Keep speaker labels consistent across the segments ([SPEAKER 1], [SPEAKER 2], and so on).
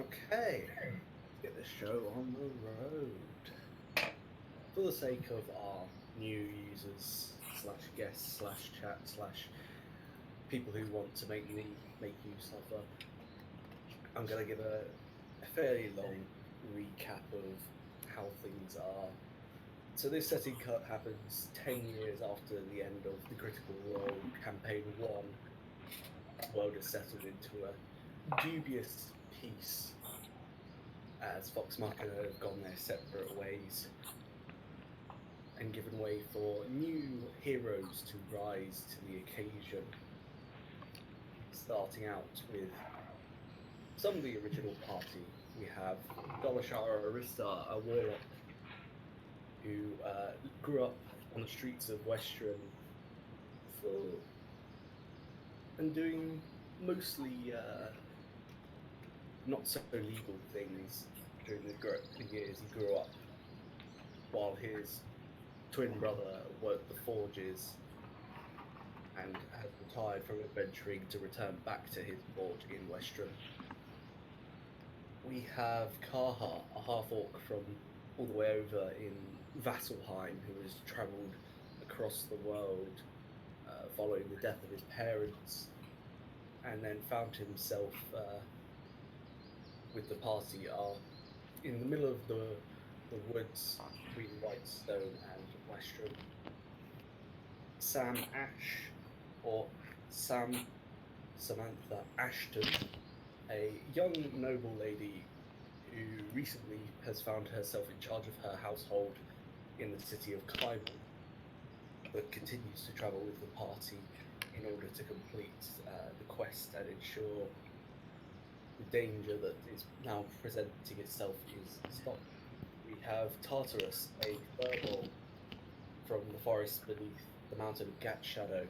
[SPEAKER 1] Okay, let's get this show on the road. For the sake of our new users slash guests slash chat slash people who want to make use of I'm gonna give a fairly long recap of how things are. So this setting cut happens 10 years after the end of the Critical Role Campaign 1. The world is settled into a dubious peace as Vox Machina have gone their separate ways and given way for new heroes to rise to the occasion. Starting out with some of the original party, we have Dolashara Arista, a warlock who grew up on the streets of Western for and doing mostly not so legal things during the years he grew up, while his twin brother worked the forges and has retired from adventuring to return back to his forge in Western. We have Kaha, a half-orc from all the way over in Vasselheim, who has travelled across the world following the death of his parents, and then found himself with the party in the middle of the woods between Whitestone and Western. Sam Ash, or Sam Samantha Ashton, a young noble lady who recently has found herself in charge of her household in the city of Kaiman, but continues to travel with the party in order to complete the quest and ensure the danger that is now presenting itself is stopped. We have Tartarus, a furball from the forest beneath the mountain of Gat Shadow,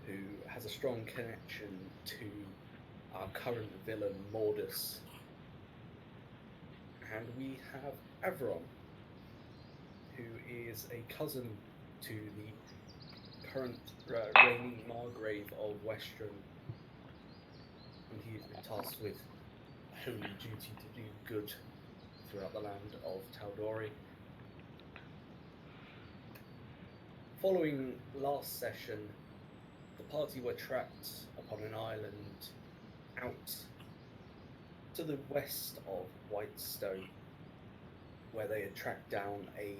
[SPEAKER 1] who has a strong connection to our current villain, Mordus. And we have Avron, who is a cousin to the current reigning Margrave of Western, and he has been tasked with a holy duty to do good throughout the land of Tal'Dorei. Following last session, the party were trapped upon an island out to the west of Whitestone, where they had tracked down a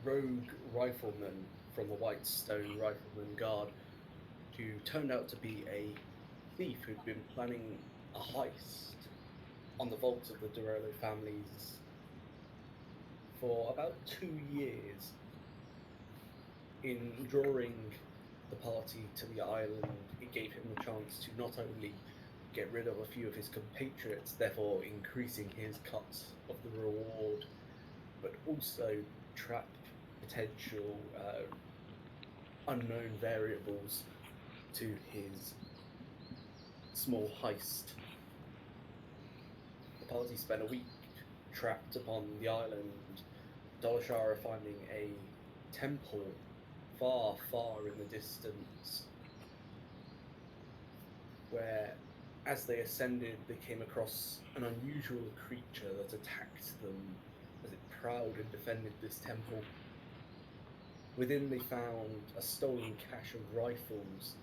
[SPEAKER 1] rogue rifleman from the Whitestone Rifleman Guard, who turned out to be a thief who'd been planning a heist on the vaults of the Dorello families for about 2 years. In drawing the party to the island, it gave him the chance to not only get rid of a few of his compatriots, therefore increasing his cut of the reward, but also trap potential unknown variables to his small heist. The party spent a week trapped upon the island, Dolashara finding a temple far, far in the distance, where, as they ascended, they came across an unusual creature that attacked them as it prowled and defended this temple. Within, they found a stolen cache of rifles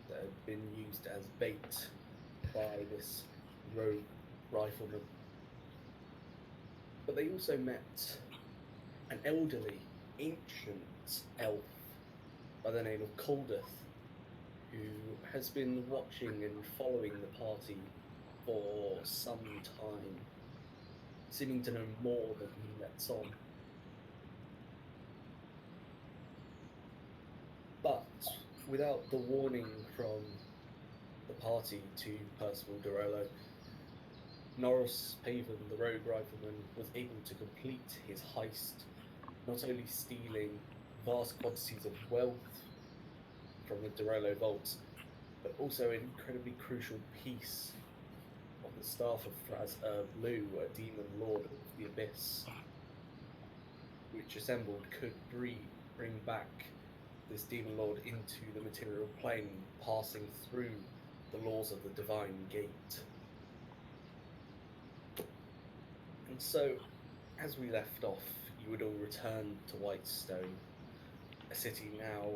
[SPEAKER 1] that had been used as bait by this rogue rifleman. But they also met an elderly, ancient elf by the name of Coldeth, who has been watching and following the party for some time, seeming to know more than he lets on. But without the warning from the party to Percival Dorello, Norris Paven, the rogue rifleman, was able to complete his heist, not only stealing vast quantities of wealth from the Dorello vaults, but also an incredibly crucial piece of the staff of Fraz Blue, a demon lord of the Abyss, which assembled could bring back this demon lord into the material plane, passing through the laws of the divine gate. So, as we left off, you would all return to Whitestone, a city now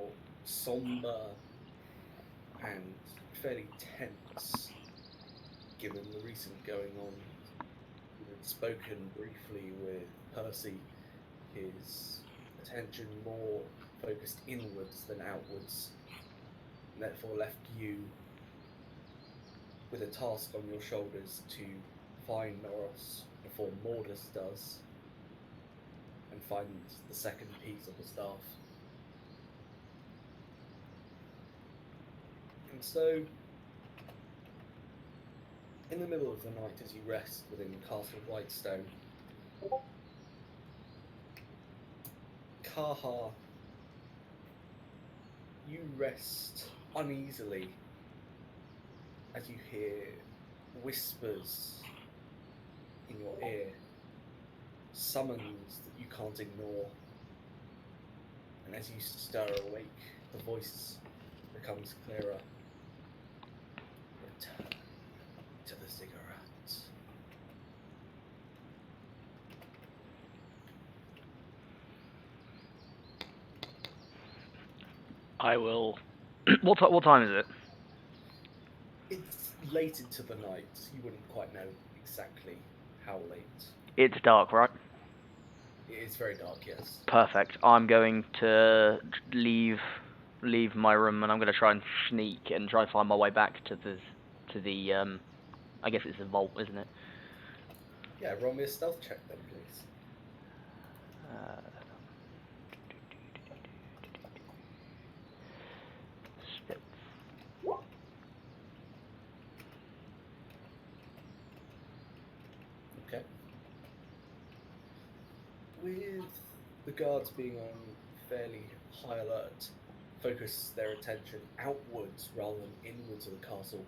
[SPEAKER 1] somber and fairly tense, given the recent going on. You had spoken briefly with Percy, his attention more focused inwards than outwards, and therefore left you with a task on your shoulders to find Noros before Mordus does, and find the second piece of the staff. And so, in the middle of the night, as you rest within Castle Whitestone, Kaha, you rest uneasily as you hear whispers in your ear, summons that you can't ignore. And as you stir awake, the voice becomes clearer. Return to the cigarette.
[SPEAKER 2] I will. What time is it?
[SPEAKER 1] It's late into the night. You wouldn't quite know exactly how late.
[SPEAKER 2] It's dark, right?
[SPEAKER 1] It is very dark, yes.
[SPEAKER 2] Perfect. I'm going to leave my room, and I'm going to try and sneak and try and find my way back to the I guess it's a vault, isn't it?
[SPEAKER 1] Yeah, roll me a stealth check then, please. Okay. With the guards being on fairly high alert, focus their attention outwards rather than inwards of the castle.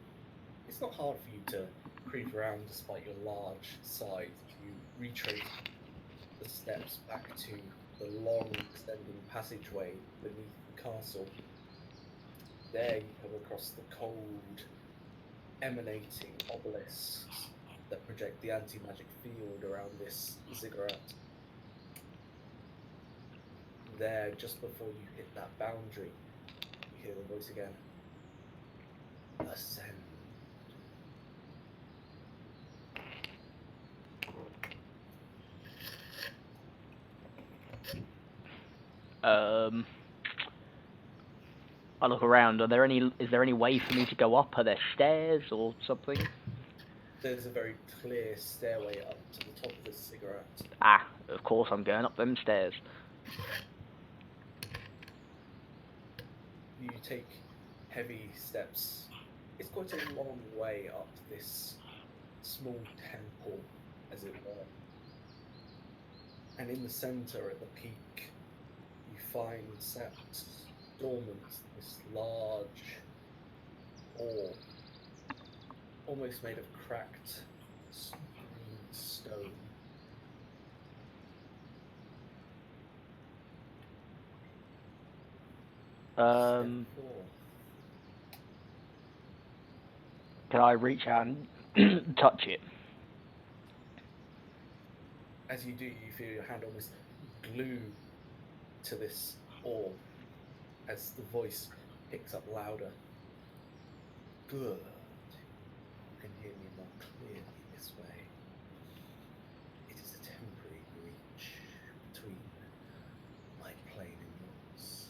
[SPEAKER 1] It's not hard for you to creep around despite your large size. You retrace the steps back to the long extending passageway beneath the castle. There you come across the cold, emanating obelisks that project the anti-magic field around this ziggurat. There, just before you hit that boundary, you hear the voice again. Ascend.
[SPEAKER 2] I look around. Is there any way for me to go up? Are there stairs or something?
[SPEAKER 1] There's a very clear stairway up to the top of this ziggurat.
[SPEAKER 2] Ah, of course I'm going up them stairs.
[SPEAKER 1] You take heavy steps. It's quite a long way up this small temple, as it were. And in the center, at the peak, you find sat dormant this large orb, almost made of cracked green stone.
[SPEAKER 2] Can I reach out and touch it?
[SPEAKER 1] As you do, you feel your hand almost glue to this orb as the voice picks up louder. Good. You can hear me more clearly this way. It is a temporary breach between my plane and yours.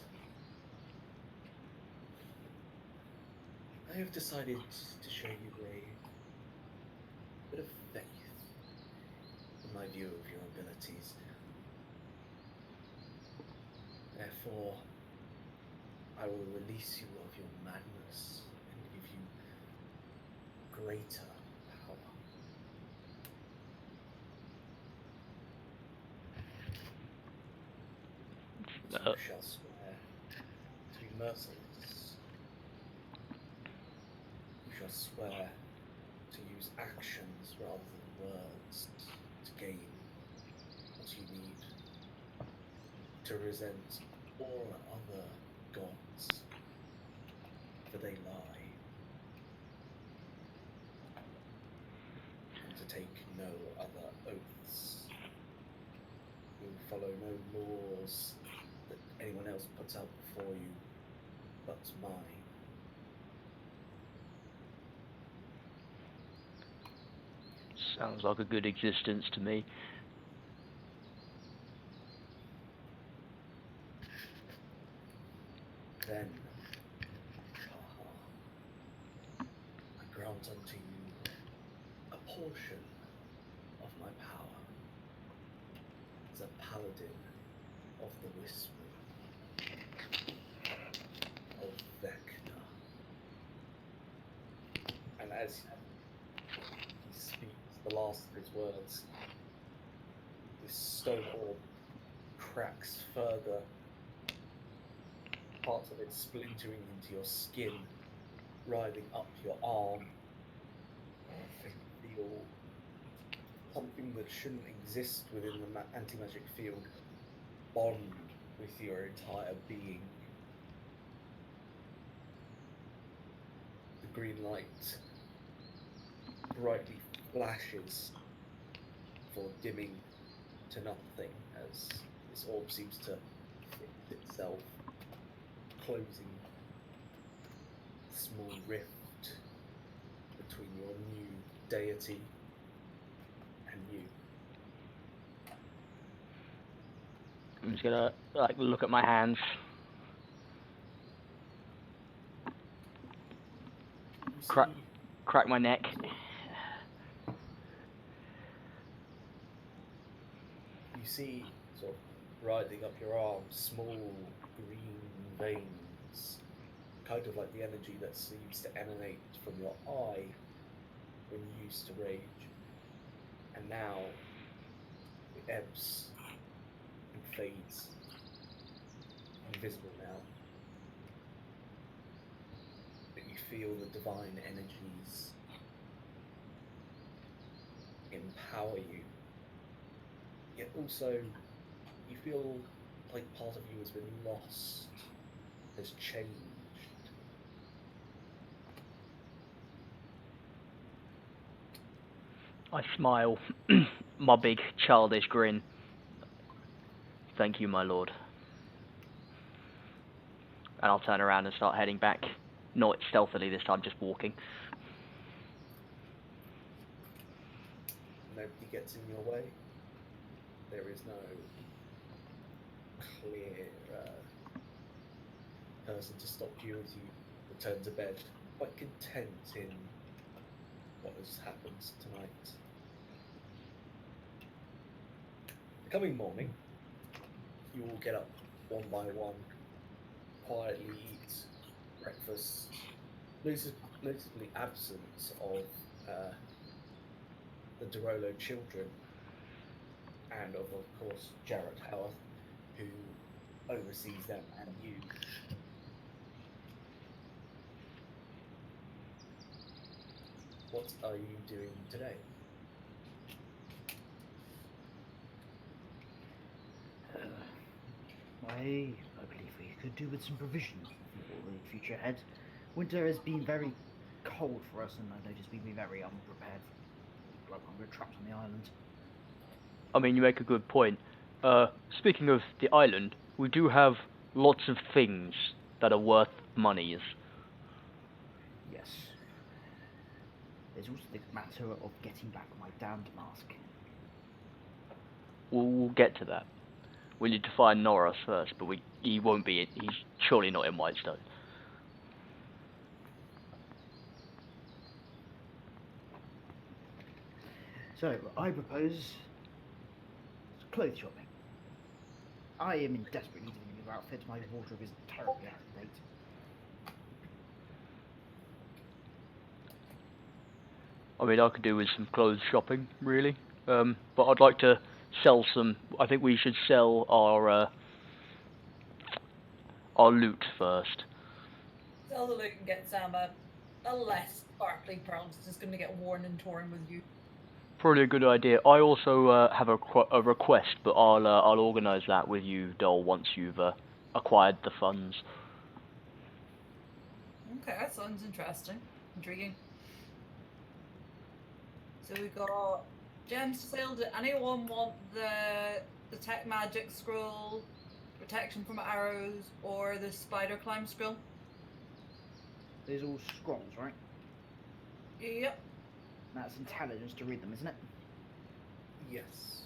[SPEAKER 1] I have decided to show you a bit of faith in my view of your abilities. Therefore, I will release you of your madness and give you greater power. You shall swear to be merciless. You shall swear to use actions rather than words to gain what you need, to resent all other gods, for they lie, and to take no other oaths. follow no laws that anyone else puts out before you, but mine.
[SPEAKER 2] Sounds like a good existence to me.
[SPEAKER 1] Then, I grant unto you a portion of my power as a paladin of the Whisper of Vecna. And as he speaks the last of his words, this stone orb cracks further, parts of it splintering into your skin, writhing up your arm. You feel something that shouldn't exist within the anti-magic field bond with your entire being. The green light brightly flashes before dimming to nothing as this orb seems to fix itself, closing a small rift between your new deity and you.
[SPEAKER 2] I'm just gonna look at my hands. Crack my neck.
[SPEAKER 1] You see, sort of riding up your arm, small green veins, kind of like the energy that seems to emanate from your eye when you used to rage. And now it ebbs and fades, invisible now. But you feel the divine energies empower you. Yet also, you feel like part of you has been lost, has changed.
[SPEAKER 2] I smile, my big childish grin. Thank you, my lord. And I'll turn around and start heading back. Not stealthily this time, just walking.
[SPEAKER 1] Nobody gets in your way. There is no clear person to stop you as you return to bed, quite content in what has happened tonight. The coming morning, you all get up one by one, quietly eat breakfast, noticeably absence of the Dorolo children, and of course Jarrett Howarth, who oversees them and you. What are you doing today?
[SPEAKER 3] I believe we could do with some provision for the future ahead. Winter has been very cold for us, and I noticed we've been very unprepared. Like we're trapped on the island.
[SPEAKER 2] I mean, you make a good point. Speaking of the island, we do have lots of things that are worth monies.
[SPEAKER 3] Yes. There's also the matter of getting back my damned mask.
[SPEAKER 2] We'll get to that. We need to find Norris first, but he won't be. He's surely not in Whitestone.
[SPEAKER 3] So, I propose clothes shopping. I am in desperate need of a new outfit. My wardrobe is terribly out of date.
[SPEAKER 2] I mean, I could do with some clothes shopping, really. But I'd like to sell some. I think we should sell our loot first.
[SPEAKER 4] Sell the loot and get some a less sparkly pearls. It's just going to get worn and torn with you.
[SPEAKER 2] Probably a good idea. I also have a request, but I'll organise that with you, Dole, once you've acquired the funds.
[SPEAKER 4] Okay, that sounds interesting. Intriguing. So we got Gems to sale. Did anyone want the detect magic scroll, protection from arrows, or the spider climb scroll?
[SPEAKER 3] These all scrolls, right?
[SPEAKER 4] Yep.
[SPEAKER 3] That's intelligence to read them, isn't it?
[SPEAKER 1] Yes.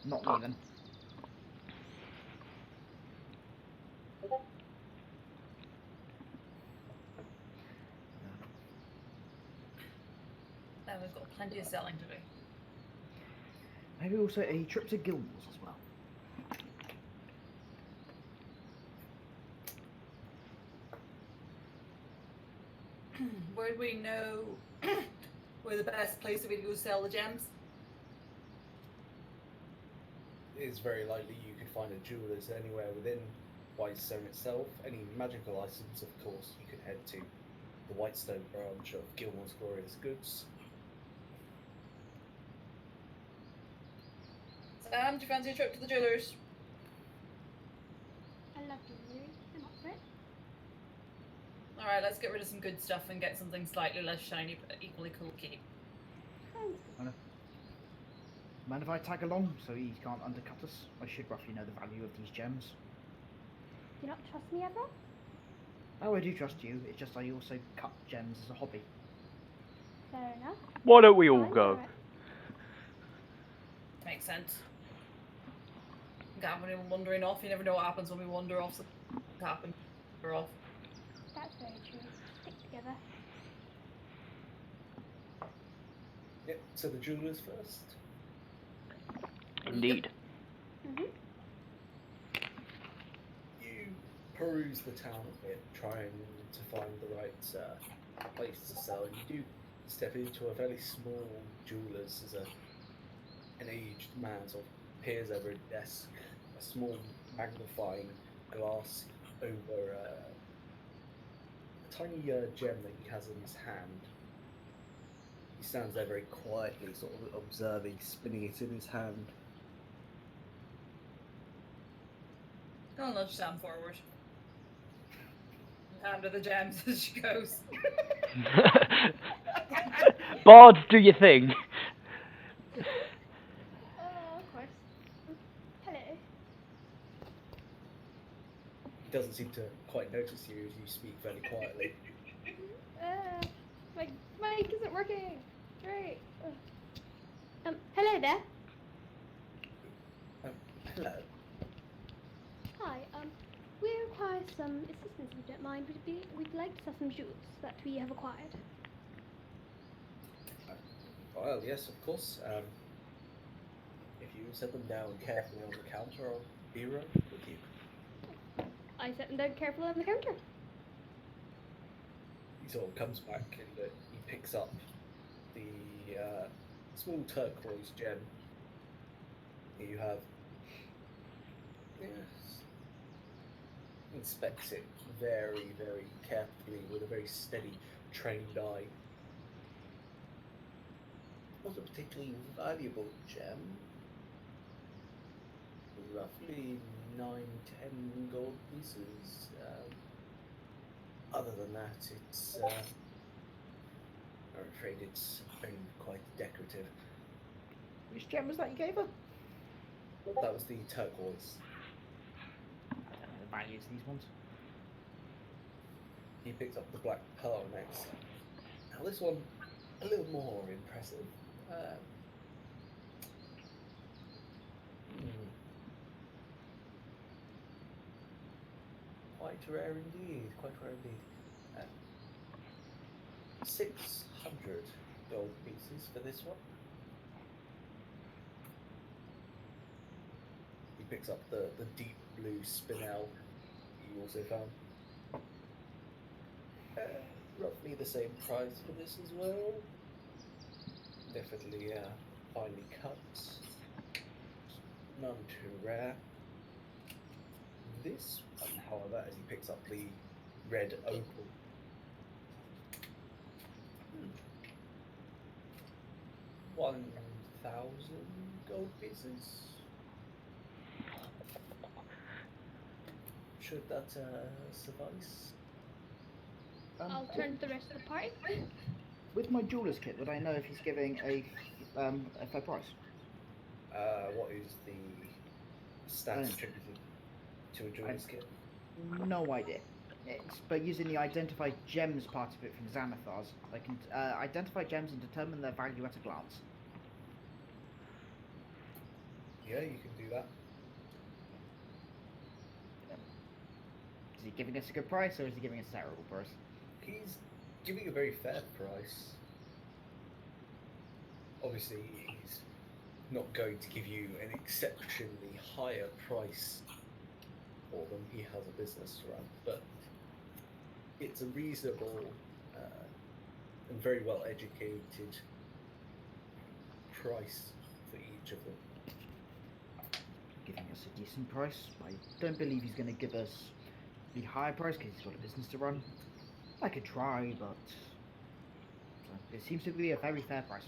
[SPEAKER 3] Not me then.
[SPEAKER 4] Then we've got plenty of selling to do.
[SPEAKER 3] Maybe also a trip to Gilmore's as well.
[SPEAKER 4] Where do we know where the best place would be to go sell the gems?
[SPEAKER 1] It's very likely you could find a jeweler's anywhere within Whitestone itself. Any magical items, of course, you could head to the Whitestone branch of Gilmore's Glorious Goods.
[SPEAKER 4] Sam, do you fancy a trip to the jewelers?
[SPEAKER 5] I love jewellery. I'm up for it.
[SPEAKER 4] Alright, let's get rid of some good stuff and get something slightly less shiny but equally cool to keep.
[SPEAKER 5] Thanks.
[SPEAKER 3] Mind if I tag along so he can't undercut us? I should roughly know the value of these gems.
[SPEAKER 5] Do you not trust me ever?
[SPEAKER 3] Oh, I do trust you. It's just I also cut gems as a hobby.
[SPEAKER 5] Fair enough.
[SPEAKER 2] Why don't we all
[SPEAKER 5] Fine,
[SPEAKER 2] go?
[SPEAKER 5] alright.
[SPEAKER 4] Makes sense. Gavin and wandering off, you never know what happens when we wander off, so it happens. We're off.
[SPEAKER 5] That's very true. Stick together.
[SPEAKER 1] Yep, so the jewelers first.
[SPEAKER 2] Indeed.
[SPEAKER 5] Mhm.
[SPEAKER 1] You peruse the town a bit, trying to find the right place to sell. You do step into a fairly small jeweler's as an aged man sort of peers over a desk, a small magnifying glass over a tiny gem that he has in his hand. He stands there very quietly, sort of observing, spinning it in his hand.
[SPEAKER 4] I'll nudge Sam forward. Hand her the gems as she goes.
[SPEAKER 2] Bards, do your thing.
[SPEAKER 5] Of course. Hello.
[SPEAKER 1] He doesn't seem to quite notice you as you speak very quietly.
[SPEAKER 5] My mic isn't working. Great. Hello there.
[SPEAKER 1] Hello.
[SPEAKER 5] Hi. We require some assistance if you don't mind. We'd like to sell some jewels that we have acquired.
[SPEAKER 1] Well, yes, of course. If you set them down carefully on the counter, I'll be right with you.
[SPEAKER 5] I set them down carefully on the counter.
[SPEAKER 1] He sort of comes back and he picks up the small turquoise gem. You have, yes, inspects it very, very carefully with a very steady, trained eye. Not a particularly valuable gem. Roughly 9-10 gold pieces. Other than that, it's I'm afraid it's only quite decorative.
[SPEAKER 3] Which gem was that you gave her?
[SPEAKER 1] That was the turquoise.
[SPEAKER 3] I don't know the values of these ones.
[SPEAKER 1] He picked up the black pearl next. Now this one, a little more impressive. Quite rare indeed, quite rare indeed. 600 gold pieces for this one. He picks up the deep blue spinel you also found. Roughly the same price for this as well. Definitely finely cut. None too rare. This one, however, as he picks up the red opal. 1,000 gold pieces. Should that suffice?
[SPEAKER 5] I'll turn to the rest of the party.
[SPEAKER 3] With my jeweler's kit, would I know if he's giving a fair price?
[SPEAKER 1] What is the stats
[SPEAKER 3] Um,
[SPEAKER 1] attributed to a jeweler's kit?
[SPEAKER 3] No idea. But using the identify gems part of it from Xanathars, I can identify gems and determine their value at a glance.
[SPEAKER 1] Yeah, you can do that.
[SPEAKER 3] Is he giving us a good price, or is he giving us a terrible price?
[SPEAKER 1] He's giving a very fair price. Obviously, he's not going to give you an exceptionally higher price for them. He has a business to run, but it's a reasonable and very well educated price for each of them.
[SPEAKER 3] Giving us a decent price. I don't believe he's going to give us the higher price because he's got a business to run. I could try, but it seems to be a very fair price.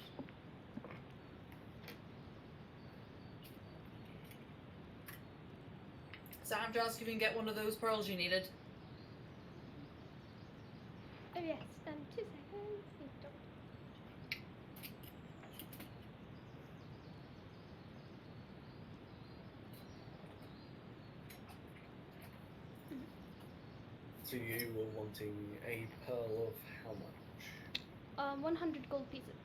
[SPEAKER 4] Sam, just if you can get one of those pearls you needed.
[SPEAKER 5] Oh yes, 2 seconds. Please don't.
[SPEAKER 1] So you were wanting a pearl of how much?
[SPEAKER 5] 100 gold pieces.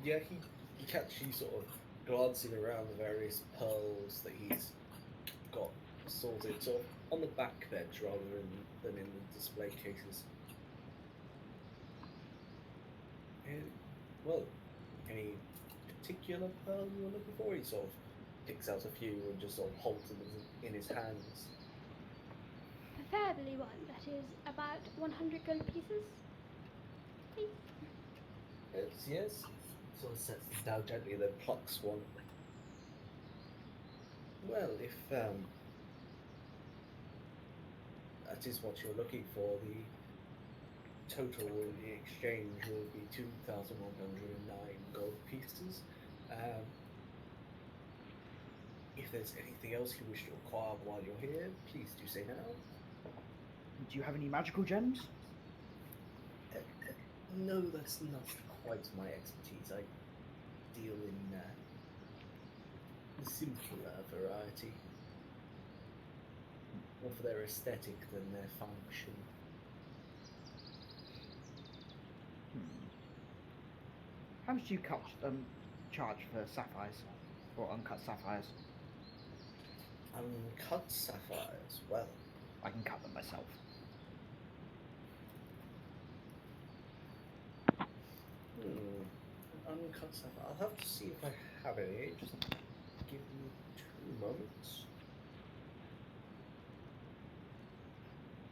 [SPEAKER 1] Yeah, he catches you sort of glancing around the various pearls that he's got sorted sort of on the back bench rather than in the display cases. And, well, any particular pearl you were looking for? He sort of picks out a few and just sort of holds them in his hands.
[SPEAKER 5] Preferably one that is about 100 gold pieces. Please.
[SPEAKER 1] Yes. Sort of sets them down gently, then plucks one. Well, if that is what you're looking for, the total in the exchange will be 2,109 gold pieces. If there's anything else you wish to acquire while you're here, please do say now.
[SPEAKER 3] Do you have any magical gems?
[SPEAKER 1] No, that's not quite my expertise. I deal in the simpler variety. More for their aesthetic than their function.
[SPEAKER 3] How much do you charge for sapphires, or uncut sapphires?
[SPEAKER 1] Uncut sapphires, well,
[SPEAKER 3] I can cut them myself.
[SPEAKER 1] Uncut sapphire. I'll have to see if I have any. Just give me 2 moments.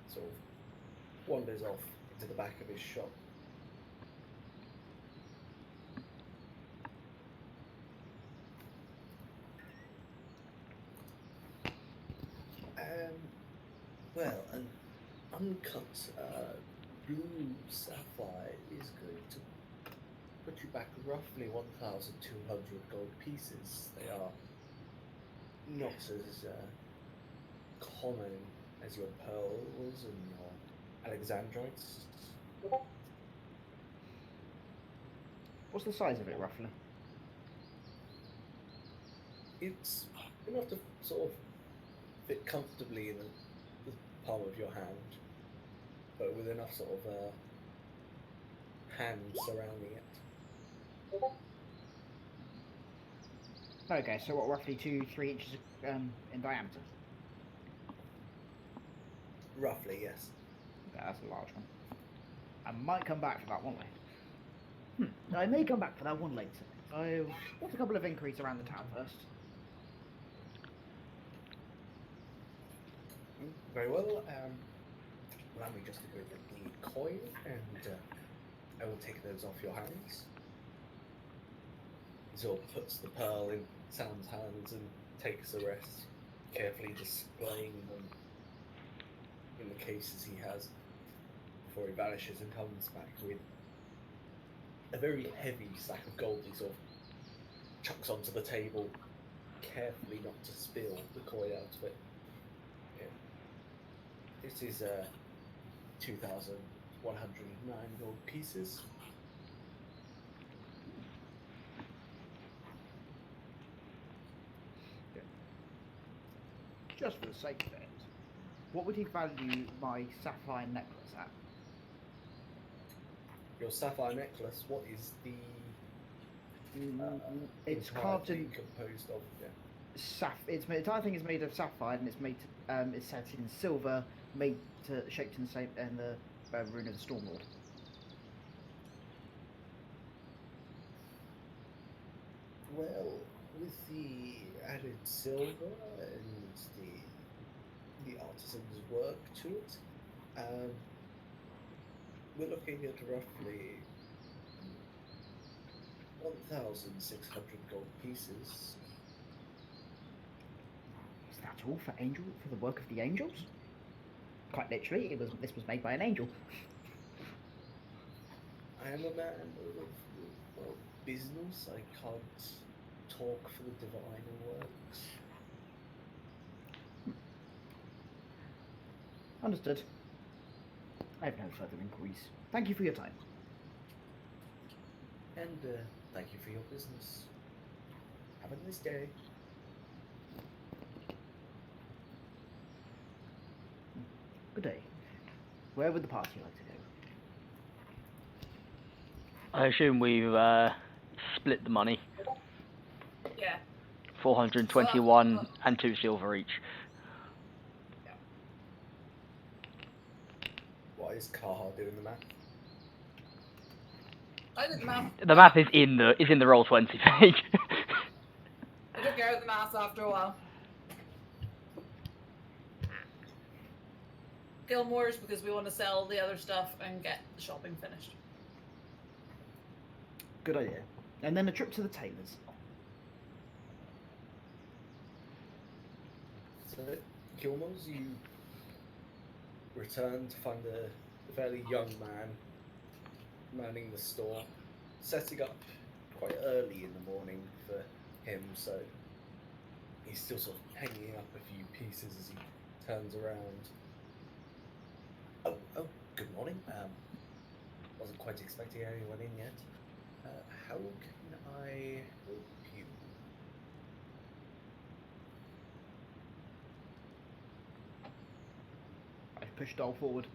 [SPEAKER 1] Sort of wanders off into the back of his shop. Well, an uncut blue sapphire is going to put you back roughly 1,200 gold pieces. They are not as common as your pearls and your alexandrites.
[SPEAKER 3] What's the size of it, roughly?
[SPEAKER 1] It's enough to sort of fit comfortably in the palm of your hand, but with enough sort of hands surrounding it.
[SPEAKER 3] Okay, so what, roughly 2-3 inches in diameter?
[SPEAKER 1] Roughly, yes.
[SPEAKER 3] Okay, that's a large one. I might come back for that one later. I may come back for that one later. I'll put a couple of inquiries around the town first.
[SPEAKER 1] Very well. Allow me just to go get the coin, and I will take those off your hands. Zor puts the pearl in Sam's hands and takes the rest, carefully displaying them in the cases he has before he vanishes and comes back with a very heavy sack of gold. He sort of chucks onto the table, carefully not to spill the coin out of it. Yeah. This is 2,000 109 gold pieces.
[SPEAKER 3] Just for the sake of it, what would he value my sapphire necklace at?
[SPEAKER 1] Your sapphire necklace, what is the
[SPEAKER 3] It's
[SPEAKER 1] entire
[SPEAKER 3] carved
[SPEAKER 1] thing
[SPEAKER 3] in
[SPEAKER 1] composed of? Yeah.
[SPEAKER 3] It's made, the entire thing is made of sapphire, and it's made to, it's set in silver, made to shaped in the same in the rune of the Stormlord.
[SPEAKER 1] Well, with the added silver and the artisan's work to it, we're looking at roughly 1,600 gold pieces.
[SPEAKER 3] Is that all for the work of the angels? Quite literally, this was made by an angel.
[SPEAKER 1] I am a man of well, business. I can't talk for the divine works.
[SPEAKER 3] Understood. I have no further inquiries. Thank you for your time.
[SPEAKER 1] And thank you for your business. Have a nice day.
[SPEAKER 3] Good day. Where would the party like to go?
[SPEAKER 2] I assume we've split the money.
[SPEAKER 4] Yeah.
[SPEAKER 2] 421 and 2 silver each.
[SPEAKER 1] Why is Kaha doing the math?
[SPEAKER 4] I did the math.
[SPEAKER 2] The math is in the roll 20 page.
[SPEAKER 4] I took out the math after a while. Gilmore's because we want to sell the other stuff and get the shopping finished.
[SPEAKER 3] Good idea. And then a trip to the tailor's.
[SPEAKER 1] So, Gilmore's, you return to find a fairly young man manning the store, setting up quite early in the morning for him, so he's still sort of hanging up a few pieces as he turns around. Oh, good morning. Wasn't quite expecting anyone in yet. How can I help you?
[SPEAKER 3] I push Doll forward.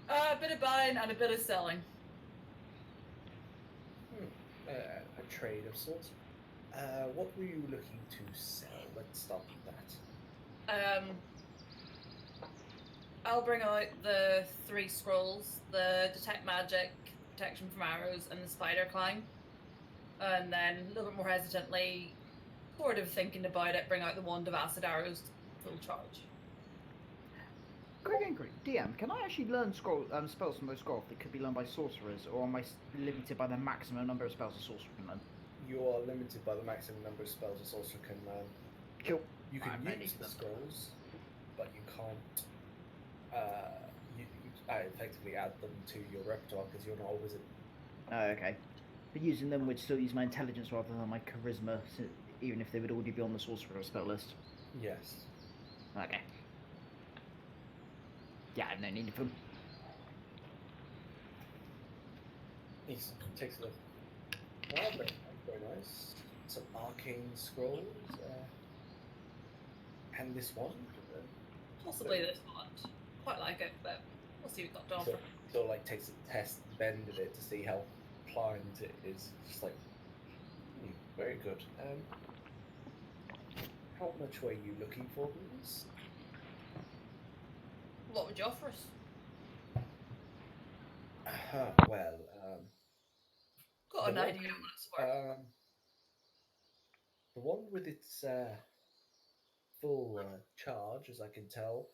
[SPEAKER 4] A bit of buying and a bit of selling.
[SPEAKER 1] A trade of sorts. What were you looking to sell? Let's start with that.
[SPEAKER 4] I'll bring out the 3 scrolls, the detect magic, protection from arrows, and the spider climb. And then a little bit more hesitantly, sort of thinking about it, bring out the wand of acid arrows full charge.
[SPEAKER 3] Quick inquiry, DM, can I actually learn spells from those scrolls that could be learned by sorcerers, or am I limited by the maximum number of spells a sorcerer can learn?
[SPEAKER 1] You are limited by the maximum number of spells a sorcerer can learn.
[SPEAKER 3] Cool.
[SPEAKER 1] You can
[SPEAKER 3] I
[SPEAKER 1] use
[SPEAKER 3] need
[SPEAKER 1] the
[SPEAKER 3] them.
[SPEAKER 1] scrolls, but you can't. You effectively add them to your repertoire because you're not a wizard.
[SPEAKER 3] Oh, okay. But using them would still use my intelligence rather than my charisma, even if they would already be on the sorcerer spell list.
[SPEAKER 1] Yes.
[SPEAKER 3] Okay. Yeah, I have no need for them.
[SPEAKER 1] He takes a look. Oh, very nice. Some arcane scrolls. And this one.
[SPEAKER 4] Possibly this one. Quite like it, but we'll see what we've got to offer.
[SPEAKER 1] Sort of like takes a test bend of it to see how pliant it is. Just like, very good. How much were you looking for these?
[SPEAKER 4] What would you offer us?
[SPEAKER 1] Well,
[SPEAKER 4] Got an
[SPEAKER 1] the one-
[SPEAKER 4] idea of what it's worth.
[SPEAKER 1] The one with its full charge, as I can tell,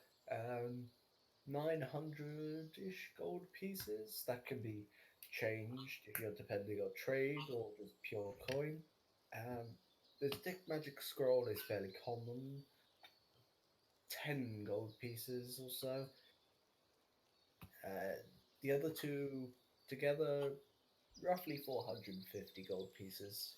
[SPEAKER 1] 900-ish gold pieces. That can be changed if you're depending on trade or just pure coin. The detect magic scroll is fairly common, 10 gold pieces or so. The other two together, roughly 450 gold pieces.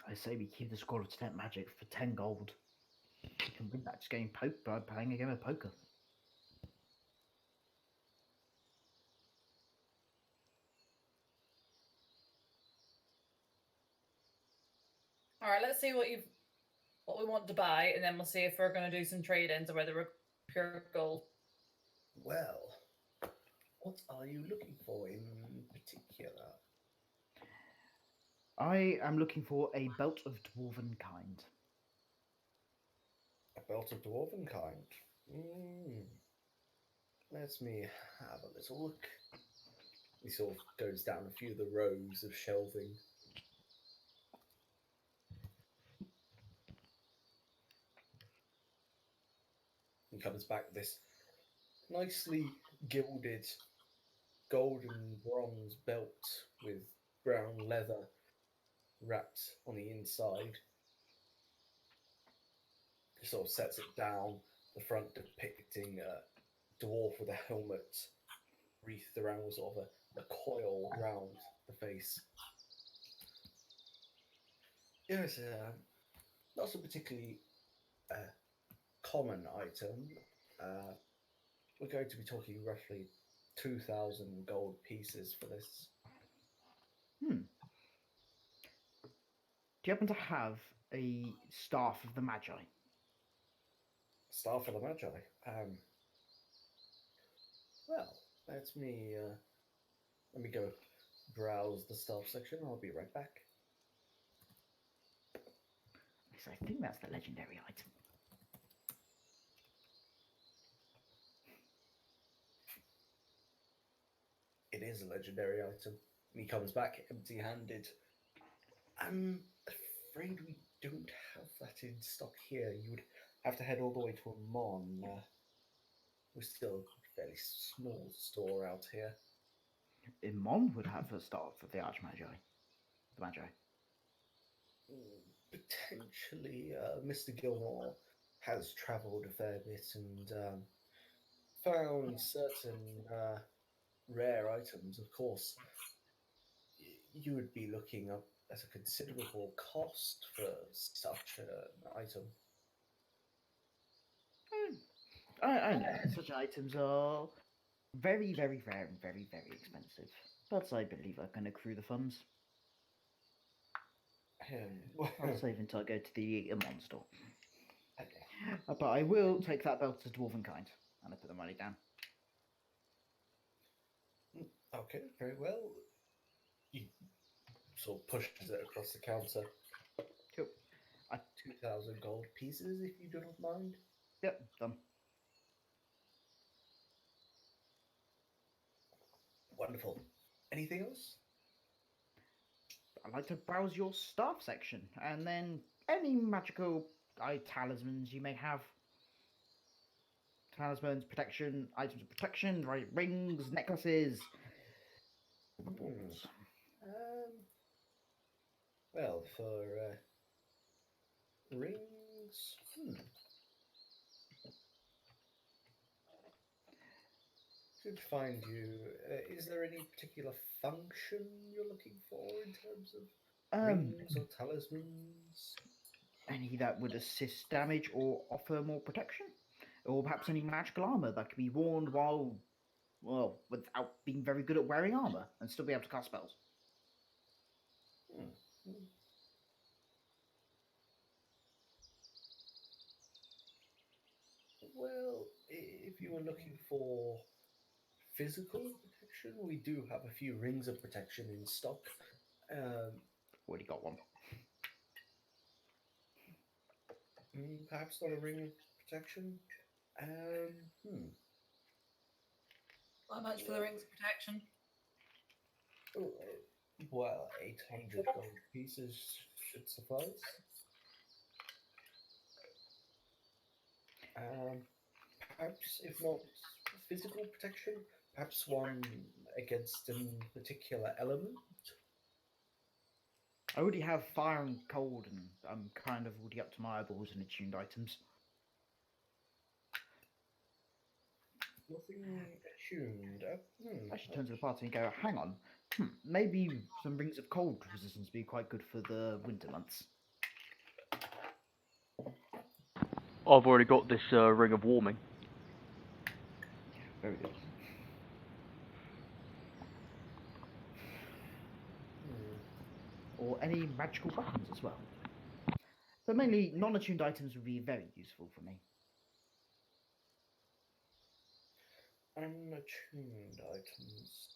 [SPEAKER 3] I say we keep the scroll of detect magic for 10 gold. You can win that just getting poked by playing a game of poker.
[SPEAKER 4] All right, let's see what we want to buy, and then we'll see if we're going to do some trade-ins or whether we're pure gold.
[SPEAKER 1] Well, what are you looking for in particular?
[SPEAKER 3] I am looking for a belt of dwarven kind.
[SPEAKER 1] A belt of dwarven kind. Let me have a little look. He sort of goes down a few of the rows of shelving. He comes back with this nicely gilded golden bronze belt with brown leather wrapped on the inside. He sort of sets it down, the front depicting a dwarf with a helmet wreathed around with sort of a coil around the face. Yes, not a particularly common item. We're going to be talking roughly 2,000 gold pieces for this.
[SPEAKER 3] Do you happen to have a staff of the Magi?
[SPEAKER 1] Staff of the Magi. Well, let me go browse the staff section. I'll be right back.
[SPEAKER 3] Yes, I think that's the legendary item.
[SPEAKER 1] It is a legendary item. And he comes back empty-handed. I'm afraid we don't have that in stock here. You would have to head all the way to Amon. We're still a fairly small store out here.
[SPEAKER 3] Imon would have a staff of the Archmagi. The Magi.
[SPEAKER 1] Potentially, Mr. Gilmore has travelled a fair bit and found certain rare items. Of course, you would be looking up at a considerable cost for such an item.
[SPEAKER 3] I know such items are very, very rare and very, very expensive. But I believe I can accrue the funds. I'll save until I go to the Amon store.
[SPEAKER 1] Okay.
[SPEAKER 3] But I will take that belt of dwarven kind, and I put the money down.
[SPEAKER 1] Okay, very well. He sort of pushes it across the counter.
[SPEAKER 3] Cool.
[SPEAKER 1] 2,000 gold pieces, if you do not mind.
[SPEAKER 3] Yep, done.
[SPEAKER 1] Wonderful. Anything else?
[SPEAKER 3] I'd like to browse your staff section, and then any magical talismans you may have. Talismans, protection, items of protection, right? Rings, necklaces.
[SPEAKER 1] Well, for rings, Good to find you. Is there any particular function you're looking for in terms of rings or talismans?
[SPEAKER 3] Any that would assist damage or offer more protection? Or perhaps any magical armor that can be worn while, well, without being very good at wearing armor and still be able to cast spells.
[SPEAKER 1] Well, if you were looking for physical protection, we do have a few rings of protection in stock.
[SPEAKER 3] Already got one.
[SPEAKER 1] Perhaps not a ring of protection.
[SPEAKER 4] How much for the rings of protection?
[SPEAKER 1] Well, 800 gold pieces should suffice. Perhaps, if not physical protection, perhaps one against a particular element.
[SPEAKER 3] I already have fire and cold, and I'm kind of already up to my eyeballs in attuned items.
[SPEAKER 1] Nothing attuned.
[SPEAKER 3] I should turn to the party and go, hang on, Maybe some rings of cold resistance would be quite good for the winter months.
[SPEAKER 2] I've already got this ring of warming.
[SPEAKER 3] Very good. Or any magical weapons as well. So mainly non-attuned items would be very useful for me.
[SPEAKER 1] Unattuned items.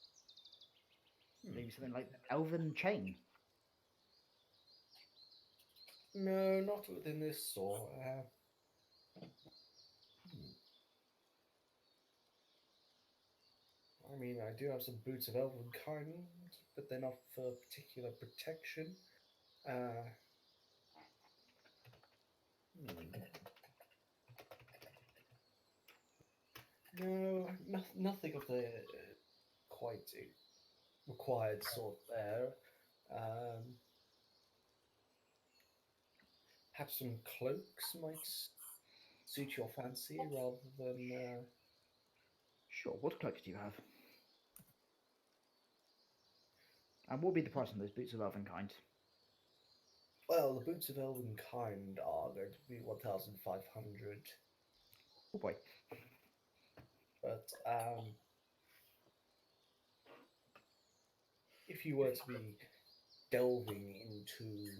[SPEAKER 3] Maybe something like elven chain.
[SPEAKER 1] No, not within this store. I mean, I do have some boots of elven kind, but they're not for particular protection. No, nothing of the quite required sort there. Perhaps some cloaks might suit your fancy rather than.
[SPEAKER 3] Sure, what cloaks do you have? And what would be the price on those boots of elven kind?
[SPEAKER 1] Well, the boots of elven kind are going to be 1,500.
[SPEAKER 3] Oh boy.
[SPEAKER 1] But if you were to be delving into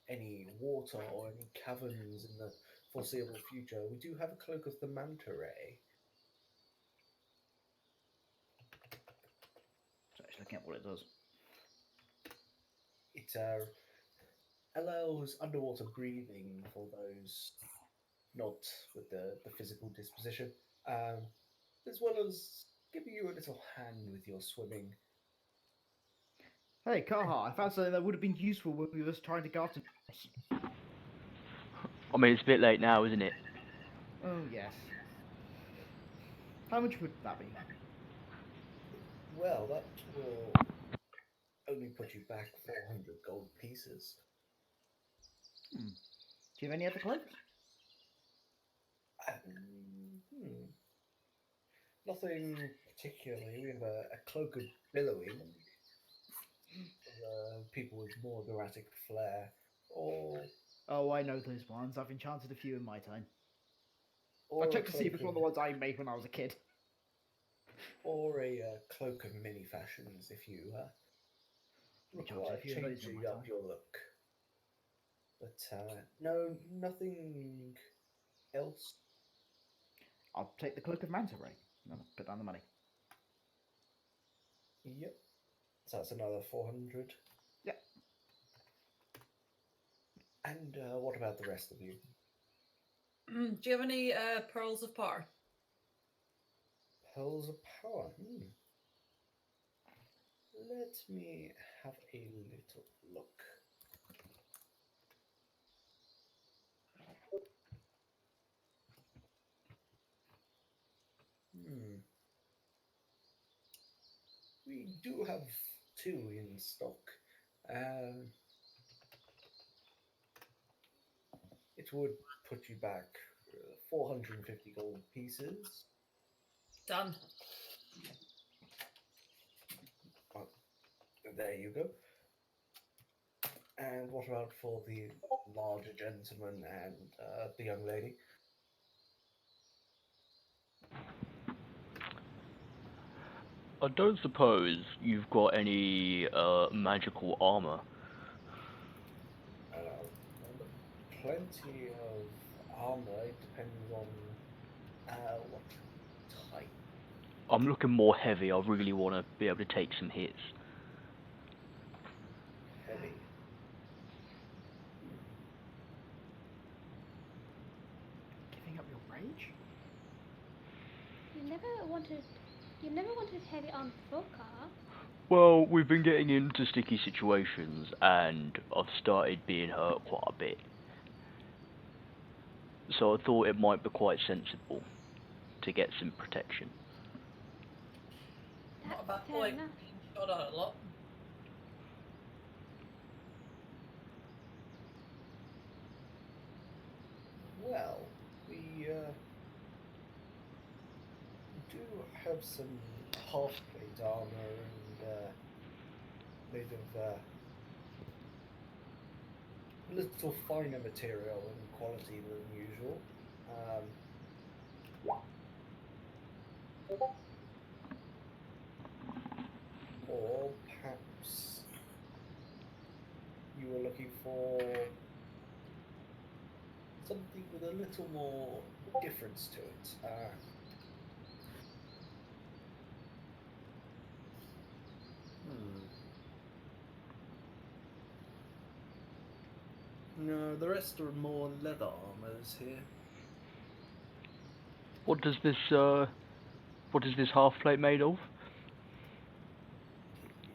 [SPEAKER 1] any water or any caverns in the foreseeable future, we do have a cloak of the manta ray.
[SPEAKER 3] So just looking at what it does.
[SPEAKER 1] It allows underwater breathing for those not with the physical disposition, as well as giving you a little hand with your swimming.
[SPEAKER 3] Hey, Kaha, I found something that would have been useful when we was trying to garden.
[SPEAKER 2] I mean, it's a bit late now, isn't it?
[SPEAKER 3] Oh, yes. How much would that be?
[SPEAKER 1] Well, that will only put you back 400 gold pieces.
[SPEAKER 3] Do you have any other cloaks?
[SPEAKER 1] Nothing particularly. We have a cloak of billowing for people with more dramatic flair, or
[SPEAKER 3] Oh, I know those ones. I've enchanted a few in my time. I
[SPEAKER 1] or a
[SPEAKER 3] checked to see if
[SPEAKER 1] cloak
[SPEAKER 3] it's one of the ones I made when I was a kid.
[SPEAKER 1] or a cloak of many fashions if you
[SPEAKER 3] Enchanted a
[SPEAKER 1] require
[SPEAKER 3] few of those in
[SPEAKER 1] changing
[SPEAKER 3] my
[SPEAKER 1] up
[SPEAKER 3] time.
[SPEAKER 1] your look. But no, nothing else.
[SPEAKER 3] I'll take the cloak of manta ray. No, put down the money.
[SPEAKER 1] Yep. So that's another 400.
[SPEAKER 3] Yeah.
[SPEAKER 1] And what about the rest of you?
[SPEAKER 4] Do you have any pearls of power?
[SPEAKER 1] Pearls of power. Let me have a little look. We do have two in stock. It would put you back 450 gold pieces.
[SPEAKER 4] Done.
[SPEAKER 1] Oh, there you go. And what about for the larger gentleman and the young lady?
[SPEAKER 2] I don't suppose you've got any magical armor.
[SPEAKER 1] Plenty of armor. It depends on what type.
[SPEAKER 2] I'm looking more heavy. I really want to be able to take some hits.
[SPEAKER 1] Heavy.
[SPEAKER 3] Giving up your rage?
[SPEAKER 5] You never wanted heavy armor before, Car.
[SPEAKER 2] Well, we've been getting into sticky situations, and I've started being hurt quite a bit. So I thought it might be quite sensible to get some protection.
[SPEAKER 4] Not a
[SPEAKER 5] That's
[SPEAKER 4] bad
[SPEAKER 5] fair
[SPEAKER 4] point.
[SPEAKER 5] enough.
[SPEAKER 4] Being shot at a lot.
[SPEAKER 1] Well, we do have some half plate armor and made of a little finer material and quality than usual. Or perhaps you were looking for something with a little more difference to it. No, the rest are more leather armors here.
[SPEAKER 2] What does this half plate made of?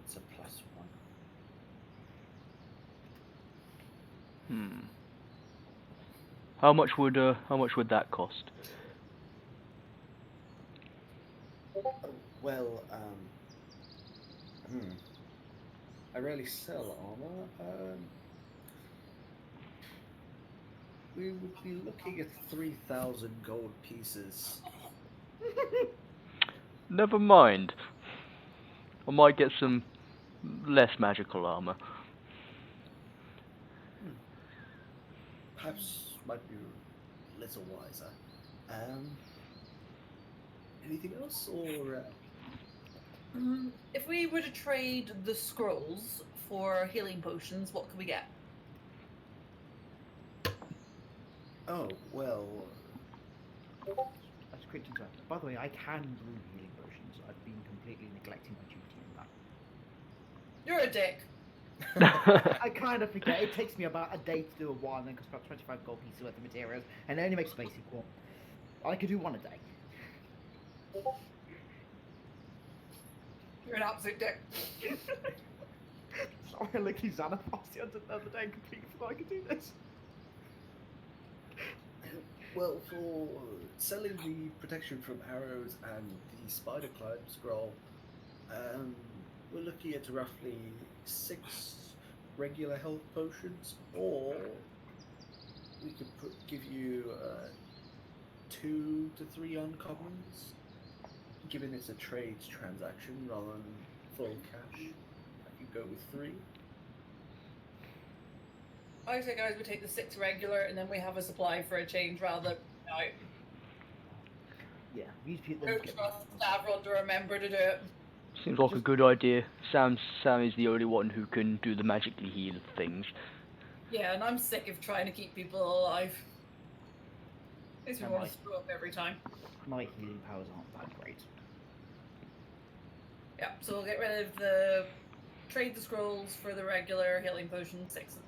[SPEAKER 1] It's a +1.
[SPEAKER 2] How much would that cost?
[SPEAKER 1] Well, I rarely sell armor. We would be looking at 3,000 gold pieces.
[SPEAKER 2] Never mind. I might get some less magical armor.
[SPEAKER 1] Perhaps might be a little wiser. Anything else, or
[SPEAKER 4] If we were to trade the scrolls for healing potions, what could we get?
[SPEAKER 1] oh well,
[SPEAKER 3] That's quick to interrupt. By the way, I can brew healing potions. I've been completely neglecting my duty in that.
[SPEAKER 4] You're a dick.
[SPEAKER 3] I kind of forget. It takes me about a day to do a one, and then costs about 25 gold pieces worth of materials, and it only makes space equal. I could do one a day.
[SPEAKER 4] You're an absolute dick.
[SPEAKER 3] Sorry, I looked at Xanathos the other day and completely forgot I could do this.
[SPEAKER 1] well, for selling the protection from arrows and the spider climb scroll, we're looking at roughly 6 regular health potions, or we could give you 2 to 3 uncommons. Given it's a trade transaction rather than full cash, I could go with 3.
[SPEAKER 4] I say, guys, we take the 6 regular, and then we have a supply for a change rather than
[SPEAKER 3] Yeah, we used to
[SPEAKER 4] don't trust Stavron to remember to do it.
[SPEAKER 2] Seems like a good idea. Sam is the only one who can do the magically heal things.
[SPEAKER 4] Yeah, and I'm sick of trying to keep people alive. Makes me
[SPEAKER 3] Am
[SPEAKER 4] want
[SPEAKER 3] I?
[SPEAKER 4] to screw up every time.
[SPEAKER 3] My healing powers aren't that great.
[SPEAKER 4] Yeah, so we'll get rid of the trade the scrolls for the regular healing potion 6.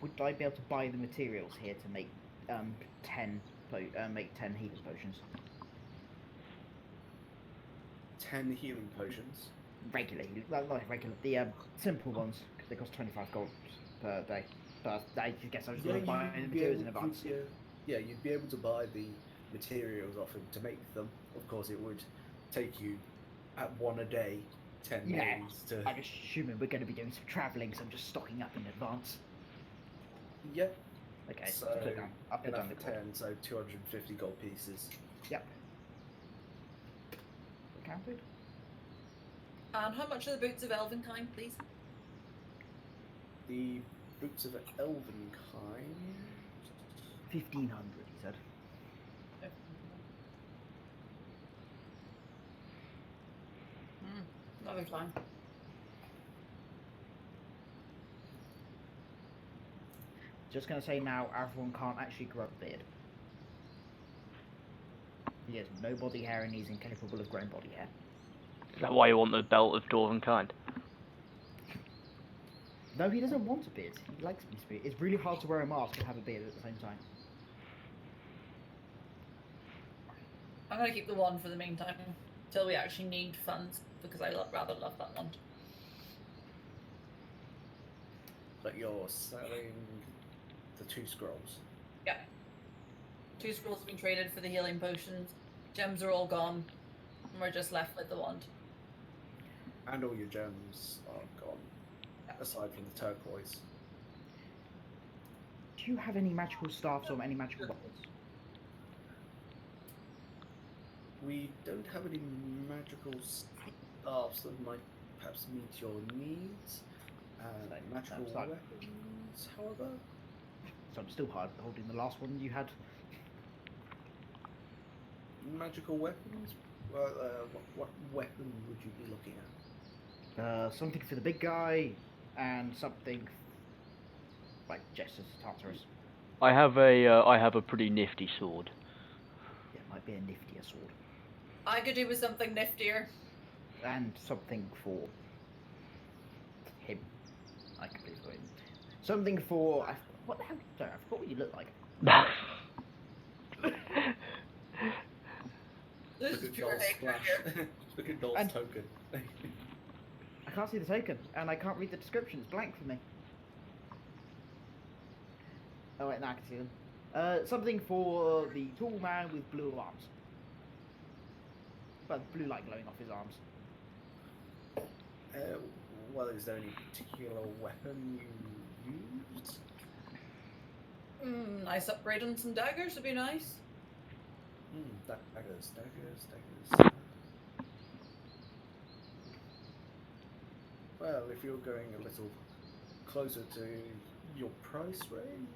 [SPEAKER 3] Would I be able to buy the materials here to make 10 healing potions?
[SPEAKER 1] 10 healing potions.
[SPEAKER 3] Regular, well, not regular, the simple ones, because they cost 25 gold per day. But I guess I was going to buy the materials in advance.
[SPEAKER 1] You'd be able to buy the materials off him to make them. Of course, it would take you at 1 a day, 10
[SPEAKER 3] Yeah,
[SPEAKER 1] days to.
[SPEAKER 3] I'm assuming we're going to be doing some travelling, so I'm just stocking up in advance.
[SPEAKER 1] Yep.
[SPEAKER 3] Okay,
[SPEAKER 1] So
[SPEAKER 3] put it down. I'll put down
[SPEAKER 1] enough
[SPEAKER 3] the
[SPEAKER 1] for 10, so 250 gold pieces.
[SPEAKER 3] Yep. Counted?
[SPEAKER 4] And how much are the boots of Elvenkind, please?
[SPEAKER 1] The boots of Elvenkind.
[SPEAKER 3] 1,500, he said.
[SPEAKER 4] Another time.
[SPEAKER 3] Just going to say now, everyone can't actually grow a beard. He has no body hair and he's incapable of growing body hair.
[SPEAKER 2] Is that why you want the belt of dwarven kind?
[SPEAKER 3] No, he doesn't want a beard. He likes his beard. It's really hard to wear a mask and have a beard at the same time.
[SPEAKER 4] I'm going to keep the 1 for the meantime, until we actually need funds, because I rather love that one.
[SPEAKER 1] But you're selling the 2 scrolls.
[SPEAKER 4] Yeah. 2 scrolls have been traded for the healing potions. Gems are all gone, and we're just left with the wand.
[SPEAKER 1] And all your gems are gone, aside from the turquoise.
[SPEAKER 3] Do you have any magical staffs or any magical weapons?
[SPEAKER 1] We don't have any magical staffs that might perhaps meet your needs.
[SPEAKER 3] So,
[SPEAKER 1] Magical
[SPEAKER 3] that's like-
[SPEAKER 1] weapons, however.
[SPEAKER 3] So I'm still holding the last one you had.
[SPEAKER 1] Magical weapons? Well, what weapon would you be looking at?
[SPEAKER 3] Something for the big guy, and something like gestures to Tartarus.
[SPEAKER 2] I have a pretty nifty sword.
[SPEAKER 3] Yeah, it might be a niftier sword.
[SPEAKER 4] I could do with something niftier.
[SPEAKER 3] And something for him. I completely forgot him. Something for what the hell? Sorry, I forgot what you look like.
[SPEAKER 4] This
[SPEAKER 1] Look
[SPEAKER 4] is
[SPEAKER 1] at
[SPEAKER 4] pure
[SPEAKER 1] Dol's
[SPEAKER 4] hate right
[SPEAKER 1] splash.
[SPEAKER 4] here.
[SPEAKER 1] Look at Dol's
[SPEAKER 3] And-
[SPEAKER 1] token.
[SPEAKER 3] I can't see the token, and I can't read the description. It's blank for me. Oh wait, no, I can see them. Something for the tall man with blue arms. But blue light glowing off his arms.
[SPEAKER 1] Well, is there any particular weapon you use?
[SPEAKER 4] Nice upgrade on some daggers would be nice.
[SPEAKER 1] Daggers. Well, if you're going a little closer to your price range,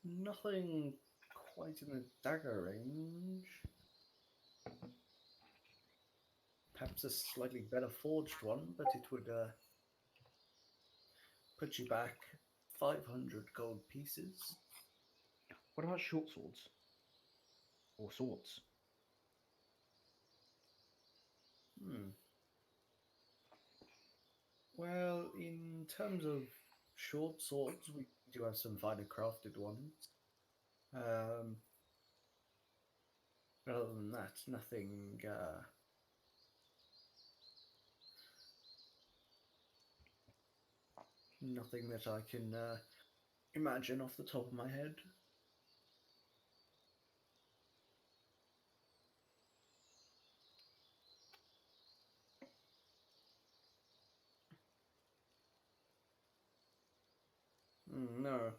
[SPEAKER 1] nothing quite in the dagger range. Perhaps a slightly better forged one, but it would put you back 500 gold pieces.
[SPEAKER 3] What about short swords? Or swords?
[SPEAKER 1] Well, in terms of short swords, we do have some finer crafted ones. But other than that, nothing. Nothing that I can imagine off the top of my head. No,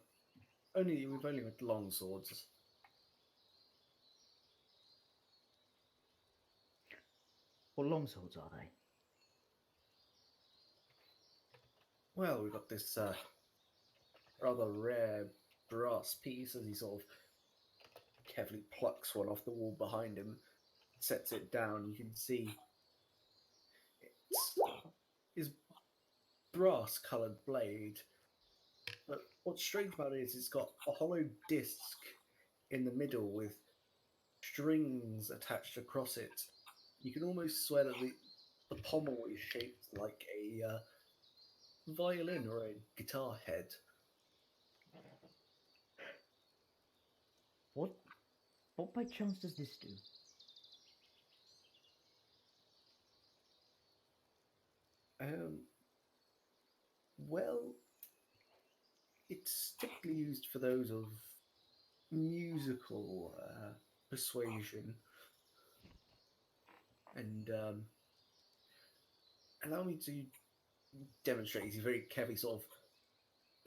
[SPEAKER 1] we've only got long swords.
[SPEAKER 3] What long swords are they?
[SPEAKER 1] Well, we've got this rather rare brass piece as he sort of carefully plucks one off the wall behind him, sets it down. You can see it's his brass coloured blade. But what's strange about it is it's got a hollow disc in the middle with strings attached across it. You can almost swear that the pommel is shaped like a violin or a guitar head.
[SPEAKER 3] What by chance does this do?
[SPEAKER 1] Well, it's typically used for those of musical persuasion. And allow me to demonstrate. He very carefully sort of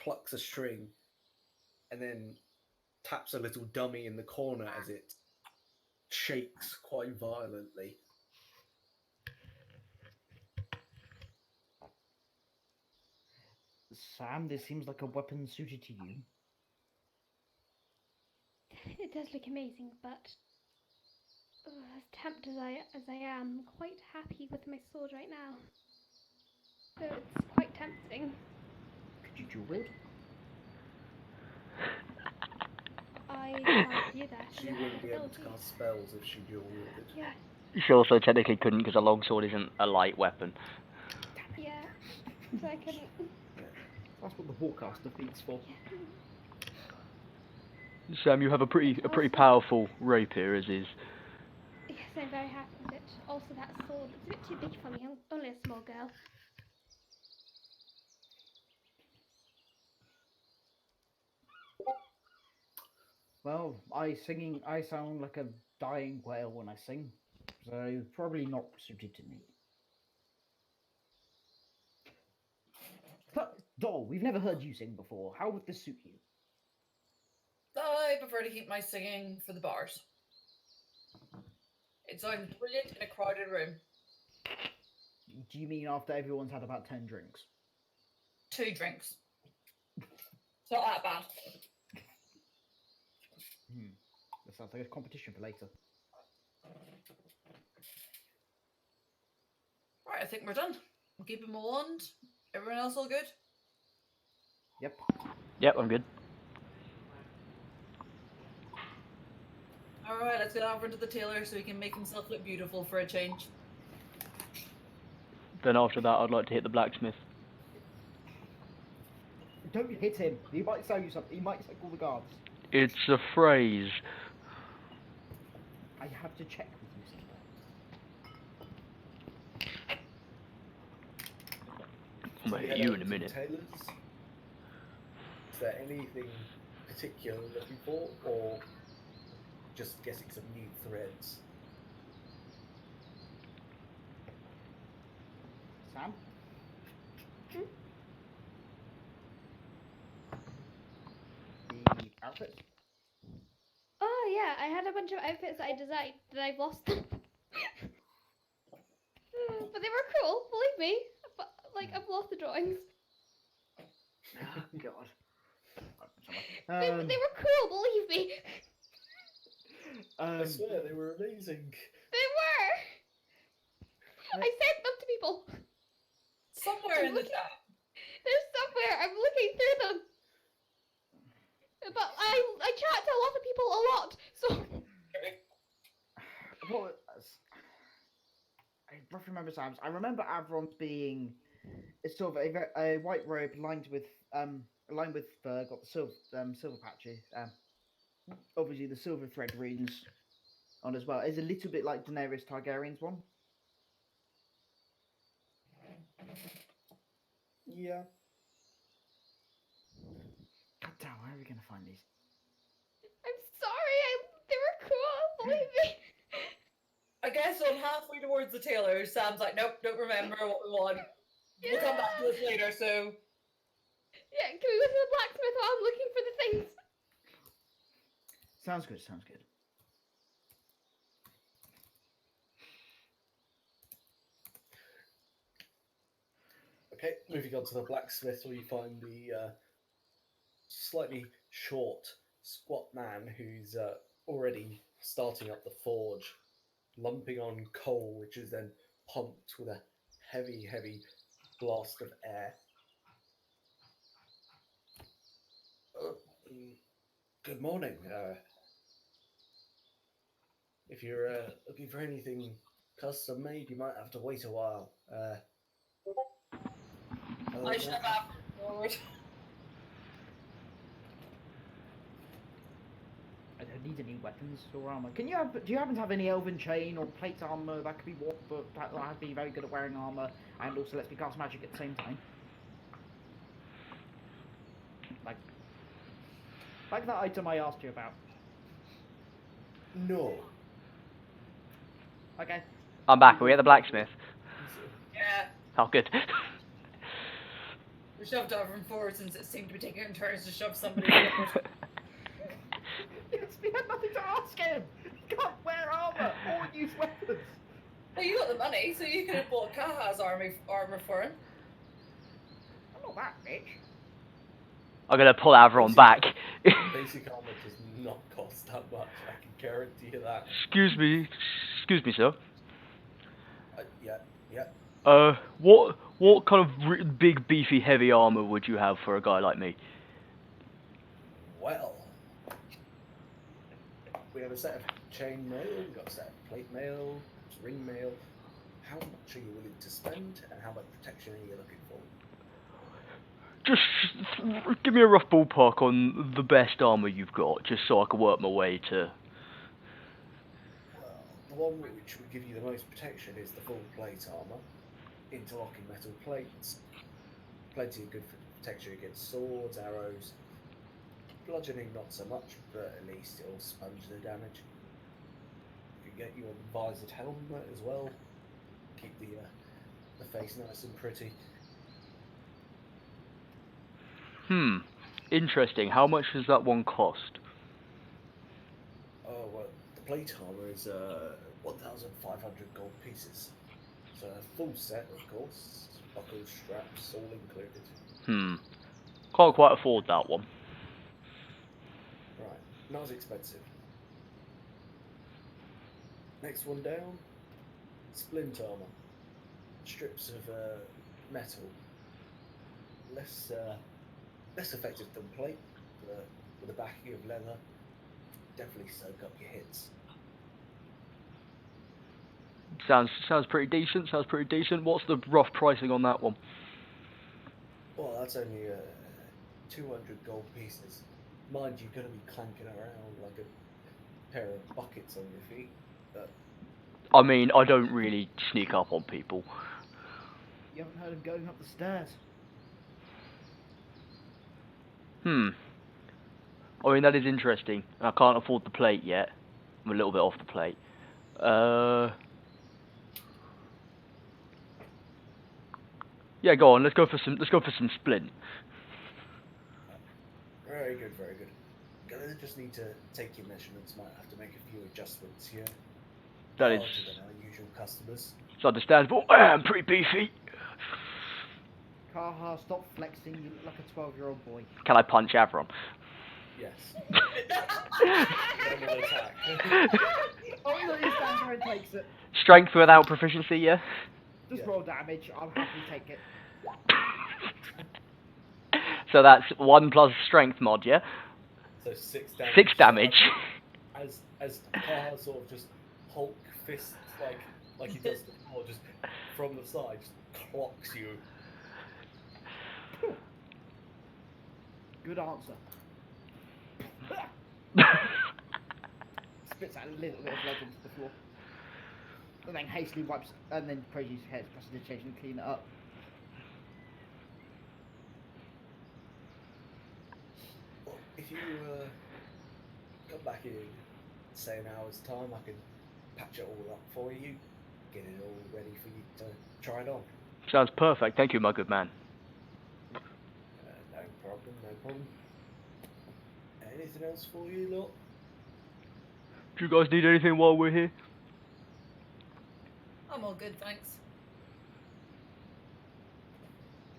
[SPEAKER 1] plucks a string and then taps a little dummy in the corner as it shakes quite violently.
[SPEAKER 3] Sam, this seems like a weapon suited to you.
[SPEAKER 5] It does look amazing, but as tempted as I am, I'm quite happy with my sword right now. So it's quite tempting.
[SPEAKER 3] Could you dual wield?
[SPEAKER 5] I can't do that.
[SPEAKER 1] She wouldn't be able to cast spells if she dual wielded.
[SPEAKER 5] Yeah,
[SPEAKER 2] She also technically couldn't because a longsword isn't a light weapon.
[SPEAKER 5] yeah. So I couldn't.
[SPEAKER 3] That's what the Warcaster feat's for.
[SPEAKER 5] Yeah.
[SPEAKER 2] Sam, you have a pretty powerful rapier as is.
[SPEAKER 5] Yes, I'm very happy with it. Also, that sword, it's a bit too big for me. I'm only a small girl.
[SPEAKER 3] Well, I sound like a dying whale when I sing, so probably not suited to me. Doll, we've never heard you sing before. How would this suit you?
[SPEAKER 4] I prefer to keep my singing for the bars. It sounds brilliant in a crowded room.
[SPEAKER 3] Do you mean after everyone's had about 10 drinks?
[SPEAKER 4] 2 drinks. It's not that bad.
[SPEAKER 3] That sounds like a competition for later.
[SPEAKER 4] Right, I think we're done. We'll keep him a wand. Everyone else all good?
[SPEAKER 3] Yep.
[SPEAKER 2] Yep, I'm good.
[SPEAKER 4] Alright, let's get over into the tailor so he can make himself look beautiful for a change.
[SPEAKER 2] Then after that, I'd like to hit the blacksmith.
[SPEAKER 3] Don't hit him. He might sell you something. He might call the guards.
[SPEAKER 2] It's a phrase.
[SPEAKER 3] I have to check with you sometimes.
[SPEAKER 2] I'm gonna hit you in a minute.
[SPEAKER 1] Tailors? Is there anything particular you're looking for, or just getting some new threads?
[SPEAKER 3] Sam? The outfit?
[SPEAKER 5] Oh yeah, I had a bunch of outfits that I designed, and I've lost them. But they were cool, believe me. But like, I've lost the drawings.
[SPEAKER 3] Oh, God.
[SPEAKER 5] They were cool, believe me.
[SPEAKER 1] I swear they were amazing.
[SPEAKER 5] They were. I sent them to people.
[SPEAKER 4] Somewhere in the chat.
[SPEAKER 5] They're somewhere. I'm looking through them. But I chat to a lot of people a lot, so.
[SPEAKER 3] Well, I roughly remember Sam's. I remember Avron's being it's sort of a white robe lined with fur, got the silver patches. Obviously the silver thread rings on as well. It's a little bit like Daenerys Targaryen's one.
[SPEAKER 1] Yeah.
[SPEAKER 3] God damn, where are we gonna find these?
[SPEAKER 5] I'm sorry. They were cool. Believe me.
[SPEAKER 4] I guess I'm halfway towards the tailor. Sam's like, nope, don't remember what we want. We'll come back to this later, so.
[SPEAKER 5] Yeah, can we go to the blacksmith while I'm looking for the things?
[SPEAKER 3] Sounds good. Sounds good.
[SPEAKER 1] Okay, moving on to the blacksmith, where you find the slightly short, squat man who's already starting up the forge, lumping on coal, which is then pumped with a heavy, heavy blast of air. Good morning. If you're looking for anything custom made, you might have to wait a while.
[SPEAKER 4] I should have forward.
[SPEAKER 3] I don't need any weapons or armor. Do you happen to have any elven chain or plate armor that could be warped, but I'd be very good at wearing armor and also lets me cast magic at the same time? Like that item I asked you about.
[SPEAKER 1] No.
[SPEAKER 3] Okay.
[SPEAKER 2] I'm back. Are we at the blacksmith?
[SPEAKER 4] Yeah.
[SPEAKER 2] Oh, good.
[SPEAKER 4] We shoved over and forward since it seemed to be taking in turns to shove somebody forward.
[SPEAKER 3] Yes, we had nothing to ask him! He can't wear armor or use weapons!
[SPEAKER 4] Well, you got the money, so you could have bought Kaha's armor for him.
[SPEAKER 3] I'm not that rich.
[SPEAKER 2] I'm gonna pull Avron back.
[SPEAKER 1] Basic armor does not cost that much, I can guarantee you that.
[SPEAKER 2] Excuse me, sir.
[SPEAKER 1] Yeah.
[SPEAKER 2] What kind of big, beefy, heavy armor would you have for a guy like me?
[SPEAKER 1] Well, we have a set of chain mail, we've got a set of plate mail, ring mail. How much are you willing to spend, and how much protection are you looking for?
[SPEAKER 2] Just give me a rough ballpark on the best armor you've got, just so I can work my way to...
[SPEAKER 1] Well, the one which would give you the most protection is the full plate armor. Interlocking metal plates. Plenty of good protection against swords, arrows. Bludgeoning not so much, but at least it'll sponge the damage. You can get you a visored helmet as well. Keep the face nice and pretty.
[SPEAKER 2] Interesting. How much does that one cost?
[SPEAKER 1] Oh, well, the plate armor is 1,500 gold pieces. So a full set, of course. Buckles, straps, all included.
[SPEAKER 2] Can't quite afford that one.
[SPEAKER 1] Right, not as expensive. Next one down, splint armor. Strips of metal. Less effective than plate, but with a backing of leather, definitely soak up your hits.
[SPEAKER 2] Sounds pretty decent. What's the rough pricing on that one?
[SPEAKER 1] Well, that's only 200 gold pieces. Mind you, you're going to be clanking around like a pair of buckets on your feet. But
[SPEAKER 2] I mean, I don't really sneak up on people.
[SPEAKER 3] You haven't heard him going up the stairs.
[SPEAKER 2] I mean, that is interesting. I can't afford the plate yet. I'm a little bit off the plate. Yeah, go on. Let's go for some splint.
[SPEAKER 1] very good, very good. Gonna just need to take your measurements. Might have to make a few adjustments here.
[SPEAKER 2] That is
[SPEAKER 1] Larger than our usual customers.
[SPEAKER 2] it's understandable. I'm pretty beefy.
[SPEAKER 3] Kaha, stop flexing. You look like a 12-year-old boy.
[SPEAKER 2] Can I punch Avron?
[SPEAKER 1] Yes. Normal attack.
[SPEAKER 3] Oh, he stands there and takes it.
[SPEAKER 2] Strength without proficiency, yeah?
[SPEAKER 3] Just
[SPEAKER 1] Yeah.
[SPEAKER 3] roll damage. I'll happily take it.
[SPEAKER 2] So that's 1 plus strength mod, yeah?
[SPEAKER 1] So 6 damage.
[SPEAKER 2] 6 damage.
[SPEAKER 1] As Kaha sort of just Hulk fists like he does before, just from the side, just clocks you.
[SPEAKER 3] Good answer. Spits out a little bit of blood onto the floor. And then hastily wipes, and then prays his head, prestidigitation, and clean it up.
[SPEAKER 1] Well, if you come back in, say an hour's time, I can patch it all up for you, get it all ready for you to try it on.
[SPEAKER 2] Sounds perfect. Thank you, my good man.
[SPEAKER 1] No problem. Anything else for you, lot?
[SPEAKER 2] Do you guys need anything while we're here?
[SPEAKER 4] I'm all good, thanks.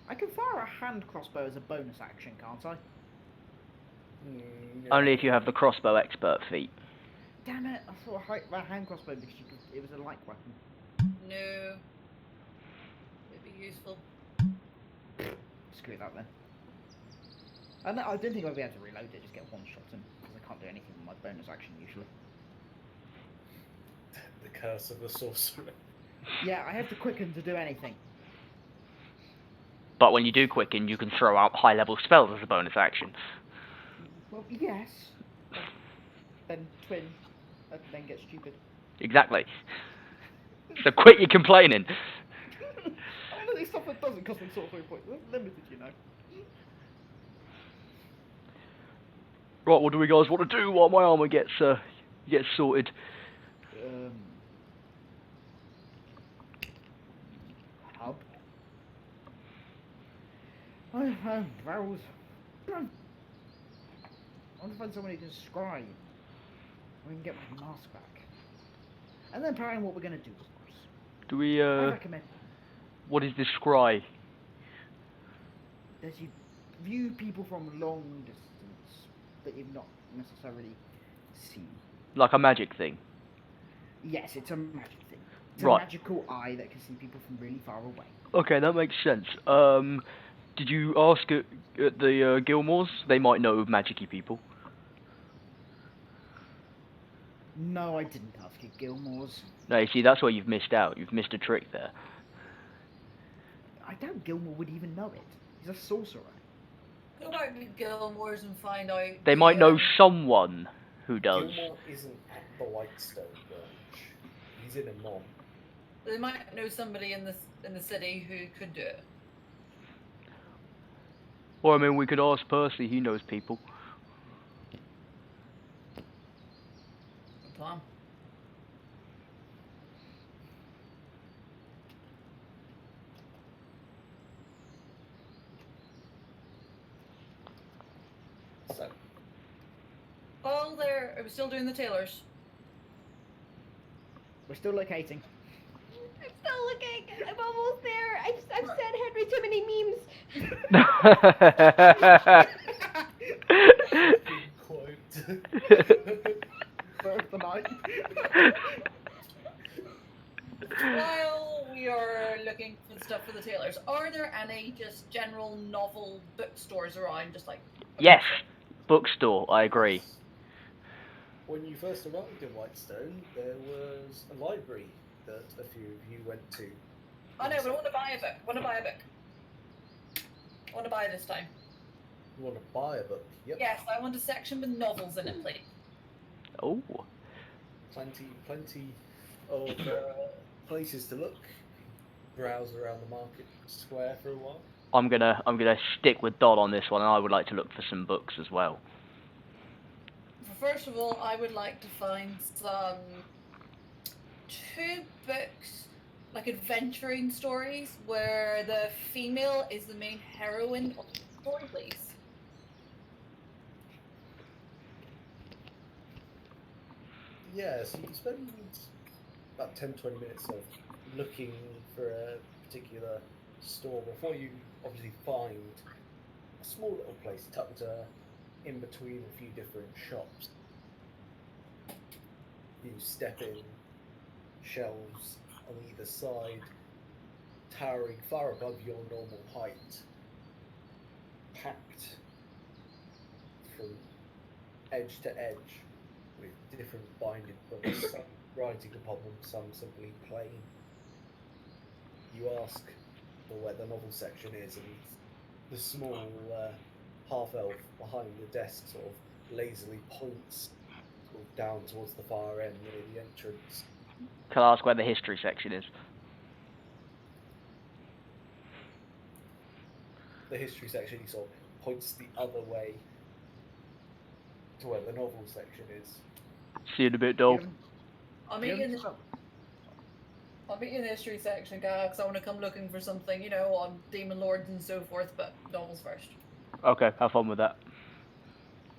[SPEAKER 3] I can fire a hand crossbow as a bonus action, can't I?
[SPEAKER 1] No.
[SPEAKER 2] Only if you have the crossbow expert feat.
[SPEAKER 3] Damn it! I thought a hand crossbow because it was a light weapon.
[SPEAKER 4] No. It'd be useful.
[SPEAKER 3] Screw that then. And I didn't think I'd be able to reload it, just get one shot in, because I can't do anything with my bonus action usually.
[SPEAKER 1] The curse of the sorcerer.
[SPEAKER 3] Yeah, I have to quicken to do anything.
[SPEAKER 2] But when you do quicken, you can throw out high-level spells as a bonus action.
[SPEAKER 3] Well, yes. Then twin, and then get stupid.
[SPEAKER 2] Exactly. So quit your complaining.
[SPEAKER 3] Honestly, stuff that doesn't cost me sorcery points. That's limited, you know.
[SPEAKER 2] Right, what do we guys want to do while my armor gets sorted?
[SPEAKER 3] Hub. Barrels. I want to find someone who can scribe. We can get my mask back. And then plan what we're going to do, of course.
[SPEAKER 2] Do we,
[SPEAKER 3] I recommend
[SPEAKER 2] what is this scry?
[SPEAKER 3] that you view people from long distance that you've not necessarily seen.
[SPEAKER 2] Like a magic thing?
[SPEAKER 3] Yes, it's a magic thing. It's
[SPEAKER 2] Right.
[SPEAKER 3] a magical eye that can see people from really far away.
[SPEAKER 2] Okay, that makes sense. Did you ask at the Gilmores? They might know magic-y people.
[SPEAKER 3] No, I didn't ask you, Gilmore's.
[SPEAKER 2] No, you see, that's where you've missed out. You've missed a trick there.
[SPEAKER 3] I doubt Gilmore would even know it. He's a sorcerer.
[SPEAKER 4] Go back to Gilmore's and find out.
[SPEAKER 2] They might know someone who does.
[SPEAKER 1] Gilmore isn't at the Whitestone branch. He's in a mom.
[SPEAKER 4] They might know somebody in the city who could do it.
[SPEAKER 2] Or, I mean, we could ask Percy. He knows people.
[SPEAKER 4] Good plan. Are we still doing the tailors?
[SPEAKER 3] We're still locating.
[SPEAKER 5] I'm still looking. I'm almost there. I've sent Henry too many memes.
[SPEAKER 1] Quote.
[SPEAKER 3] Birth the night.
[SPEAKER 4] While we are looking for the stuff for the tailors, are there any just general novel bookstores around? Just like
[SPEAKER 2] Yes, bookstore. I agree.
[SPEAKER 1] When you first arrived in Whitestone, there was a library that a few of you went to.
[SPEAKER 4] I know, but I want to buy a book. I want to buy a book. I want to buy this time.
[SPEAKER 1] You want to buy a book? Yep.
[SPEAKER 4] Yes, I want a section with novels in it, please.
[SPEAKER 2] Oh.
[SPEAKER 1] Plenty of places to look. Browse around the market square for a while.
[SPEAKER 2] I'm gonna stick with Dodd on this one, and I would like to look for some books as well.
[SPEAKER 4] First of all, I would like to find some 2 books, like adventuring stories, where the female is the main heroine of the story, please.
[SPEAKER 1] Yeah, so you spend about 10-20 minutes of looking for a particular store before you obviously find a small little place tucked in between a few different shops. You step in, shelves on either side, towering far above your normal height, packed from edge to edge with different binded books, some writing upon them, some simply plain. You ask for where the novel section is, and the small half-elf behind the desk sort of lazily points sort of down towards the far end near the entrance.
[SPEAKER 2] Can I ask where the history section is?
[SPEAKER 1] The history section, he sort of points the other way to where the novel section is.
[SPEAKER 2] See you in a bit, Dodd.
[SPEAKER 4] I'll meet you in the history section, because I want to come looking for something, you know, on demon lords and so forth, but novels first.
[SPEAKER 2] Okay, have fun with that.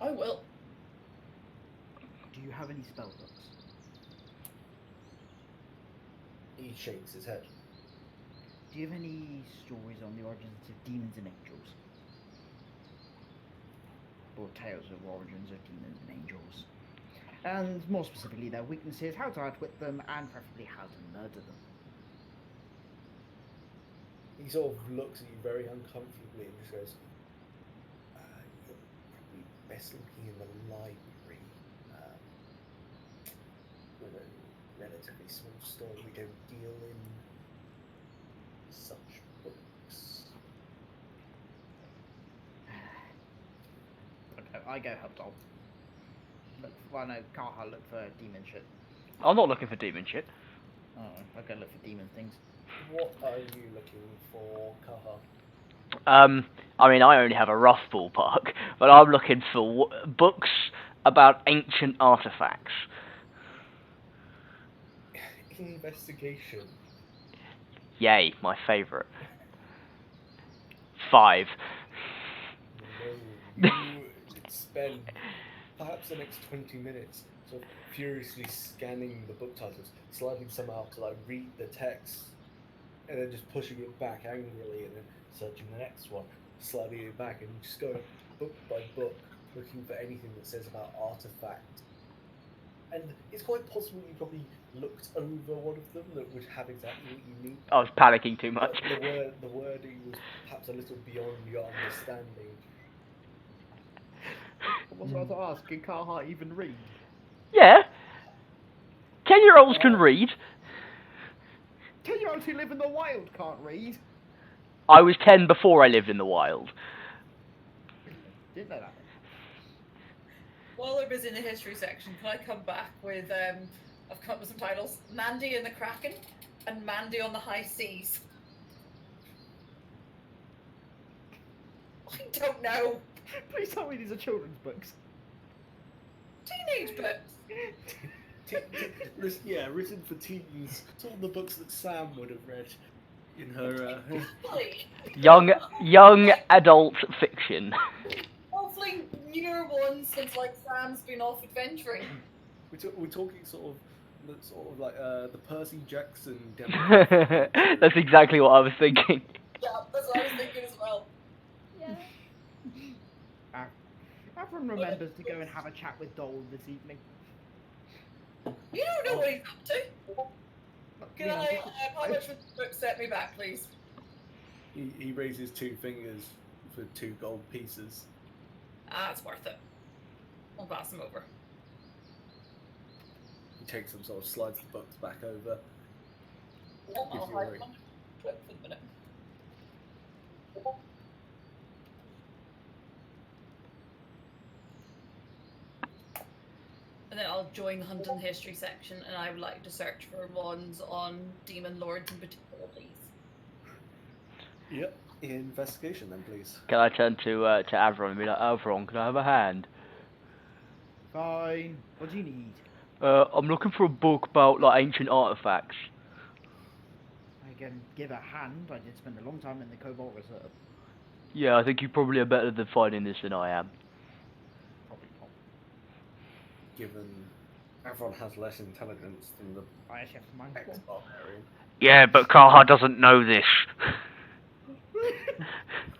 [SPEAKER 4] I will.
[SPEAKER 3] Do you have any spell books?
[SPEAKER 1] He shakes his head.
[SPEAKER 3] Do you have any stories on the origins of demons and angels? Or tales of origins of demons and angels? And more specifically, their weaknesses, how to outwit them, and preferably how to murder them.
[SPEAKER 1] He sort of looks at you very uncomfortably and just goes, you're probably best looking in the library. We're a relatively small store, we don't deal in such books.
[SPEAKER 3] Okay, I go help Dom. Well, no, Carha look for demon shit.
[SPEAKER 2] I'm not looking for demon shit.
[SPEAKER 3] Oh, I go look for demon things.
[SPEAKER 1] What are you looking for, Kaha?
[SPEAKER 2] I mean, I only have a rough ballpark, but I'm looking for books about ancient artifacts.
[SPEAKER 1] Investigation.
[SPEAKER 2] Yay, my favourite. 5.
[SPEAKER 1] No, you spend perhaps the next 20 minutes sort of furiously scanning the book titles, sliding some out to like read the text, and then just pushing it back angrily, and then searching the next one, sliding it back, and just going book by book, looking for anything that says about artifact. And it's quite possible you probably looked over one of them that would have exactly what you need.
[SPEAKER 2] I was panicking too much.
[SPEAKER 1] The wording was perhaps a little beyond your understanding.
[SPEAKER 3] I was about to ask, can Carha even read?
[SPEAKER 2] Yeah. 10-year-olds can read.
[SPEAKER 3] 10-year-olds who live in the wild can't read.
[SPEAKER 2] I was 10 before I lived in the wild.
[SPEAKER 3] Didn't know that.
[SPEAKER 4] While they're busy in the history section, can I come back with, I've come up with some titles. Mandy and the Kraken, and Mandy on the High Seas. I don't know.
[SPEAKER 3] Please tell me these are children's books.
[SPEAKER 4] Teenage books.
[SPEAKER 1] Yeah, written for teens. It's all the books that Sam would have read in her.
[SPEAKER 2] Young adult fiction.
[SPEAKER 4] Hopefully, you know, fewer ones since like Sam's been off adventuring.
[SPEAKER 1] We're talking sort of like the Percy Jackson demo.
[SPEAKER 2] That's exactly what I was thinking.
[SPEAKER 4] Yeah, that's what I was thinking as well.
[SPEAKER 5] Yeah.
[SPEAKER 3] Everyone remembers to go and have a chat with Dole this evening.
[SPEAKER 4] You don't know what he's up to. Can
[SPEAKER 3] Yeah,
[SPEAKER 4] I? How much would the book set me back, please?
[SPEAKER 1] He raises 2 fingers for 2 gold pieces.
[SPEAKER 4] Ah, it's worth it. I'll pass them over.
[SPEAKER 1] He takes them, sort of slides the books back over.
[SPEAKER 4] Oh,
[SPEAKER 1] Gives
[SPEAKER 4] I'll
[SPEAKER 1] you a
[SPEAKER 4] hide
[SPEAKER 1] ring.
[SPEAKER 4] them. Wait for a minute. And then I'll join the Hunt and History section, and I would like to search for ones on demon lords in particular, please.
[SPEAKER 1] Yep. Investigation then, please.
[SPEAKER 2] Can I turn to Avron and be like, Avron, can I have a hand?
[SPEAKER 3] Fine. What do you need?
[SPEAKER 2] I'm looking for a book about like ancient artifacts.
[SPEAKER 3] I can give a hand. I did spend a long time in the Cobalt Reserve.
[SPEAKER 2] Yeah, I think you probably are better at finding this than I am.
[SPEAKER 3] Probably not.
[SPEAKER 1] Given everyone has less intelligence than the
[SPEAKER 3] I actually have to mind one.
[SPEAKER 1] ex-barbarian.
[SPEAKER 2] Yeah, but Kaha doesn't know this.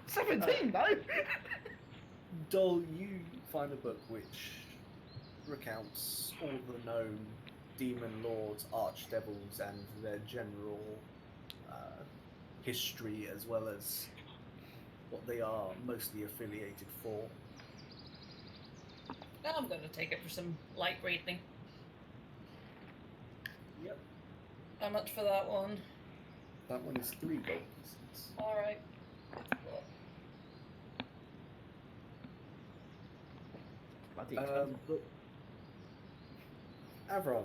[SPEAKER 3] 17 though.
[SPEAKER 1] Dol, you find a book which recounts all the known demon lords, archdevils, and their general history, as well as what they are mostly affiliated for.
[SPEAKER 4] Now I'm going to take it for some light reading.
[SPEAKER 1] Yep.
[SPEAKER 4] How much for that one?
[SPEAKER 1] That one is 3 gold pieces.
[SPEAKER 4] Alright.
[SPEAKER 3] Bloody expensive book.
[SPEAKER 1] Avron,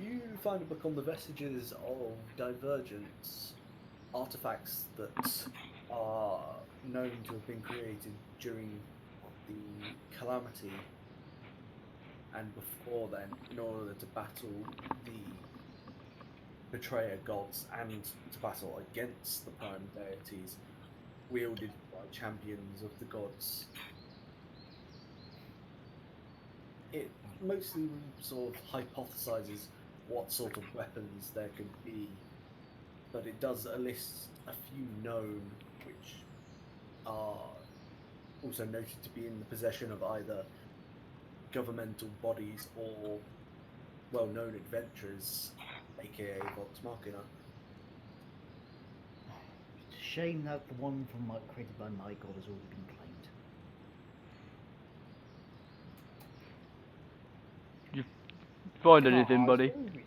[SPEAKER 1] you find a book on the vestiges of divergence, artifacts that are known to have been created during the calamity and before then, in order to battle the betrayer gods and to battle against the prime deities wielded by champions of the gods. It mostly sort of hypothesizes what sort of weapons there could be, but it does list a few known which are also noted to be in the possession of either governmental bodies or well-known adventurers, aka Vox Machina.
[SPEAKER 3] It's a shame that the one created by my god has already been claimed.
[SPEAKER 2] Find
[SPEAKER 3] Kaha,
[SPEAKER 2] anything,
[SPEAKER 3] is
[SPEAKER 2] buddy?
[SPEAKER 3] there a reason?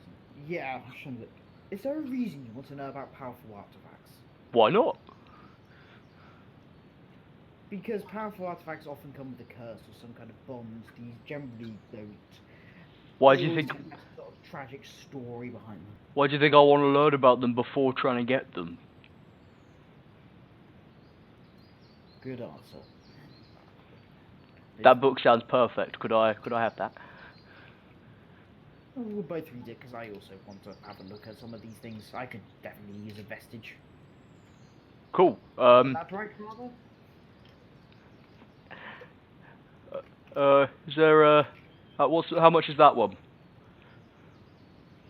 [SPEAKER 3] Yeah, I shouldn't look. Is there a reason you want to know about powerful artifacts?
[SPEAKER 2] Why not?
[SPEAKER 3] Because powerful artifacts often come with a curse or some kind of bond. These generally don't.
[SPEAKER 2] Why
[SPEAKER 3] They
[SPEAKER 2] do you
[SPEAKER 3] always
[SPEAKER 2] think?
[SPEAKER 3] have a sort of tragic story behind them.
[SPEAKER 2] Why do you think I want to learn about them before trying to get them?
[SPEAKER 3] Good answer.
[SPEAKER 2] That book sounds perfect. Could I have that?
[SPEAKER 3] We'll both read it because I also want to have a look at some of these things. I could definitely use a vestige.
[SPEAKER 2] Cool.
[SPEAKER 3] That's right, rather.
[SPEAKER 2] Is there how much is that one?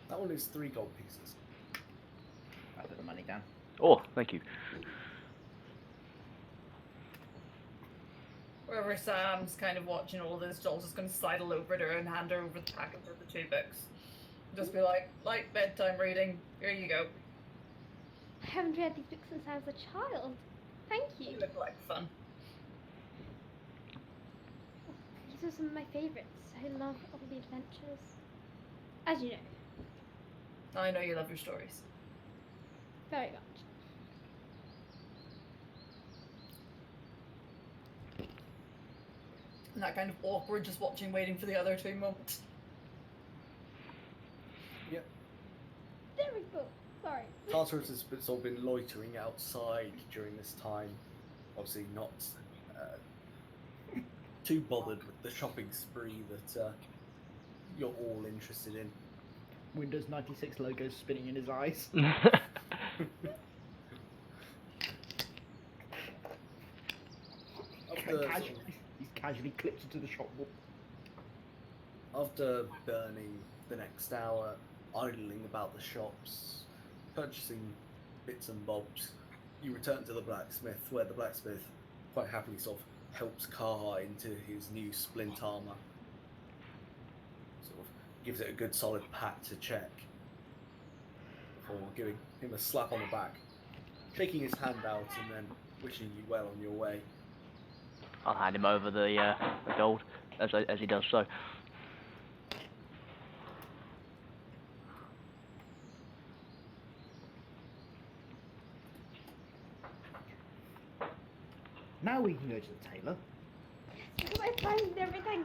[SPEAKER 1] That one is 3 gold pieces.
[SPEAKER 3] I'll put the money down.
[SPEAKER 2] Oh, thank you.
[SPEAKER 4] Wherever Sam's kind of watching all this, Joel's just going to sidle over to her and hand her over the packet of the 2 books. Just be like, light bedtime reading, here you go.
[SPEAKER 5] I haven't read these books since I was a child. Thank you.
[SPEAKER 4] You look like fun.
[SPEAKER 5] These are some of my favourites. I love all the adventures. As you know,
[SPEAKER 4] I know you love your stories.
[SPEAKER 5] very much.
[SPEAKER 4] And that kind of awkward, just watching, waiting for the other 2 moments.
[SPEAKER 1] Yep.
[SPEAKER 5] Very cool. Sorry.
[SPEAKER 1] Tartarus has sort of been loitering outside during this time, obviously not too bothered with the shopping spree that you're all interested in.
[SPEAKER 3] Windows 96 logo spinning in his eyes.
[SPEAKER 1] Of the, sort of,
[SPEAKER 3] He's casually clips into the shop wall.
[SPEAKER 1] After burning the next hour, idling about the shops, purchasing bits and bobs, you return to the blacksmith, where the blacksmith quite happily sort of helps Kaha into his new splint armor. Sort of gives it a good solid pat to check before giving him a slap on the back, shaking his hand out and then wishing you well on your way.
[SPEAKER 2] I'll hand him over the gold as he does so.
[SPEAKER 3] Now we can go to the tailor.
[SPEAKER 5] Because I found everything.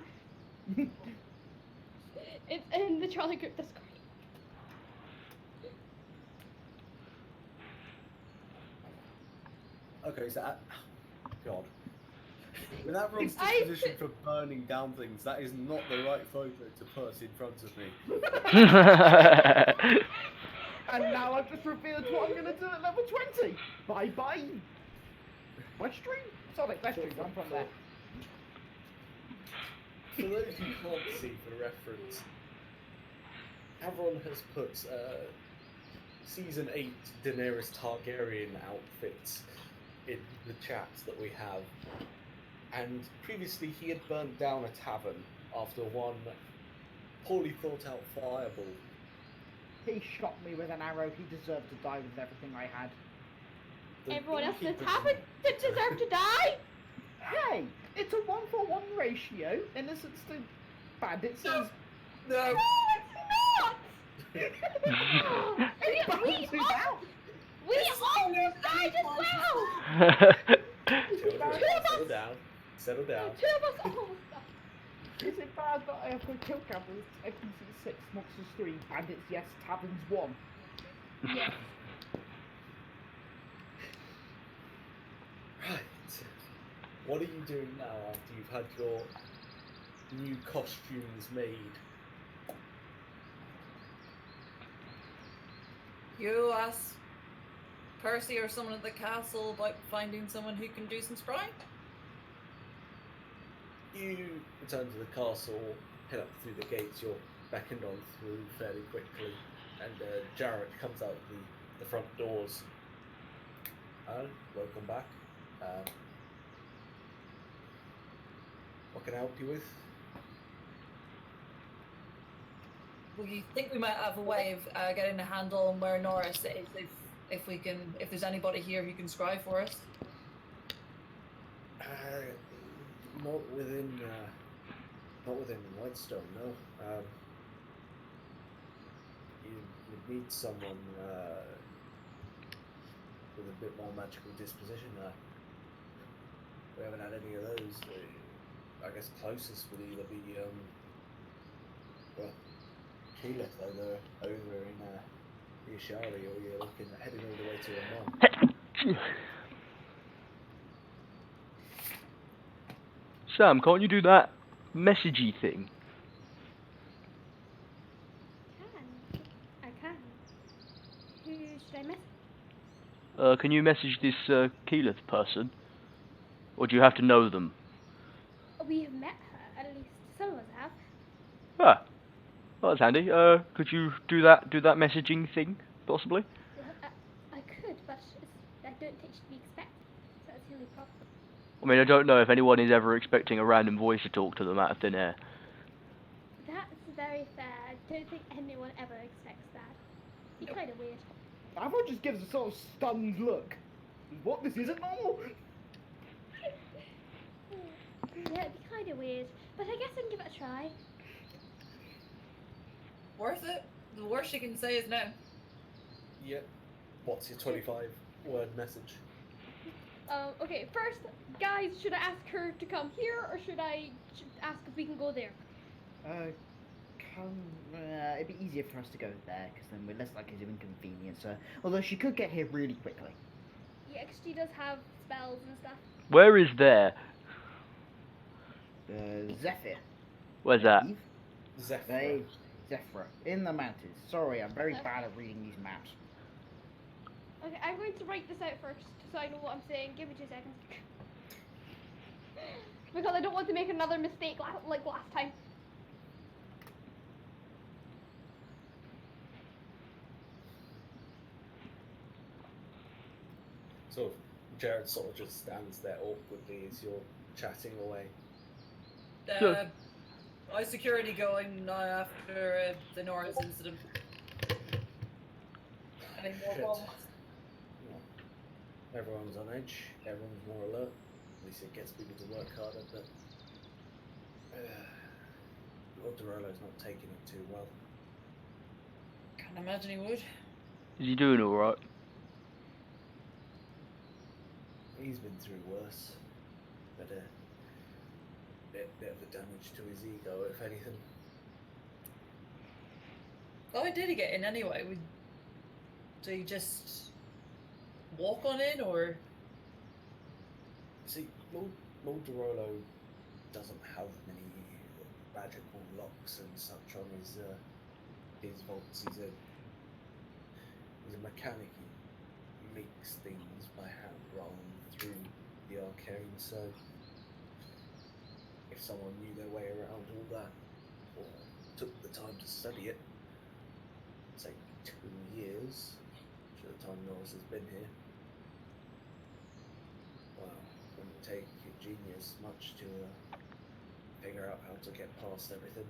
[SPEAKER 5] It's in the trolley group Discord.
[SPEAKER 1] Okay, so God. With everyone's disposition for burning down things, that is not the right photo to put in front of me.
[SPEAKER 3] And now I've just revealed what I'm going to do at level 20. Bye-bye. Weststream? Sonic Weststream, I'm from there.
[SPEAKER 1] For those who can't see for reference, Avron has put Season 8 Daenerys Targaryen outfits in the chat that we have. And previously he had burnt down a tavern after one poorly thought out fireball.
[SPEAKER 3] He shot me with an arrow. He deserved to die with everything I had.
[SPEAKER 1] The
[SPEAKER 5] Everyone else in the
[SPEAKER 1] innkeepers-
[SPEAKER 5] tavern did deserve to die!
[SPEAKER 3] Hey, it's a 1-for-1 ratio. Innocence to bandits is...
[SPEAKER 1] No!
[SPEAKER 5] No, it's not!
[SPEAKER 3] It's balanced out.
[SPEAKER 5] We almost died as well!
[SPEAKER 1] Settle down. Settle down.
[SPEAKER 5] Two of us almost died.
[SPEAKER 3] Is it bad that I have got kill counters? FPC 6, Monsters 3, Bandits yes, Taverns 1.
[SPEAKER 5] Yes.
[SPEAKER 1] Right. What are you doing now after you've had your new costumes made?
[SPEAKER 4] You ask Percy or someone at the castle about finding someone who can do some scrying?
[SPEAKER 1] You return to the castle, head up through the gates, you're beckoned on through fairly quickly, and Jarrett comes out the front doors. Welcome back. What can I help you with?
[SPEAKER 4] Well, you think we might have a way of getting a handle on where Norris is, if there's anybody here who can scry for us?
[SPEAKER 1] Not within Whitestone, no. You need someone with a bit more magical disposition. We haven't had any of those. I guess closest would either be Keyleth over in Ishari, or you're looking at heading all the way to Amon.
[SPEAKER 2] Sam, can't you do that messagey thing?
[SPEAKER 5] I can. Who should I message?
[SPEAKER 2] Can you message this Keyleth person? Or do you have to know them?
[SPEAKER 5] We have met her, at least some of us have.
[SPEAKER 2] Ah, well, that's handy. Could you do that messaging thing, possibly?
[SPEAKER 5] I could, but I don't think she'd be expected. So that's the only problem.
[SPEAKER 2] I mean, I don't know if anyone is ever expecting a random voice to talk to them out of thin air.
[SPEAKER 5] That's very fair. I don't think anyone ever expects that. Be kind of weird.
[SPEAKER 3] Everyone just gives a sort of stunned look. What? This isn't normal?
[SPEAKER 5] Yeah, it'd be kind of weird. But I guess I can give it a try.
[SPEAKER 4] Worth it? The worst you can say is no.
[SPEAKER 1] Yep. What's your 25-word message?
[SPEAKER 5] Okay, first, guys, should I ask her to come here, or should I ask if we can go there?
[SPEAKER 3] It'd be easier for us to go there, because then we're less likely to inconvenience her. Although she could get here really quickly.
[SPEAKER 5] Yeah, 'cause she does have spells and stuff.
[SPEAKER 2] Where is there?
[SPEAKER 3] Zephyr.
[SPEAKER 2] Where's that?
[SPEAKER 3] Eve?
[SPEAKER 1] Zephyr.
[SPEAKER 3] Zephyr. In the mountains. Sorry, I'm very bad at reading these maps.
[SPEAKER 5] Okay, I'm going to write this out first, so I know what I'm saying. Give me 2 seconds. Because I don't want to make another mistake like last time.
[SPEAKER 1] Sort of, Jared sort of just stands there awkwardly as you're chatting away.
[SPEAKER 2] Sure.
[SPEAKER 4] How's security going now after the Norris incident? Any more
[SPEAKER 1] Shit.
[SPEAKER 4] problems?
[SPEAKER 1] Well, everyone's on edge, everyone's more alert. At least it gets people to work harder, but Lord Dorolo's not taking it too well.
[SPEAKER 4] Can't imagine he would.
[SPEAKER 2] Is he doing alright?
[SPEAKER 1] He's been through worse, but bit of the damage to his ego, if anything.
[SPEAKER 4] How did he get in anyway? Did he just walk on in, or?
[SPEAKER 1] See, Lord Dorolo doesn't have many magical locks and such on his vaults. He's a mechanic. He makes things by hand rather than through the arcane. So if someone knew their way around all that, or took the time to study it, say 2 years, which at the time Norris has been here, well, it wouldn't take a genius much to figure out how to get past everything.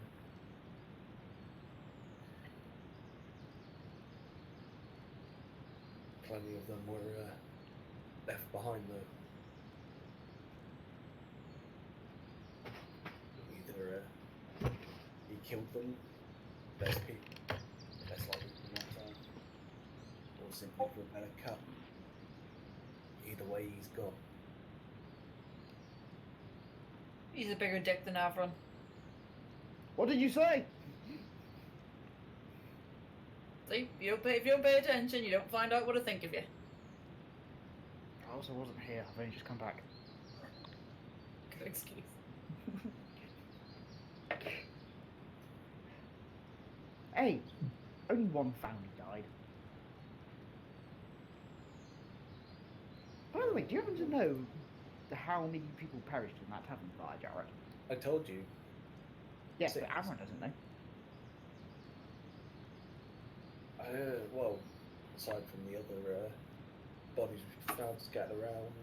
[SPEAKER 1] Plenty of them were left behind though. Either he killed them, less likely to not time, or simply for a better cut. Either way, he's gone.
[SPEAKER 4] He's a bigger dick than Avron.
[SPEAKER 3] What did you say?
[SPEAKER 4] See, if you don't pay attention, you don't find out what to think of you.
[SPEAKER 3] I also wasn't here. I've only just come back.
[SPEAKER 4] Good excuse.
[SPEAKER 3] Hey, only one family died. By the way, do you happen to know how many people perished in that tavern fire, Jared?
[SPEAKER 1] I told you.
[SPEAKER 3] Yes,
[SPEAKER 1] Six.
[SPEAKER 3] but Avron doesn't know.
[SPEAKER 1] Well, aside from the other bodies we found scattered around,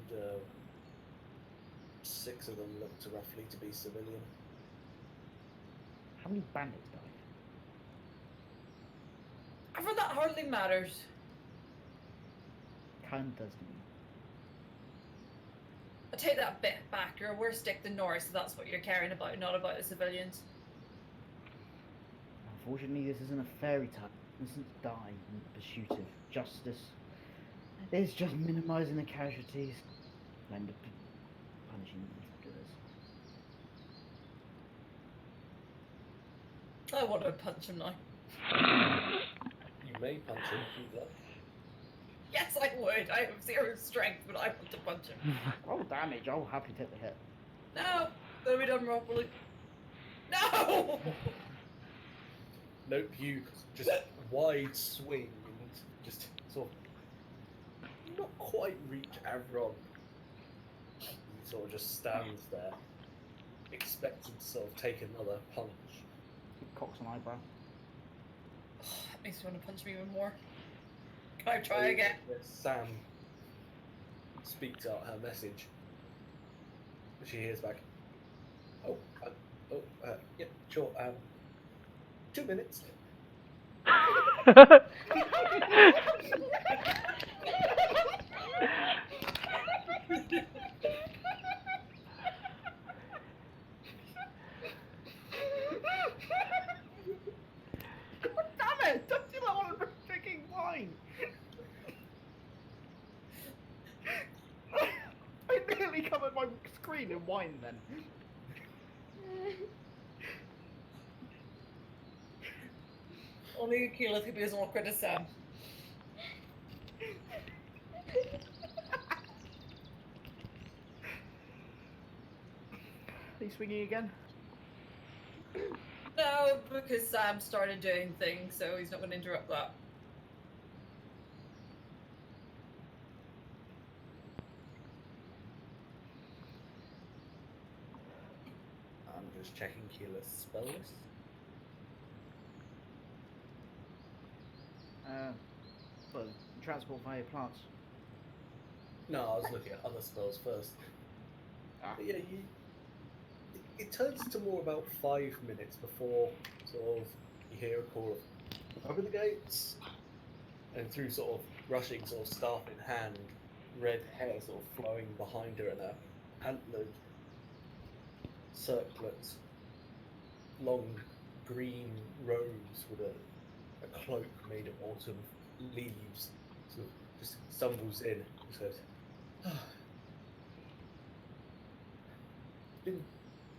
[SPEAKER 1] 6 of them looked roughly to be civilian.
[SPEAKER 3] How many bandits died?
[SPEAKER 4] Avron, that hardly matters.
[SPEAKER 3] Kind does to me.
[SPEAKER 4] I take that bit back. You're a worse dick than Norris, so that's what you're caring about, not about the civilians.
[SPEAKER 3] Unfortunately, this isn't a fairy tale. Innocents die in the pursuit of justice. It's just minimising the casualties and punishing the evildoers.
[SPEAKER 4] I want to punch him now.
[SPEAKER 1] You may punch him if you'd like.
[SPEAKER 4] Yes, I would. I have 0 strength, but I want to punch him.
[SPEAKER 3] Roll damage, I'll happily take the hit.
[SPEAKER 4] No! Gotta be done properly. No!
[SPEAKER 1] Nope, you just wide swing and just sort of not quite reach Avron. He sort of just stands there, expecting to sort of take another punch.
[SPEAKER 3] He cocks an eyebrow.
[SPEAKER 4] That makes me want to punch him even more. Can I try again?
[SPEAKER 1] Sam speaks out her message. She hears back. Yeah, sure. 2 minutes.
[SPEAKER 3] God damn it! Don't do that on a freaking wine! I nearly covered my screen in wine then.
[SPEAKER 4] Only Keyleth could be as awkward as Sam.
[SPEAKER 3] Are you swinging again?
[SPEAKER 4] No, because Sam started doing things, so he's not going to interrupt that.
[SPEAKER 1] just checking Keyleth's spell list.
[SPEAKER 3] Well, transport via plants.
[SPEAKER 1] No, I was looking at other spells first.
[SPEAKER 3] Ah.
[SPEAKER 1] But yeah, it turns to more about 5 minutes before sort of you hear a call of open the gates, and through sort of rushing sort of staff in hand, red hair sort of flowing behind her and a antlered circlet, long green robes with a cloak made of autumn leaves, sort of just stumbles in and says, "Ah, it's been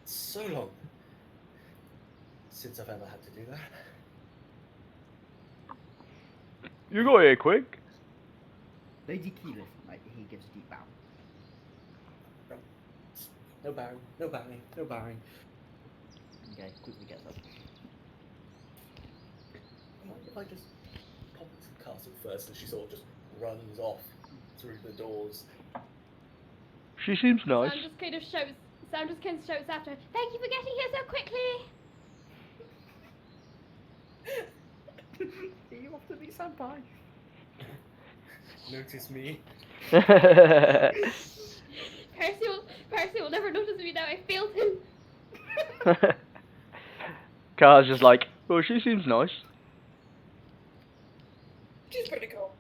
[SPEAKER 1] so long since I've ever had to do that."
[SPEAKER 2] You got here quick.
[SPEAKER 3] Lady Keyleth, he gives a deep bow.
[SPEAKER 1] No bowing, no bowing, no bowing.
[SPEAKER 3] Okay, quickly gets up.
[SPEAKER 1] Mind if I just pop into the castle first? And she sort of just runs off through the doors.
[SPEAKER 2] She seems nice.
[SPEAKER 5] Sam just kind of shouts after her, "Thank you for getting here so quickly!"
[SPEAKER 3] Are you off to meet Senpai?
[SPEAKER 1] Notice me?
[SPEAKER 5] Percy will never notice me now. I failed him.
[SPEAKER 2] Car's just like, well, she seems nice.
[SPEAKER 4] She's pretty cool.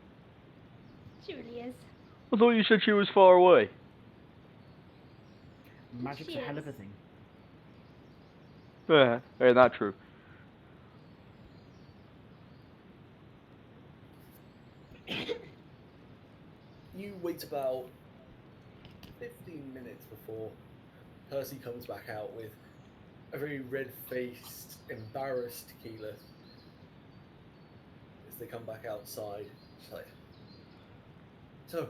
[SPEAKER 5] She really is.
[SPEAKER 2] I thought you said she was far away.
[SPEAKER 3] Magic's
[SPEAKER 5] She
[SPEAKER 3] a hell
[SPEAKER 5] is.
[SPEAKER 3] of a thing.
[SPEAKER 2] Yeah, ain't that true?
[SPEAKER 1] You wait about 15 minutes before Percy comes back out with a very red-faced, embarrassed Keyleth. As they come back outside, it's like, so,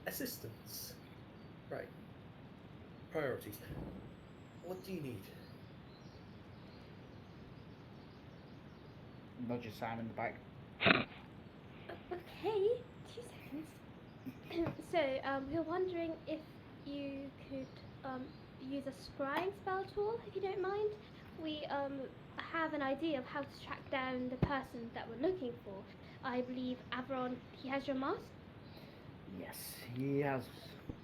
[SPEAKER 1] assistance. Right. Priorities. What do you need?
[SPEAKER 3] Nudges Sam in the back.
[SPEAKER 5] Okay, 2 seconds. So, we were wondering if you could use a scrying spell tool, if you don't mind. We have an idea of how to track down the person that we're looking for. I believe Averon, he has your mask?
[SPEAKER 3] Yes, he has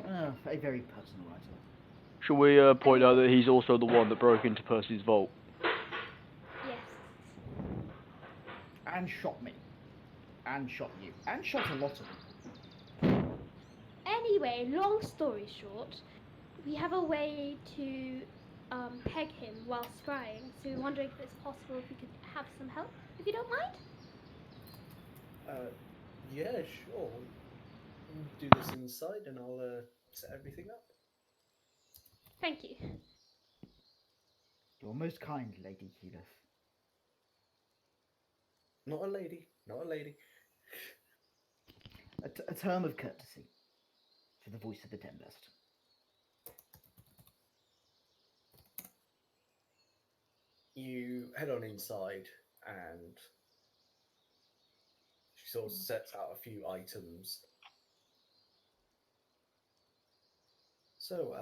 [SPEAKER 3] a very personal item.
[SPEAKER 2] Shall we point out that he's also the one that broke into Percy's vault?
[SPEAKER 5] Yes.
[SPEAKER 3] And shot me. And shot you. And shot a lot of them.
[SPEAKER 5] Anyway, long story short, we have a way to peg him while scrying, so we're wondering if it's possible if we could have some help, if you don't mind?
[SPEAKER 1] Yeah, sure. Do this inside and I'll set everything up.
[SPEAKER 5] Thank you.
[SPEAKER 3] You're most kind, Lady Keyleth.
[SPEAKER 1] Not a lady, not a lady.
[SPEAKER 3] A term of courtesy for the voice of the Tempest.
[SPEAKER 1] You head on inside and she sort of sets out a few items. So,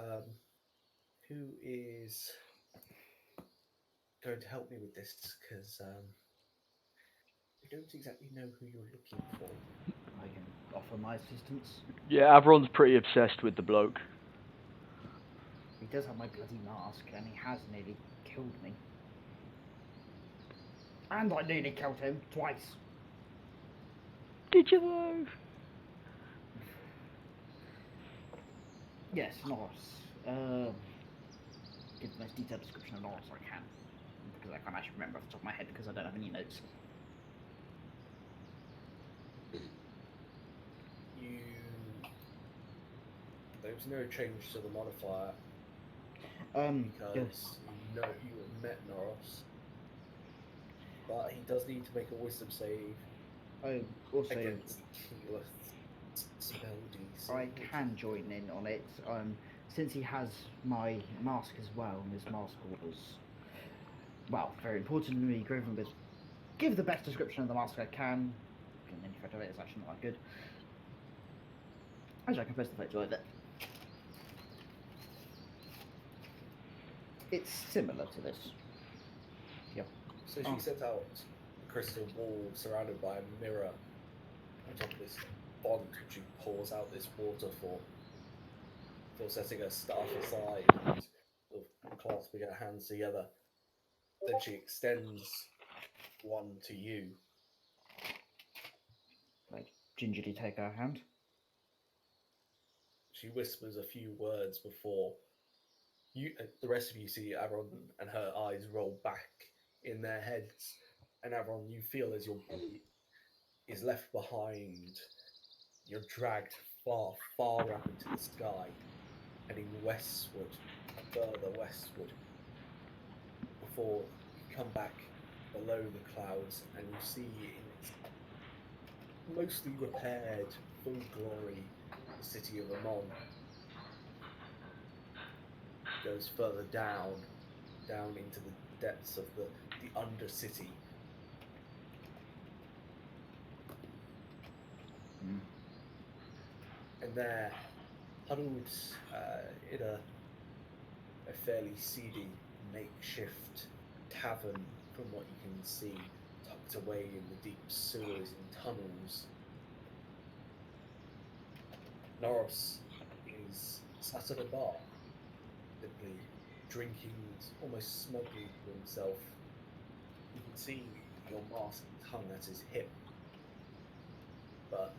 [SPEAKER 1] who is going to help me with this? Because we don't exactly know who you're looking for.
[SPEAKER 3] I can offer my assistance.
[SPEAKER 2] Yeah, Averon's pretty obsessed with the bloke.
[SPEAKER 3] He does have my bloody mask, and he has nearly killed me. And I nearly killed him twice.
[SPEAKER 2] Did you though?
[SPEAKER 3] Yes, Norris. Give the most detailed description of Norris I can. Because I can't actually remember off the top of my head because I don't have any notes.
[SPEAKER 1] There's no change to the modifier because
[SPEAKER 3] Yes.
[SPEAKER 1] you know you have met Norris. But he does need to make a wisdom save
[SPEAKER 3] Oh, also,
[SPEAKER 1] against Keyleth's spell DC.
[SPEAKER 3] I can join in on it. Since he has my mask as well, and his mask was, well, very important to me. Give the best description of the mask I can. And any photo of it is actually not that good. Actually, I can post the photo of it. It's similar to this. Yeah.
[SPEAKER 1] So she sets out a crystal ball surrounded by a mirror on top of this font, and she pours out this water for setting her staff aside and sort of clasping her hands together. Then she extends one to you.
[SPEAKER 3] Like, gingerly take her hand.
[SPEAKER 1] She whispers a few words before you, the rest of you see Avron and her eyes roll back in their heads. And Avron, you feel as your body is left behind, you're dragged far, far up into the sky, heading westward, further westward, before you come back below the clouds and you see in its mostly repaired, full glory, the city of Amon. Goes further down into the depths of the undercity. And there, huddled in a fairly seedy makeshift tavern, from what you can see, tucked away in the deep sewers and tunnels, Norris is sat at a bar, simply drinking, almost smuggling to himself. You can see your masked tongue at his hip, but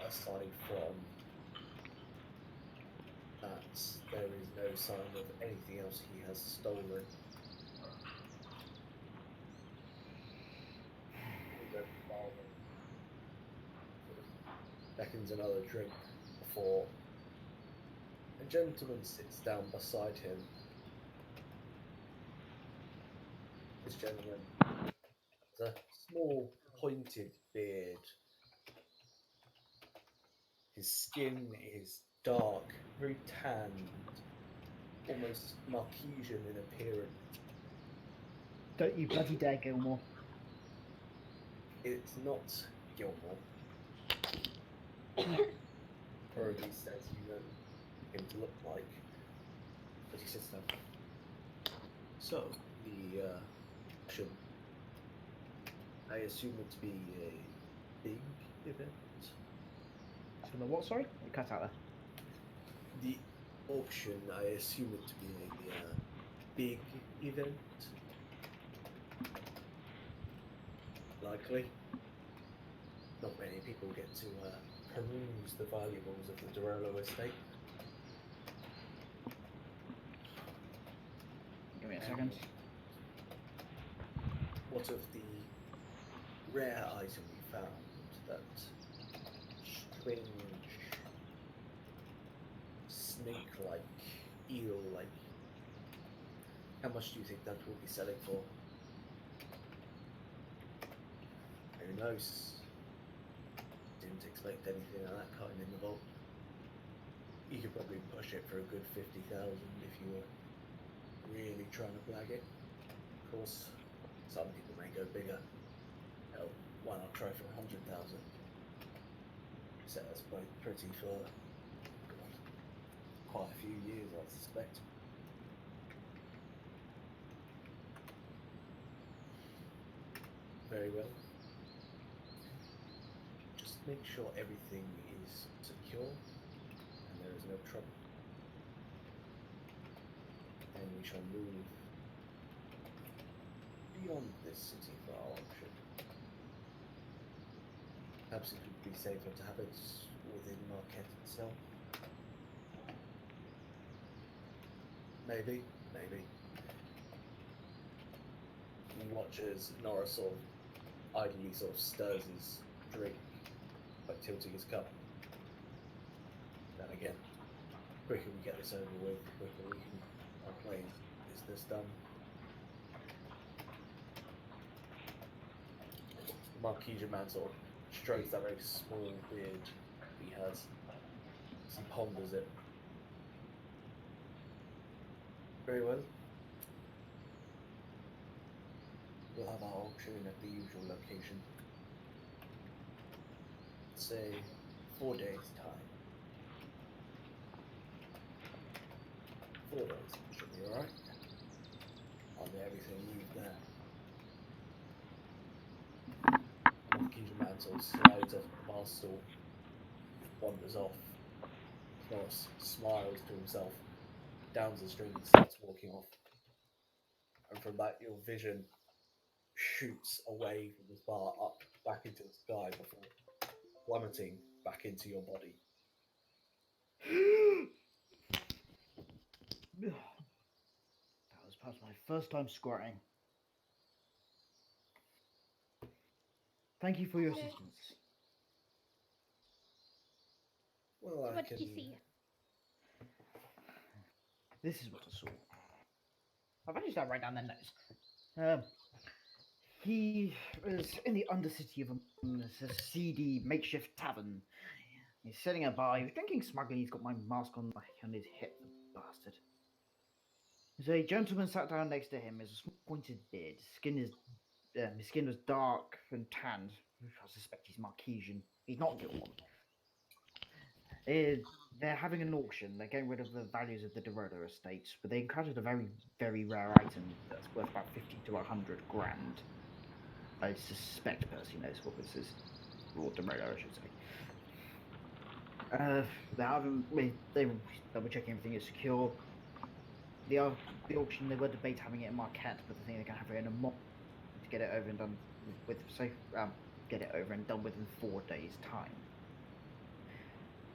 [SPEAKER 1] aside from that, there is no sign of anything else he has stolen. Beckons another drink before a gentleman sits down beside him. This gentleman has a small, pointed beard. His skin is dark, very tanned, almost Marquesian in appearance.
[SPEAKER 3] Don't you bloody dare, Gilmore.
[SPEAKER 1] It's not Gilmore. Or at least as you know him to look like. But he sits down. So, the auction, I assume it to be a big event?
[SPEAKER 3] From the what, sorry? You cut out there.
[SPEAKER 1] The auction, I assume it to be a big event? Likely. Not many people get to peruse the valuables of the Dorolo estate.
[SPEAKER 3] Give me a second.
[SPEAKER 1] What of the rare item we found, that strange snake-like, eel-like, how much do you think that will be selling for? Who knows? Didn't expect anything of that kind in the vault. You could probably push it for a good 50,000 if you were really trying to blag it. Of course, some people may go bigger. Hell, why not try for 100,000? Set us both pretty for quite a few years, I suspect. Very well. Just make sure everything is secure and there is no trouble. And we shall move beyond this city for our auction. Perhaps it would be safer to have it within Marquette itself. Maybe. You watch as Norris sort of idly sort of stirs his drink by tilting his cup. Then again, the quicker we get this over with, the quicker we can play business done. The Marquesian man sort of strokes that very small beard he has. He ponders it. Very well. We'll have our auction at the usual location. Say 4 days' time. 4 days should be alright. sort of slides off the bar stool, wanders off. Norris smiles to himself, downs the string and starts walking off. And from that, your vision shoots away from this bar up back into the sky before plummeting back into your body.
[SPEAKER 3] That was perhaps my first time squatting. Thank you for your
[SPEAKER 5] No.
[SPEAKER 3] assistance.
[SPEAKER 1] Well, I
[SPEAKER 5] What
[SPEAKER 1] can.
[SPEAKER 5] did you see?
[SPEAKER 3] This is what I saw. I've actually started writing down their notes. He was in the undercity of a seedy makeshift tavern. He's sitting at a bar. He's drinking smugly. He's got my mask on his hip, the bastard. There's a gentleman sat down next to him. He has a small pointed beard. His skin was dark and tanned. I suspect he's Marquesian. He's not Gilmore. They're having an auction. They're getting rid of the values of the Dorado estate, but they encountered a very, very rare item that's worth about 50 to 100 grand. I suspect Percy knows what this is. Or Dorado, I should say. They were double checking everything is secure. The auction, they were debating having it in Marquette, but the thing they can have it in a mock to get it over and done with get it over and done within 4 days' time.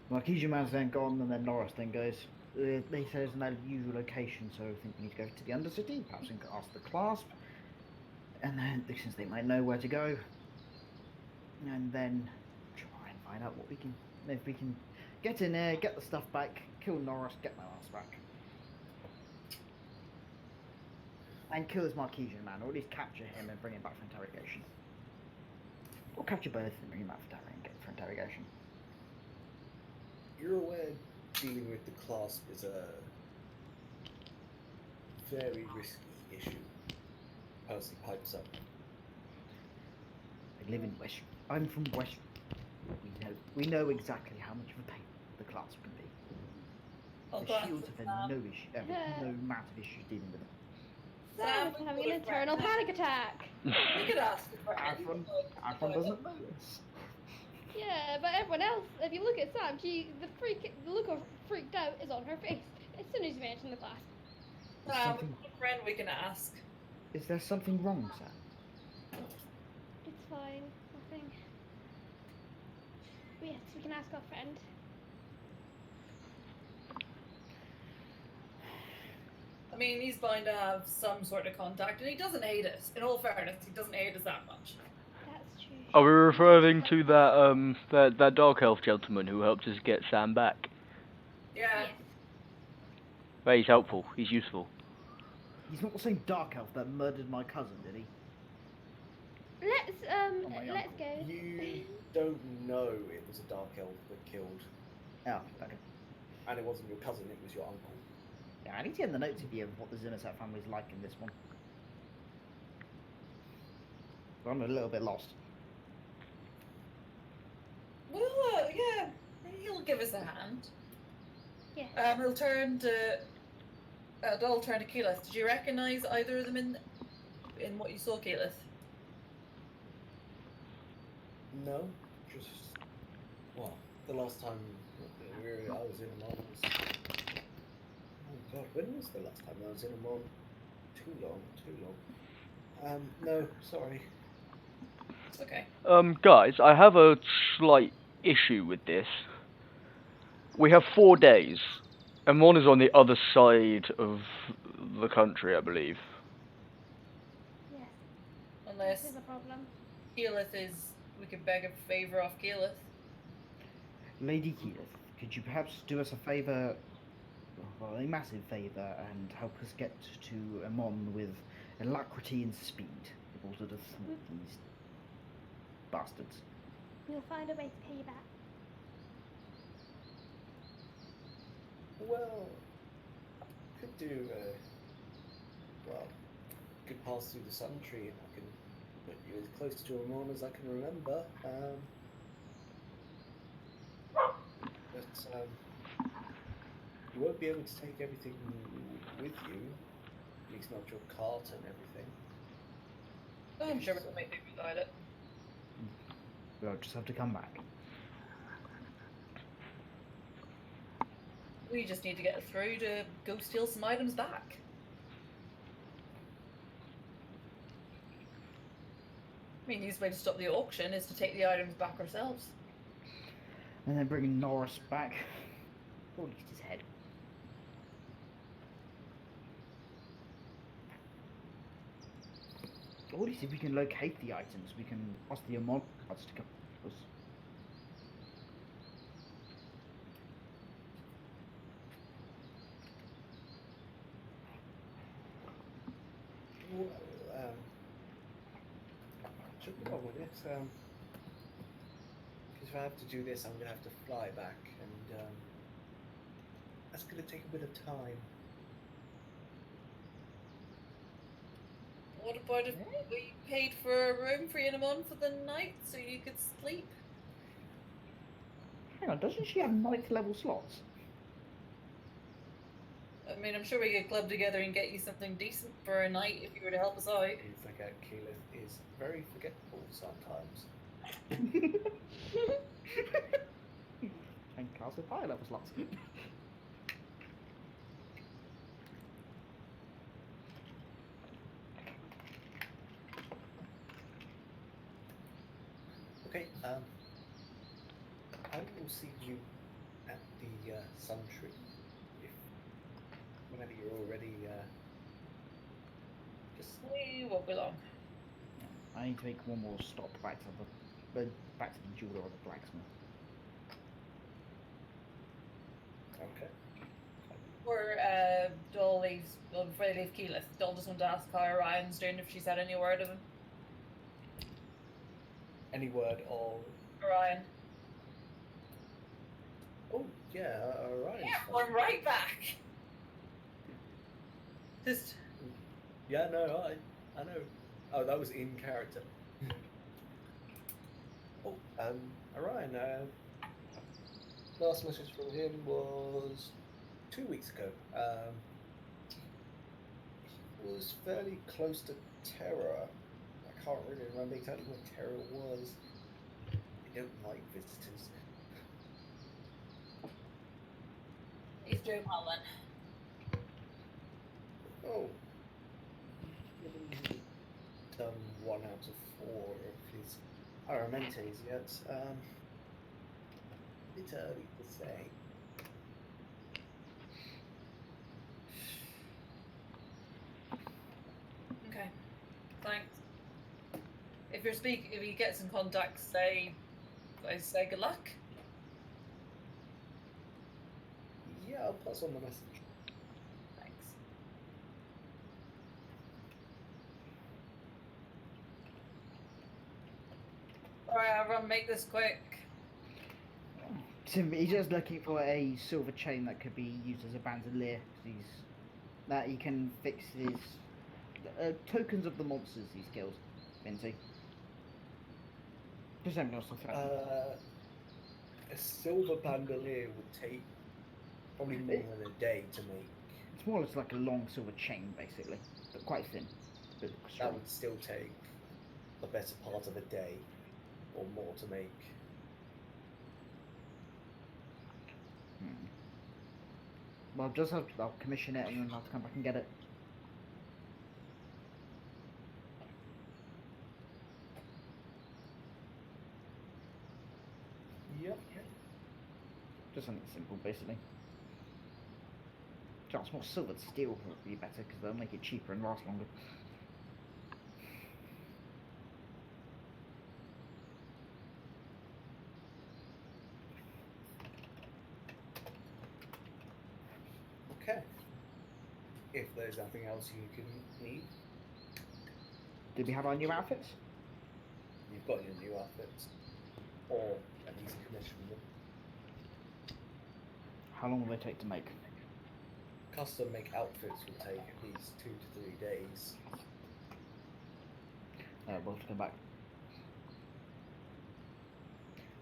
[SPEAKER 3] Marquesian man's then gone, and then Norris then goes. They say it's an unusual location, so I think we need to go to the Undercity. Perhaps we can ask the clasp, and then since they might know where to go, and then try and find out what we can, if we can get in there, get the stuff back, kill Norris, get my ass back, and kill this Marquesian man, or at least capture him and bring him back for interrogation, or capture both and bring him back for interrogation.
[SPEAKER 1] You're aware dealing with the clasp is a very risky issue. Percy pipes up.
[SPEAKER 3] I live in West. I'm from West. We know exactly how much of a pain the clasp can be.
[SPEAKER 4] Oh,
[SPEAKER 3] The
[SPEAKER 4] class
[SPEAKER 3] shields
[SPEAKER 4] is,
[SPEAKER 3] have had no amount of issues dealing with them.
[SPEAKER 4] Sam,
[SPEAKER 5] Sam is having an internal panic attack.
[SPEAKER 4] We could ask for
[SPEAKER 3] Afron doesn't know this.
[SPEAKER 5] Yeah, but everyone else, if you look at Sam, the look of freaked out is on her face as soon as you mention the class.
[SPEAKER 4] Sam, we've got a friend we can ask.
[SPEAKER 3] Is there something wrong, Sam?
[SPEAKER 5] It's fine, nothing. But yes, we can ask our friend.
[SPEAKER 4] I mean, he's bound to have some sort of contact, and he doesn't hate us. In all fairness, he doesn't hate us that much.
[SPEAKER 5] That's true.
[SPEAKER 2] Are we referring to that dark elf gentleman who helped us get Sam back?
[SPEAKER 4] Yeah.
[SPEAKER 5] Yes.
[SPEAKER 2] Well, he's helpful. He's useful.
[SPEAKER 3] He's not the same dark elf that murdered my cousin, did he?
[SPEAKER 5] Let's go.
[SPEAKER 1] You don't know it was a dark elf that killed,
[SPEAKER 3] Oh, okay.
[SPEAKER 1] and it wasn't your cousin, it was your uncle.
[SPEAKER 3] Yeah, I need to get the notes here of what the Xenoset family's like in this one. I'm a little bit lost.
[SPEAKER 4] Well, yeah, he'll give us a hand.
[SPEAKER 5] Yeah.
[SPEAKER 4] He'll turn to. I'll turn to Keyleth. Did you recognise either of them in what you saw, Keyleth?
[SPEAKER 1] No, just well, the last time I was in a mall was. Oh God, when was the last time I was in a mall? Too long. No, sorry.
[SPEAKER 4] It's okay.
[SPEAKER 2] Guys, I have a slight issue with this. We have 4 days, and one is on the other side of the country, I believe.
[SPEAKER 5] Yes.
[SPEAKER 4] Unless
[SPEAKER 5] This is a problem.
[SPEAKER 4] Keyleth is, we could beg a favour off Keyleth.
[SPEAKER 3] Lady Keyleth, could you perhaps do us a favour, well, a massive favour, and help us get to Amon with alacrity and speed, able to thwart these bastards?
[SPEAKER 5] We'll find a way to pay you back.
[SPEAKER 1] Well, could do. Could pass through the sun tree, and I can put you as close to Amon as I can remember. But you won't be able to take everything with you, at least not your cart and everything.
[SPEAKER 4] I'm sure we can make do without it.
[SPEAKER 3] We'll just have to come back.
[SPEAKER 4] We just need to get through to go steal some items back. I mean, the easiest way to stop the auction is to take the items back ourselves.
[SPEAKER 3] And then bringing Norris back. Or at least his head. Or at least if we can locate the items, we can ask the Amon cards to come with us.
[SPEAKER 1] Well, should we go with it? Because if I have to do this, I'm going to have to fly back, and that's going to take a bit of time.
[SPEAKER 4] What about if we paid for a room for you a month for the night so you could sleep?
[SPEAKER 3] Hang on, doesn't she have ninth level slots?
[SPEAKER 4] I mean, I'm sure we could club together and get you something decent for a night if you were to help us out.
[SPEAKER 1] I forget Keyleth is very forgetful sometimes.
[SPEAKER 3] And cast with higher level slots.
[SPEAKER 1] Okay, I will see you at the Sun Tree whenever you're all ready. Just
[SPEAKER 4] We won't be long.
[SPEAKER 3] I need to make one more stop back to the jeweler or the blacksmith.
[SPEAKER 1] okay.
[SPEAKER 4] Before Dol leaves, well, before they leave Keyleth, Dol just wanted to ask how Orion's doing, if she's had any word of him.
[SPEAKER 1] Any word of?
[SPEAKER 4] Orion.
[SPEAKER 1] Oh yeah, Orion's
[SPEAKER 4] Yeah,
[SPEAKER 1] fine.
[SPEAKER 4] I'm right back. Just
[SPEAKER 1] Yeah, no, I know. Oh, that was in character. Oh, Orion. Last message from him was 2 weeks ago. He was fairly close to Terra. I can't really remember exactly where Terra was. They don't like visitors.
[SPEAKER 4] he's doing well then.
[SPEAKER 1] Oh. Done 1 out of 4 of his Aramentes yet. A bit early to say.
[SPEAKER 4] Okay. Thanks. If he gets in contact, say good luck.
[SPEAKER 1] Yeah, I'll pass on the message.
[SPEAKER 4] Thanks. Alright, everyone, make this quick.
[SPEAKER 3] He's just looking for a silver chain that could be used as a bandolier. That he can fix his tokens of the monsters he's killed into. Just anything else like that.
[SPEAKER 1] A silver bandolier would take probably more than a day to make.
[SPEAKER 3] It's more or less like a long silver chain, basically, but quite thin. But
[SPEAKER 1] That
[SPEAKER 3] strong.
[SPEAKER 1] would still take the better part of a day or more to make.
[SPEAKER 3] Well, I'll commission it and then I'll have to come back and get it.
[SPEAKER 1] Yep.
[SPEAKER 3] Just something simple, basically. Just more silvered steel would be better because they'll make it cheaper and last longer.
[SPEAKER 1] Okay. If there's nothing else you can need,
[SPEAKER 3] Did we have our new outfits?
[SPEAKER 1] you've got your new outfits. Or at least commission them.
[SPEAKER 3] How long will they take to make?
[SPEAKER 1] Custom make outfits will take at least 2 to 3 days.
[SPEAKER 3] We'll have to come back.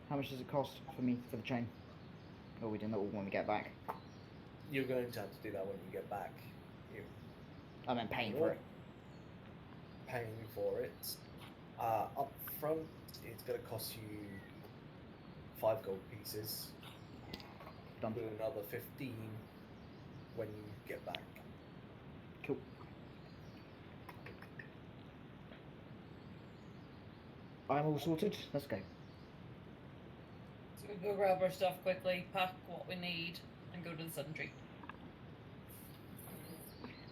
[SPEAKER 3] How much does it cost for me for the chain? Or we do that all when we get back?
[SPEAKER 1] You're going to have to do that when you get back.
[SPEAKER 3] I mean, paying for it.
[SPEAKER 1] Paying for it. Up front, it's going to cost you 5 gold pieces.
[SPEAKER 3] Done.
[SPEAKER 1] Do another 15 when you get back.
[SPEAKER 3] Cool. I'm all sorted. Let's go.
[SPEAKER 4] So we go grab our stuff quickly, pack what we need, and go to the sundry.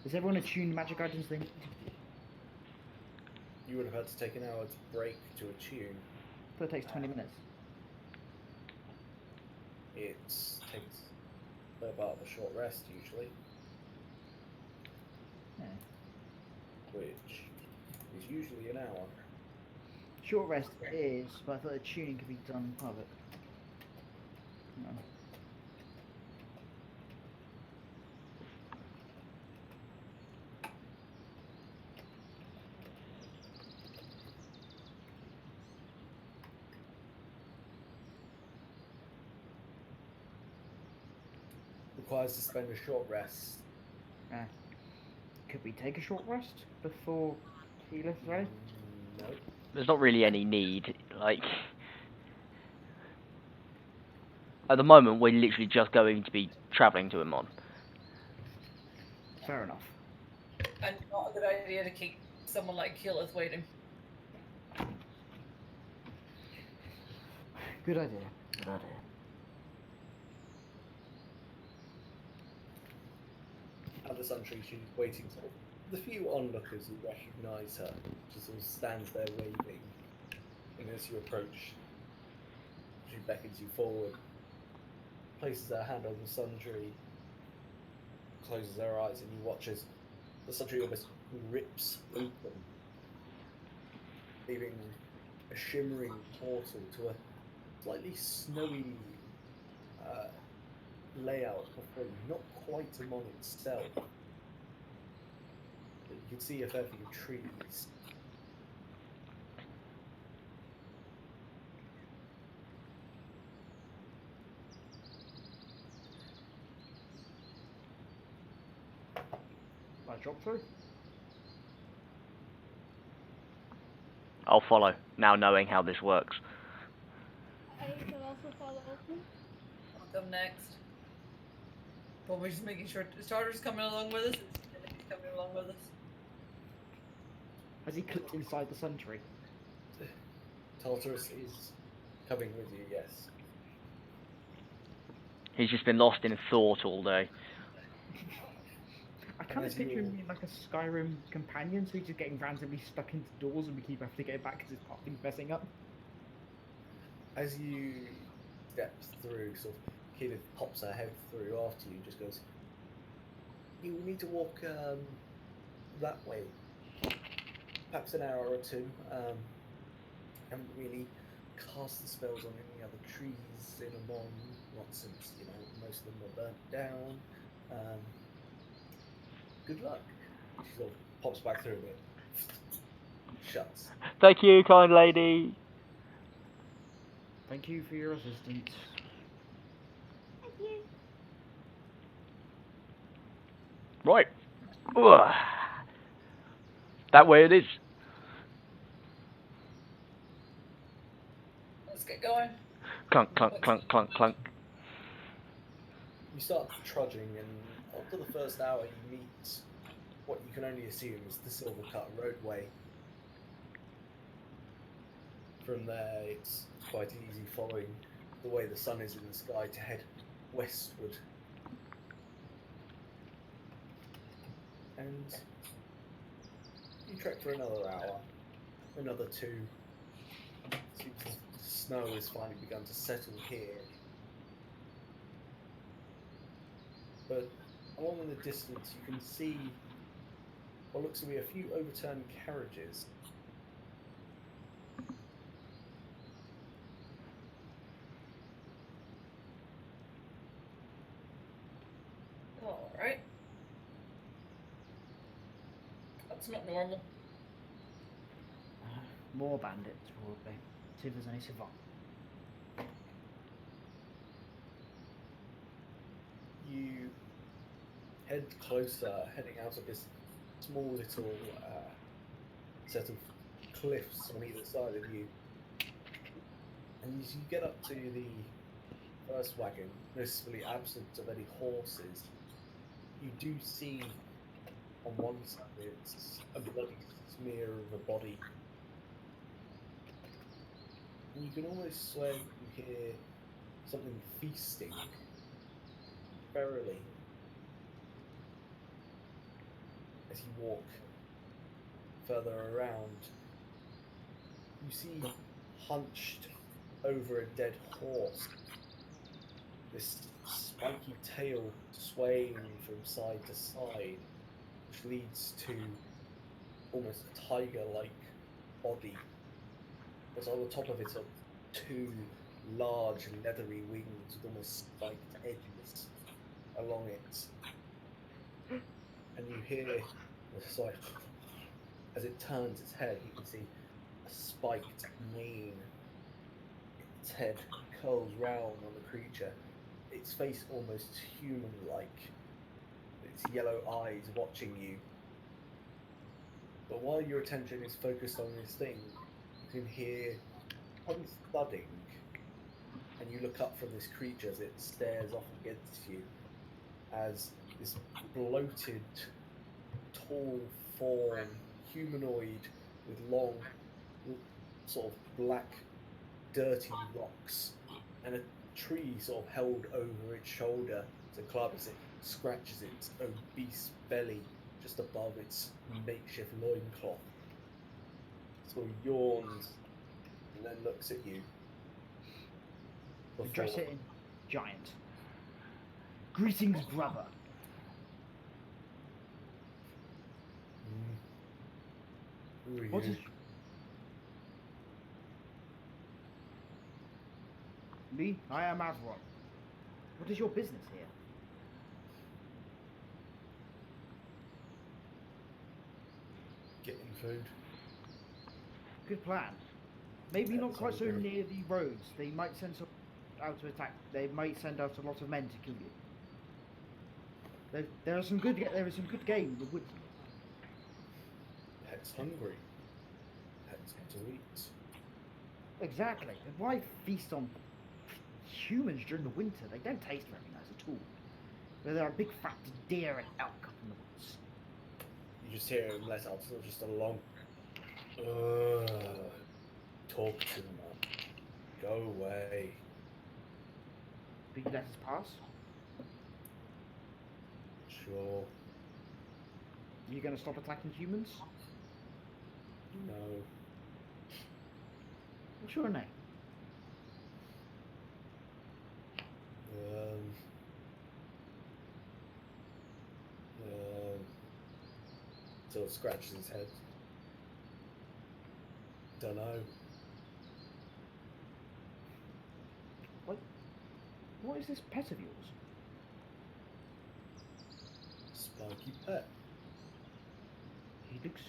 [SPEAKER 3] Is everyone attuned magic items they need?
[SPEAKER 1] You would have had to take an hour's break to attune.
[SPEAKER 3] So it takes 20 minutes.
[SPEAKER 1] It takes about a short rest usually,
[SPEAKER 3] Yeah.
[SPEAKER 1] which is usually an hour.
[SPEAKER 3] Short rest is, but I thought the tuning could be done part of it. No.
[SPEAKER 1] Requires to spend a short rest.
[SPEAKER 3] Could we take a short rest before he lifts ready?
[SPEAKER 1] No.
[SPEAKER 2] There's not really any need. Like, at the moment, we're literally just going to be travelling to Amon.
[SPEAKER 3] Fair enough.
[SPEAKER 4] And not a good idea to keep someone like Keyleth waiting.
[SPEAKER 3] Good idea. Good idea.
[SPEAKER 1] At the Suntree, she's waiting. Sort of, the few onlookers who recognise her, she sort of stands there waving. And as you approach, she beckons you forward, places her hand on the Suntree, closes her eyes, and you watch as the Suntree almost rips open, leaving a shimmering portal to a slightly snowy layout before you, not quite Amon itself. But you can see a fair few trees.
[SPEAKER 3] I drop through?
[SPEAKER 2] I'll follow, now knowing how this works.
[SPEAKER 5] I shall also follow.
[SPEAKER 4] I'll come next. But we're just making sure Starter's coming along with us. He's coming along with us.
[SPEAKER 3] Has he clicked inside the sun tree?
[SPEAKER 1] Tal'Dorei is coming with you, yes.
[SPEAKER 2] He's just been lost in thought all day.
[SPEAKER 3] I kind of
[SPEAKER 1] As
[SPEAKER 3] picture him
[SPEAKER 1] you-
[SPEAKER 3] being like a Skyrim companion, so he's just getting randomly stuck into doors and we keep having to get back because his parking's messing up.
[SPEAKER 1] As you step through, sort of, Keyleth pops her head through after you, just goes, "You need to walk that way. Perhaps an hour or two. Haven't really cast the spells on any other trees in Amon, not since, most of them were burnt down. Good luck." She sort of pops back through a bit. Shuts.
[SPEAKER 2] Thank you, kind lady.
[SPEAKER 3] Thank you for your assistance.
[SPEAKER 5] Thank you.
[SPEAKER 2] Right. Ugh. That way it is.
[SPEAKER 4] Let's get going.
[SPEAKER 2] Clunk, clunk, clunk, clunk, clunk.
[SPEAKER 1] You start trudging, and after the first hour, you meet what you can only assume is the Silver Cut roadway. From there, it's quite easy following the way the sun is in the sky to head westward. And you trek for another hour, another 2. Seems the snow has finally begun to settle here. But along in the distance, you can see what looks to be a few overturned carriages.
[SPEAKER 4] Alright. That's not normal.
[SPEAKER 3] More bandits, probably. See if there's any survival.
[SPEAKER 1] You head closer, heading out of this small little set of cliffs on either side of you. And as you get up to the first wagon, noticeably absent of any horses, you do see on one side it's a bloody smear of a body. And you can almost swear you hear something feasting, verily, as you walk further around. You see hunched over a dead horse, this spiky tail swaying from side to side, which leads to almost a tiger-like body. But on the top of it are two large leathery wings with almost spiked edges along it. And you hear the like, as it turns its head, you can see a spiked mane. Its head curls round on the creature, its face almost human-like, its yellow eyes watching you. But while your attention is focused on this thing, you can hear something thudding, and you look up from this creature as it stares off against you, as this bloated, tall form, humanoid with long, sort of black, dirty locks, and a tree sort of held over its shoulder to club as it scratches its obese belly just above its makeshift loincloth. Sort of yawns and then looks at you.
[SPEAKER 3] Address it in giant. Greetings, brother.
[SPEAKER 1] Who are
[SPEAKER 3] What
[SPEAKER 1] you?
[SPEAKER 3] is... Me? I am Avron. What is your business here?
[SPEAKER 1] Getting food.
[SPEAKER 3] Good plan. Maybe
[SPEAKER 1] Yeah,
[SPEAKER 3] not quite so
[SPEAKER 1] sounds good.
[SPEAKER 3] near the roads. They might send some out to attack. They might send out a lot of men to kill you. There is some good game in the woods.
[SPEAKER 1] Pets hungry. Pets get to eat.
[SPEAKER 3] Exactly. And why feast on humans during the winter? They don't taste very nice at all. But there are big fat deer and elk up in the woods.
[SPEAKER 1] You just hear him let out just a long talk to them. Go away.
[SPEAKER 3] Do you let us pass?
[SPEAKER 1] Sure.
[SPEAKER 3] Are you going to stop attacking humans?
[SPEAKER 1] No.
[SPEAKER 3] What's your name?
[SPEAKER 1] Still scratches his head. Don't know.
[SPEAKER 3] What is this pet of yours?
[SPEAKER 1] Spiky pet.
[SPEAKER 3] He looks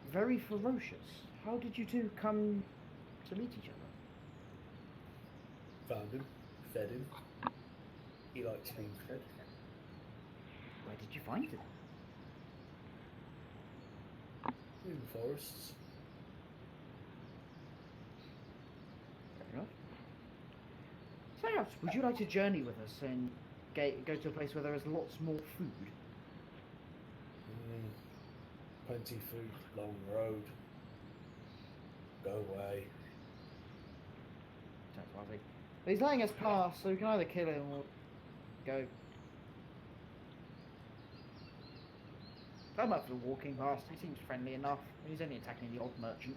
[SPEAKER 3] very ferocious. How did you two come to meet each other?
[SPEAKER 1] Found him. Fed him. He likes being fed.
[SPEAKER 3] Where did you find him?
[SPEAKER 1] In the forests.
[SPEAKER 3] Fair enough. So, would you like to journey with us and go to a place where there is lots more food?
[SPEAKER 1] Plenty food, long road. Go away.
[SPEAKER 3] Sounds lovely. But he's letting us pass, so we can either kill him or go. I'm up for walking past. He seems friendly enough. He's only attacking the odd merchant.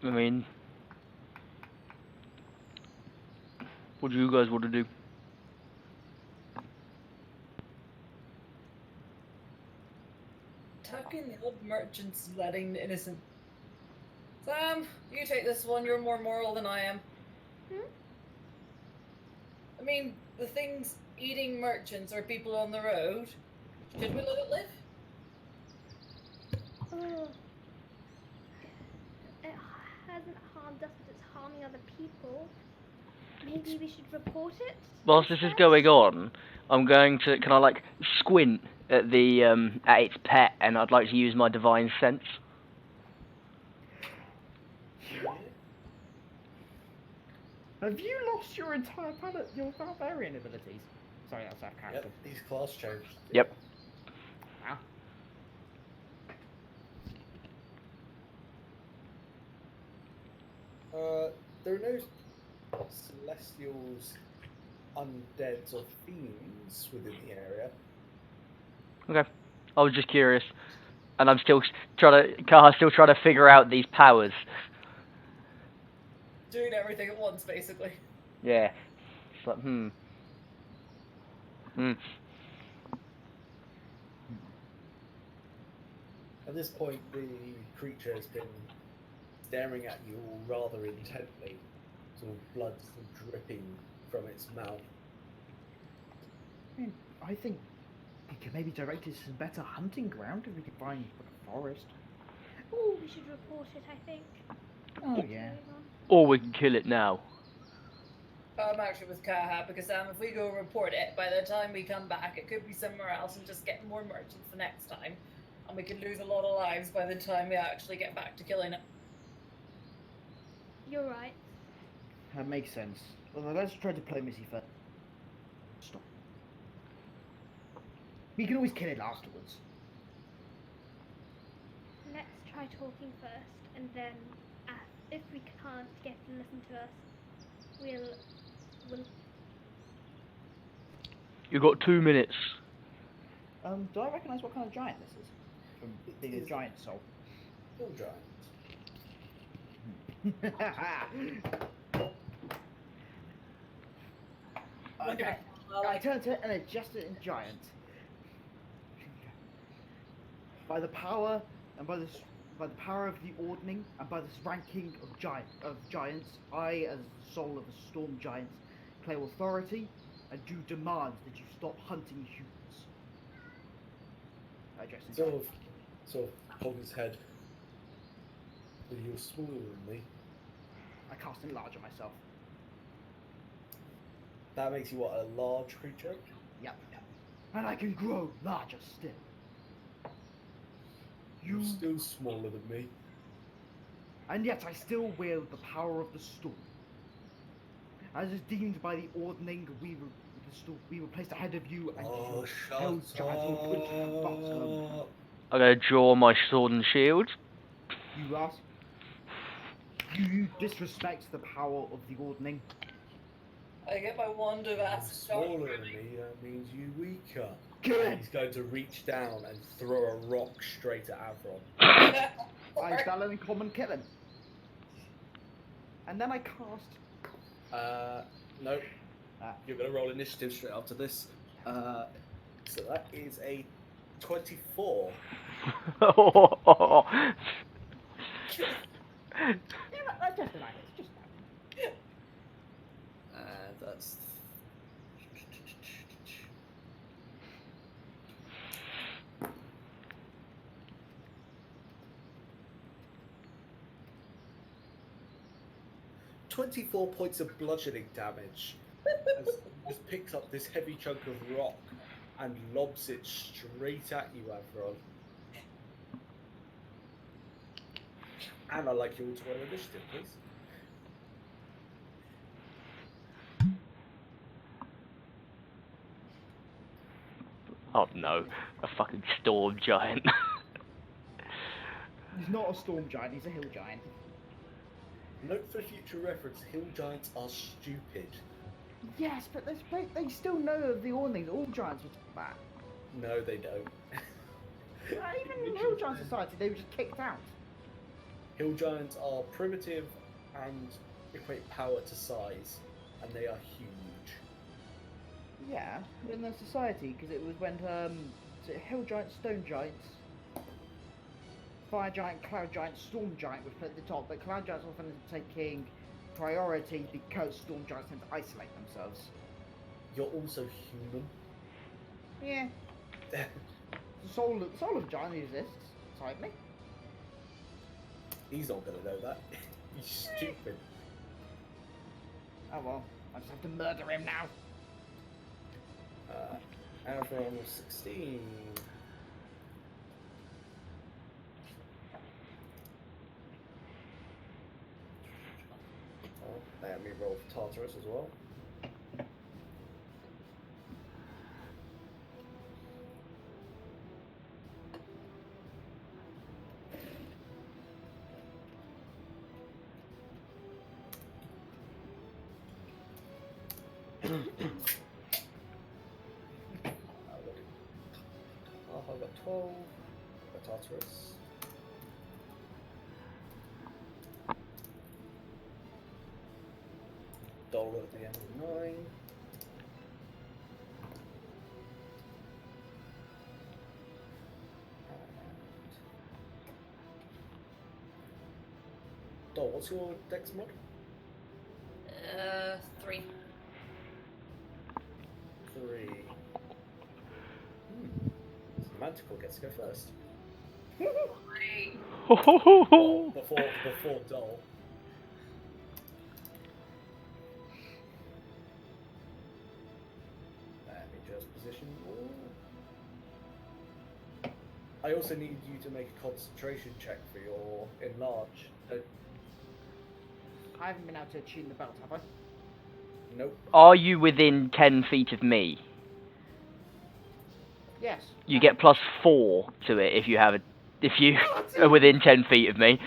[SPEAKER 2] I mean, what do you guys want to do?
[SPEAKER 4] Attacking the old merchants, letting the innocent. Sam, you take this one. You're more moral than I am. I mean, the things eating merchants or people on the road. Should we let it live?
[SPEAKER 5] Oh. It hasn't harmed us, but it's harming other people. Maybe we should report it?
[SPEAKER 2] Whilst this is going on, I'm going to, can I like squint at the at its pet, and I'd like to use my divine sense.
[SPEAKER 3] Have you lost your entire palette, your barbarian abilities? Sorry, that's out of character.
[SPEAKER 1] Yep, he's class changed.
[SPEAKER 2] Yep.
[SPEAKER 3] Wow.
[SPEAKER 1] There are no celestials, undeads, or fiends within the area.
[SPEAKER 2] Okay. I was just curious, and I'm still still trying to figure out these powers.
[SPEAKER 4] Doing everything at once, basically.
[SPEAKER 2] Yeah. It's like,
[SPEAKER 1] At this point, the creature has been staring at you all rather intently, sort of blood dripping from its mouth.
[SPEAKER 3] I think we could maybe direct it to some better hunting ground if we could find a forest.
[SPEAKER 5] Oh, we should report it, I think.
[SPEAKER 3] Oh, yeah.
[SPEAKER 2] Or we can kill it now.
[SPEAKER 4] I'm actually with Kaha because if we go report it, by the time we come back, it could be somewhere else and just get more merchants the next time. And we could lose a lot of lives by the time we actually get back to killing it.
[SPEAKER 5] You're right.
[SPEAKER 3] That makes sense. Well, let's try diplomacy first. Stop. We can always kill it afterwards.
[SPEAKER 5] Let's try talking first, and then if we can't get them to listen to us, we'll...
[SPEAKER 2] You got 2 minutes.
[SPEAKER 3] Do I recognise what kind of giant this is? From being a giant soul.
[SPEAKER 1] Hill giant.
[SPEAKER 3] Okay. I turn to it and adjust it in giant. By the power and by the power of the ordning and by this ranking of giants, I, as the soul of a storm giant, claim authority and do demand that you stop hunting humans. I address in giant.
[SPEAKER 1] Sort of hold his head. But you're smaller than me.
[SPEAKER 3] I cast enlarge on myself.
[SPEAKER 1] That makes you what, a large creature?
[SPEAKER 3] Yep. And I can grow larger still.
[SPEAKER 1] You're still smaller than me.
[SPEAKER 3] And yet I still wield the power of the storm. As is deemed by the ordning, we were placed ahead of you and
[SPEAKER 1] Oh, shut
[SPEAKER 3] held giants will put you at the bottom.
[SPEAKER 2] I'm gonna draw my sword and shield.
[SPEAKER 3] You ask? You disrespect the power of the ordning.
[SPEAKER 4] I get my wand of
[SPEAKER 1] You're
[SPEAKER 4] acid.
[SPEAKER 1] smaller than me, that means you weaker.
[SPEAKER 3] Good.
[SPEAKER 1] And he's going to reach down and throw a rock straight at Avron.
[SPEAKER 3] I spell an uncommon kill him. And then I cast.
[SPEAKER 1] No. You're going to roll initiative straight after this. So that is a 24.
[SPEAKER 3] That's just an item. It's just an item.
[SPEAKER 1] And that's... "24 points of bludgeoning damage as he just picks up this heavy chunk of rock and lobs it straight at you, Avron. And I'd like you all to roll initiative, please.
[SPEAKER 2] Oh no, a fucking storm giant.
[SPEAKER 3] He's not a storm giant, he's a hill giant.
[SPEAKER 1] Note for future reference, hill giants are stupid.
[SPEAKER 3] Yes, but they still know of the ordning. All giants were bad.
[SPEAKER 1] No, they don't.
[SPEAKER 3] Even in Hill Giant Society, they were just kicked out.
[SPEAKER 1] Hill giants are primitive and equate power to size, and they are huge.
[SPEAKER 3] Yeah, in the society, because it was when Hill Giant, Stone Giants, Fire Giant, Cloud Giant, Storm Giant was put at the top, but Cloud Giants often taking priority because Storm Giants tend to isolate themselves.
[SPEAKER 1] You're also human.
[SPEAKER 3] Yeah. The soul of Giant exists inside me.
[SPEAKER 1] He's not gonna know that. He's stupid.
[SPEAKER 3] Oh well, I just have to murder him now.
[SPEAKER 1] Avron 16. Let me roll for Tartarus as well. I've got 12 for Tartarus. Dole at the end of 9. Dole, what's your dex mod?
[SPEAKER 4] 3.
[SPEAKER 1] 3. Manticore gets to go first.
[SPEAKER 4] Great.
[SPEAKER 1] Well, before Dole. Let me just position. I also need you to make a concentration check for your enlarge.
[SPEAKER 3] I haven't been able to tune the belt, have I?
[SPEAKER 1] Nope.
[SPEAKER 2] Are you within 10 feet of me?
[SPEAKER 3] Yes.
[SPEAKER 2] You get +4 to it if you have if you are within 10 feet of me.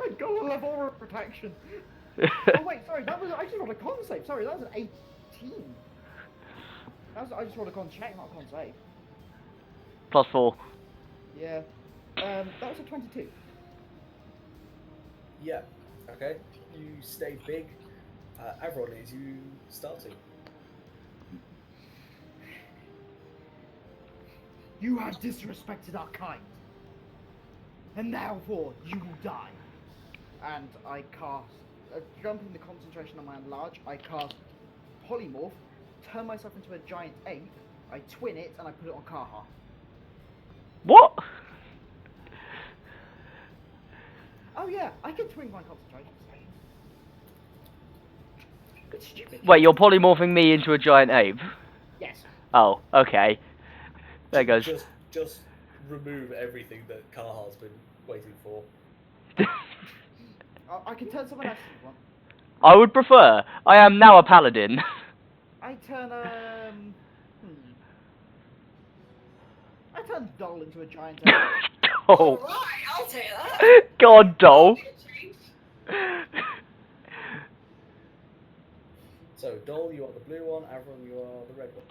[SPEAKER 3] I got a level aura protection. Oh wait, sorry, I just rolled a con save. Sorry, that was an 18. I just rolled a con check, not a con save.
[SPEAKER 2] +4.
[SPEAKER 3] Yeah. That was a 22.
[SPEAKER 1] Yeah. Okay. You stay big. Avron, is you starting?
[SPEAKER 3] You have disrespected our kind, and therefore you will die. And I cast, jumping the concentration on my enlarge, I cast polymorph, turn myself into a giant ape, I twin it, and I put it on Kaha.
[SPEAKER 2] What?
[SPEAKER 3] Oh yeah, I can twin my concentration. Good stupid.
[SPEAKER 2] Wait, you're polymorphing me into a giant ape?
[SPEAKER 3] Yes.
[SPEAKER 2] Oh, okay. There goes.
[SPEAKER 1] Just remove everything that Kaha's been waiting for.
[SPEAKER 3] I can turn someone else if you want.
[SPEAKER 2] I would prefer. I am now a paladin.
[SPEAKER 3] I turn I turn Doll into a giant ape.
[SPEAKER 2] Oh.
[SPEAKER 4] Alright, I'll take that.
[SPEAKER 2] God, doll.
[SPEAKER 1] So, Dole, you are the blue one. Avron, you are the red one.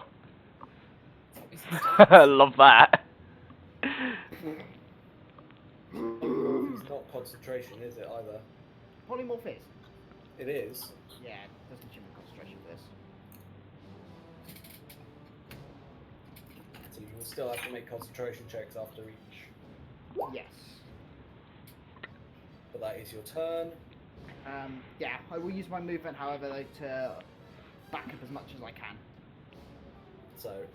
[SPEAKER 2] Love that.
[SPEAKER 1] Polymorph is not concentration, is it either?
[SPEAKER 3] Polymorph is.
[SPEAKER 1] It is.
[SPEAKER 3] Yeah, it doesn't give me concentration for this.
[SPEAKER 1] So you will still have to make concentration checks after each.
[SPEAKER 3] Yes.
[SPEAKER 1] But that is your turn.
[SPEAKER 3] Yeah, I will use my movement, however, though, to back up as much as I can.
[SPEAKER 1] So,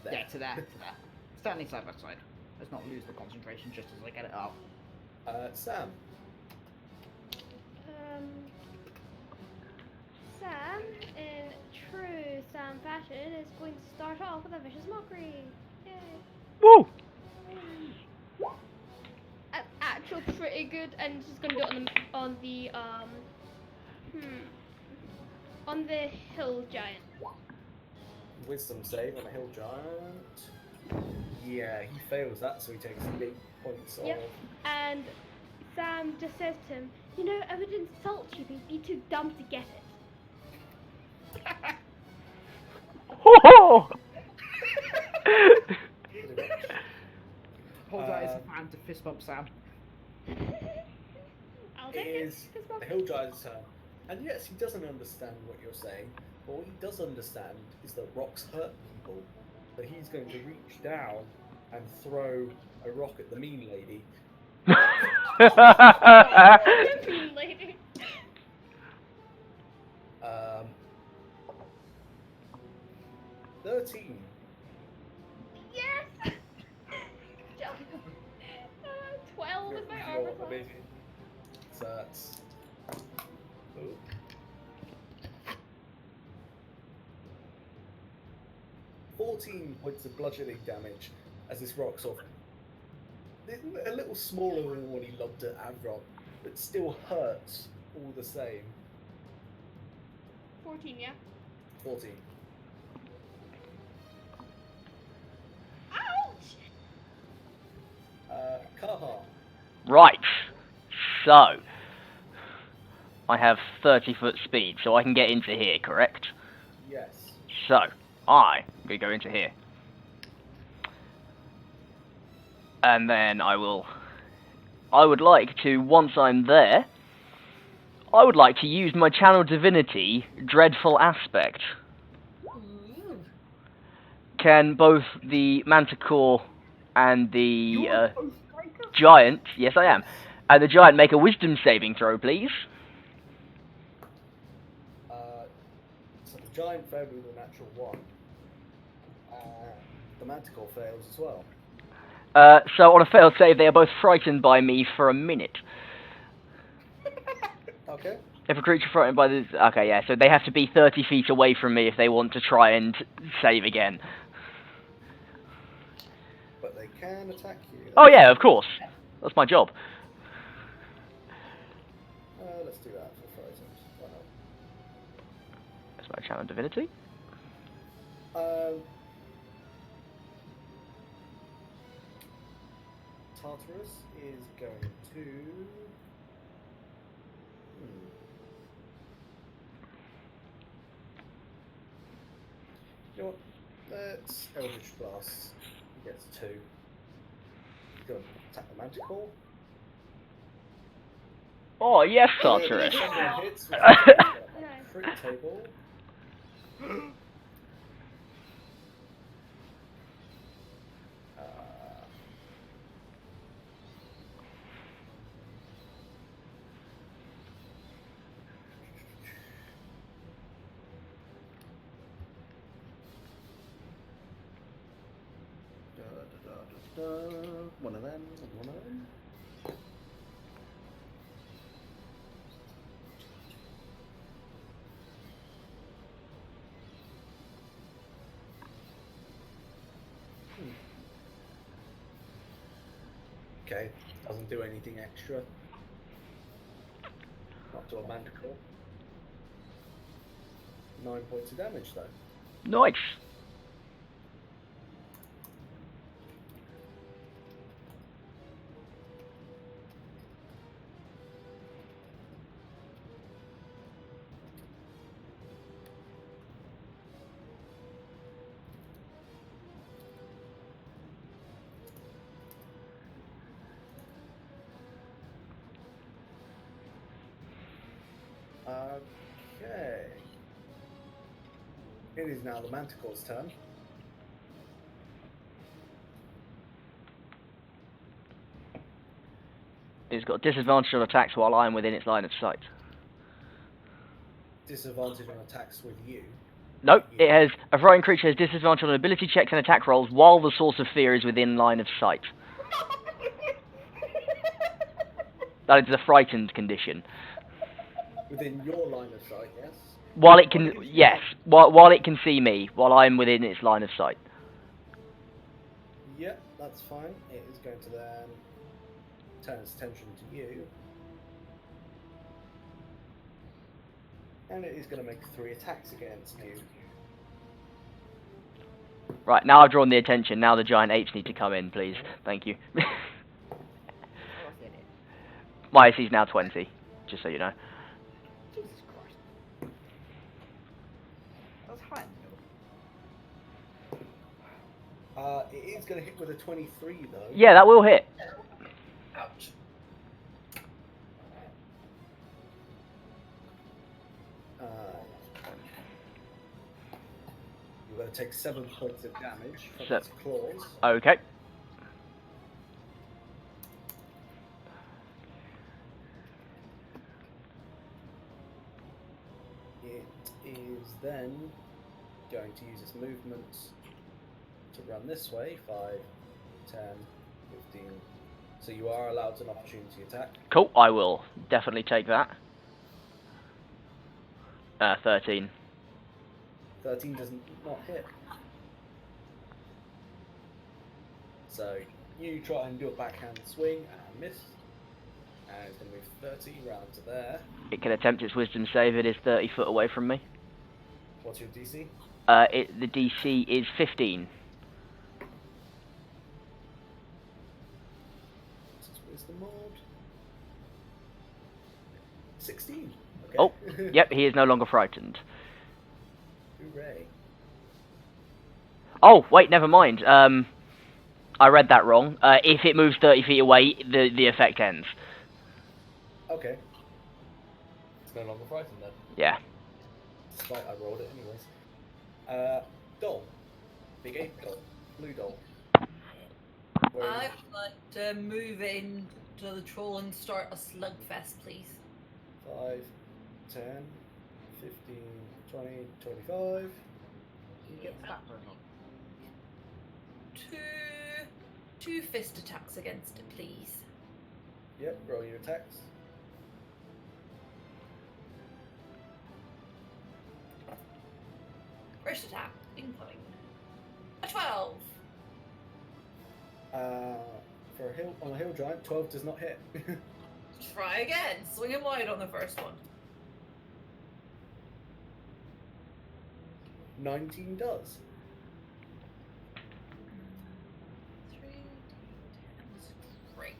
[SPEAKER 1] there.
[SPEAKER 3] Yeah, to there. Standing side by side. Let's not lose the concentration just as I get it up.
[SPEAKER 1] Sam.
[SPEAKER 5] Sam, in true Sam fashion, is going to start off with a vicious mockery. Yay.
[SPEAKER 2] Woo!
[SPEAKER 5] Actually, pretty good, and she's going to do it on the hill giant.
[SPEAKER 1] Wisdom save on a hill giant. Yeah, he fails that, so he takes 8 points
[SPEAKER 5] Yep.
[SPEAKER 1] off.
[SPEAKER 5] And Sam just says to him, "You know, I would insult you, but you'd be too dumb to get it."
[SPEAKER 2] Ho
[SPEAKER 3] Hold that as a fan to fist bump Sam.
[SPEAKER 5] I'll
[SPEAKER 1] It
[SPEAKER 5] take it.
[SPEAKER 1] is
[SPEAKER 5] Fist bump.
[SPEAKER 1] the hill giant's turn. And yes, he doesn't understand what you're saying, but what he does understand is that rocks hurt people. So he's going to reach down and throw a rock at the mean lady.
[SPEAKER 5] Mean lady.
[SPEAKER 1] 13.
[SPEAKER 5] Yes. 12 with my armor class.
[SPEAKER 1] Amazing. So that's... Oh. 14 points of bludgeoning damage as this rock sort of... a little smaller than what he lobbed at Avron, but still hurts all the same.
[SPEAKER 6] 14, yeah?
[SPEAKER 1] 14.
[SPEAKER 6] Ouch!
[SPEAKER 1] Kaha.
[SPEAKER 2] Right. So, I have 30-foot speed, so I can get into here, correct?
[SPEAKER 1] Yes.
[SPEAKER 2] So, I'm going to go into here. And then I would like to, once I'm there, I would like to use my channel divinity, Dreadful Aspect.
[SPEAKER 4] Ooh.
[SPEAKER 2] Can both the Manticore and the
[SPEAKER 3] You're a ghost striker?
[SPEAKER 2] giant, yes I am, and the giant make a wisdom saving throw, please?
[SPEAKER 1] So the giant failed with a natural 1. The manticore fails as well.
[SPEAKER 2] So on a failed save, they are both frightened by me for a minute.
[SPEAKER 1] Okay.
[SPEAKER 2] If a creature frightened by this... Okay, yeah, so they have to be 30 feet away from me if they want to try and save again.
[SPEAKER 1] But they can attack you.
[SPEAKER 2] Oh yeah, of course. That's my job.
[SPEAKER 1] Let's do that for frightened. Why not?
[SPEAKER 2] That's my channel divinity.
[SPEAKER 1] Tartarus is going to... You know what? Let's Eldritch Blast. He gets 2. He's going to attack the Manticore.
[SPEAKER 2] Oh, yes,
[SPEAKER 1] So
[SPEAKER 2] Tartarus.
[SPEAKER 1] the second one hits, which is a crit table. One of them, one of them. Okay, doesn't do anything extra. Not to a manticore. 9 points of damage though.
[SPEAKER 2] Nice.
[SPEAKER 1] Okay. It is now the Manticore's turn.
[SPEAKER 2] It's got disadvantage on attacks while I am within its line of sight.
[SPEAKER 1] Disadvantage on attacks with you.
[SPEAKER 2] Nope, it has... A frightened creature has disadvantage on ability checks and attack rolls while the source of fear is within line of sight. That is the frightened condition.
[SPEAKER 1] Within your line of sight, yes?
[SPEAKER 2] While it can... Yes, while it can see me, while I'm within its line of sight.
[SPEAKER 1] Yep, that's fine. It is going to then turn its attention to you. And it is going to make 3 attacks against you.
[SPEAKER 2] Right, now I've drawn the attention, now the giant apes need to come in, please. Thank you. My AC is now 20, just so you know.
[SPEAKER 3] Jesus Christ. That's high.
[SPEAKER 1] It is going to hit with a 23 though.
[SPEAKER 2] Yeah, that will hit.
[SPEAKER 1] Ouch. You're going to take 7 points of damage from its claws.
[SPEAKER 2] Okay.
[SPEAKER 1] It is then going to use its movement to run this way. 5, 10, 15. So you are allowed an opportunity attack.
[SPEAKER 2] Cool, I will definitely take that. 13.
[SPEAKER 1] 13 doesn't not hit. So you try and do a backhand swing and miss. And it's going to move 30 round to there.
[SPEAKER 2] It can attempt its wisdom save. It is 30 foot away from me.
[SPEAKER 1] What's your DC?
[SPEAKER 2] The DC is 15.
[SPEAKER 1] Wisdom mod. 16. Okay.
[SPEAKER 2] Oh, yep, he is no longer frightened.
[SPEAKER 1] Hooray.
[SPEAKER 2] Oh, wait, never mind. I read that wrong. If it moves 30 feet away, the effect ends.
[SPEAKER 1] Okay. It's no longer frightened then.
[SPEAKER 2] Yeah.
[SPEAKER 1] Despite I rolled it anyways. Doll. Big ape doll. Blue doll. Where
[SPEAKER 4] I'd like to move in to the troll and start a slugfest, please.
[SPEAKER 1] 5, 10, 15, 20, 25.
[SPEAKER 3] You get the stat for it.
[SPEAKER 4] Two fist attacks against it, please.
[SPEAKER 1] Yep, roll your attacks.
[SPEAKER 4] First attack, incoming. A 12.
[SPEAKER 1] For a hill giant, 12 does not hit.
[SPEAKER 4] Try again. Swing it wide on the first one.
[SPEAKER 1] 19 does.
[SPEAKER 4] 3d10s. Great.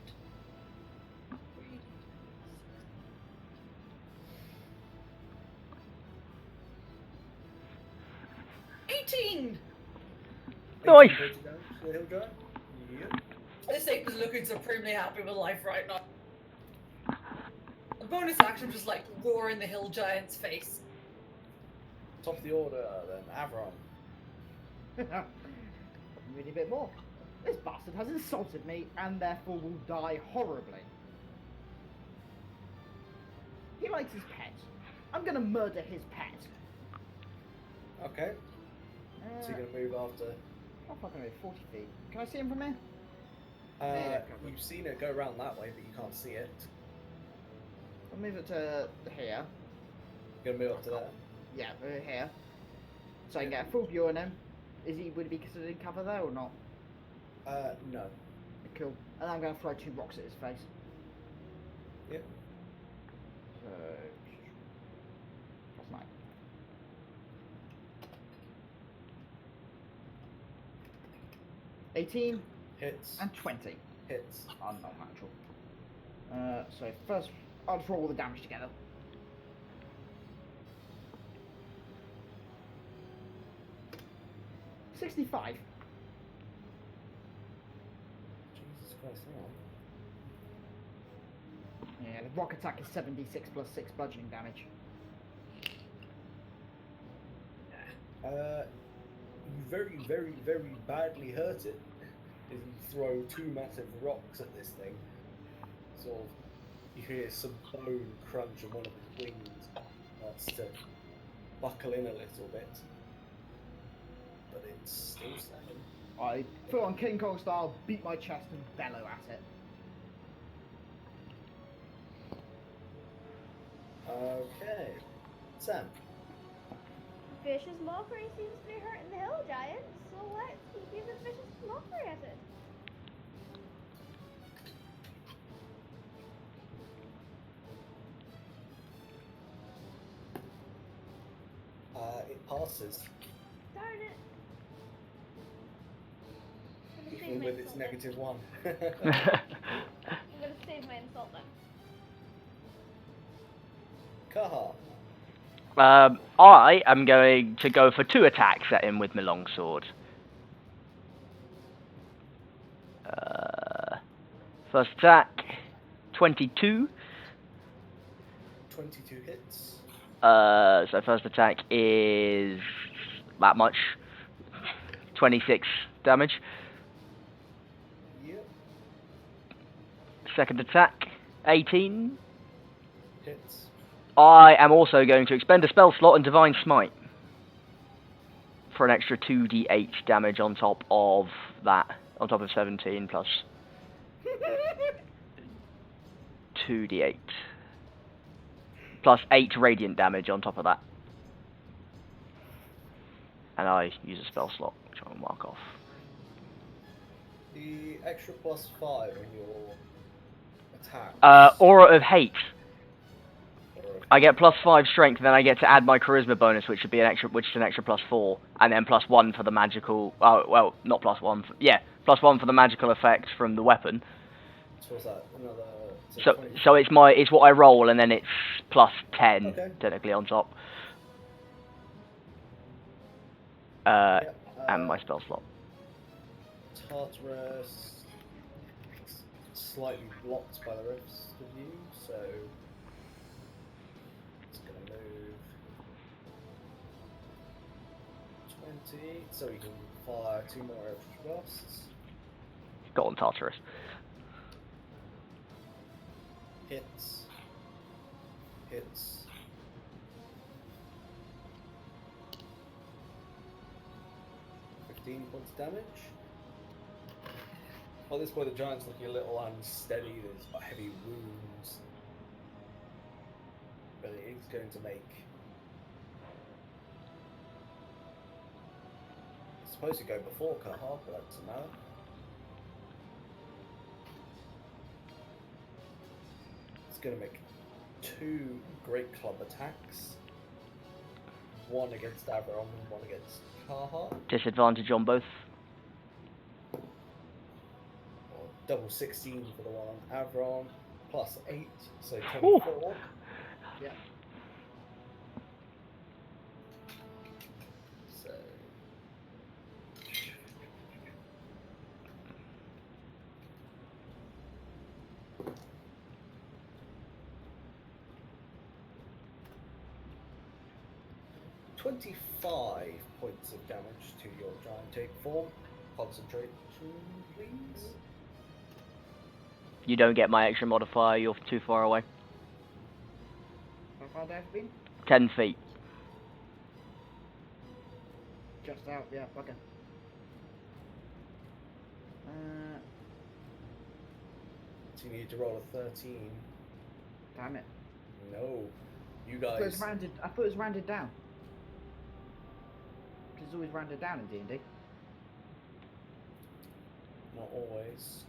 [SPEAKER 4] 18!
[SPEAKER 2] Nice.
[SPEAKER 1] 18 points of damage to the hill giant. Yep.
[SPEAKER 4] This ape is looking supremely happy with life right now. A bonus action just like roar in the hill giant's face.
[SPEAKER 1] Top of the order, then Avron.
[SPEAKER 3] We need a bit more. This bastard has insulted me and therefore will die horribly. He likes his pet. I'm gonna murder his pet.
[SPEAKER 1] Okay. So you're gonna move after.
[SPEAKER 3] Oh, fucking 40 feet. Can I see him from here?
[SPEAKER 1] You've seen it go around that way, but you can't see it.
[SPEAKER 3] I'll move it to here.
[SPEAKER 1] You're gonna move up to there.
[SPEAKER 3] Yeah, here. So I can get a full view on him. Would he be considered in cover there or not?
[SPEAKER 1] No.
[SPEAKER 3] Cool. And I'm going to throw 2 rocks at his face.
[SPEAKER 1] Yep.
[SPEAKER 3] So that's 9. $18
[SPEAKER 1] Hits.
[SPEAKER 3] and 20
[SPEAKER 1] Hits.
[SPEAKER 3] are not natural. So first, I'll just roll all the damage together. $65.
[SPEAKER 1] Jesus Christ, hang on.
[SPEAKER 3] Yeah, the rock attack is 7d6 plus 6 bludgeoning damage.
[SPEAKER 1] You very, very, very badly hurt it if you throw 2 massive rocks at this thing. Sort of, you hear some bone crunch and one of its wings starts to buckle in a little bit. But it's still standing.
[SPEAKER 3] I, full on King Kong style, beat my chest and bellow at it.
[SPEAKER 1] Okay. Sam.
[SPEAKER 5] Vicious mockery seems to be hurting the hill giant, so let's use a vicious mockery at it.
[SPEAKER 1] It passes.
[SPEAKER 5] Darn it. I'm gonna save
[SPEAKER 1] Even
[SPEAKER 5] my
[SPEAKER 1] with its
[SPEAKER 5] insult
[SPEAKER 1] -1.
[SPEAKER 5] then. I'm gonna save my insult then.
[SPEAKER 1] Kaha.
[SPEAKER 2] I am going to go for 2 attacks at him with my longsword. First attack, 22.
[SPEAKER 1] 22 hits.
[SPEAKER 2] So first attack is that much. 26 damage.
[SPEAKER 1] Yep.
[SPEAKER 2] Second attack, 18.
[SPEAKER 1] Hits.
[SPEAKER 2] I am also going to expend a spell slot and Divine Smite for an extra 2d8 damage on top of that, on top of 17 plus 2d8 plus 8 radiant damage on top of that. And I use a spell slot, which I'll mark off.
[SPEAKER 1] The extra +5 on your attacks.
[SPEAKER 2] Aura of Hate.
[SPEAKER 1] Aura of
[SPEAKER 2] I get
[SPEAKER 1] Hate.
[SPEAKER 2] +5 strength, then I get to add my charisma bonus, which is an extra +4, and then +1 for the magical. Oh well, not +1. Yeah, +1 for the magical effect from the weapon.
[SPEAKER 1] So what's that? Another.
[SPEAKER 2] So
[SPEAKER 1] 20.
[SPEAKER 2] so it's what I roll, and then it's +10
[SPEAKER 1] Okay.
[SPEAKER 2] technically on top.
[SPEAKER 1] Yeah,
[SPEAKER 2] And my spell slot.
[SPEAKER 1] Tartarus slightly blocked by the rest of you, so it's gonna move 20, so we can fire 2 more eldritch blasts.
[SPEAKER 2] Go on, Tartarus.
[SPEAKER 1] Hits. 15 points of damage. At this point, the giant's looking a little unsteady. There's got heavy wounds, but it is going to make. It's supposed to go before Kahar, but that doesn't matter. It's going to make 2 great club attacks. One against Avron and one against Kahar.
[SPEAKER 2] Disadvantage on both.
[SPEAKER 1] Double 16 for the one on Avron, plus 8, so 24.
[SPEAKER 3] Yeah.
[SPEAKER 1] So. "25 points of damage to your giant ape form. Concentration, please."
[SPEAKER 2] You don't get my extra modifier. You're too far away.
[SPEAKER 3] How far have been?
[SPEAKER 2] 10 feet.
[SPEAKER 3] Just out, yeah, bugger.
[SPEAKER 1] So you need to roll a 13.
[SPEAKER 3] Damn it.
[SPEAKER 1] No. You
[SPEAKER 3] I thought
[SPEAKER 1] guys.
[SPEAKER 3] it was rounded down. It's always rounded down in D&D.
[SPEAKER 1] Not always.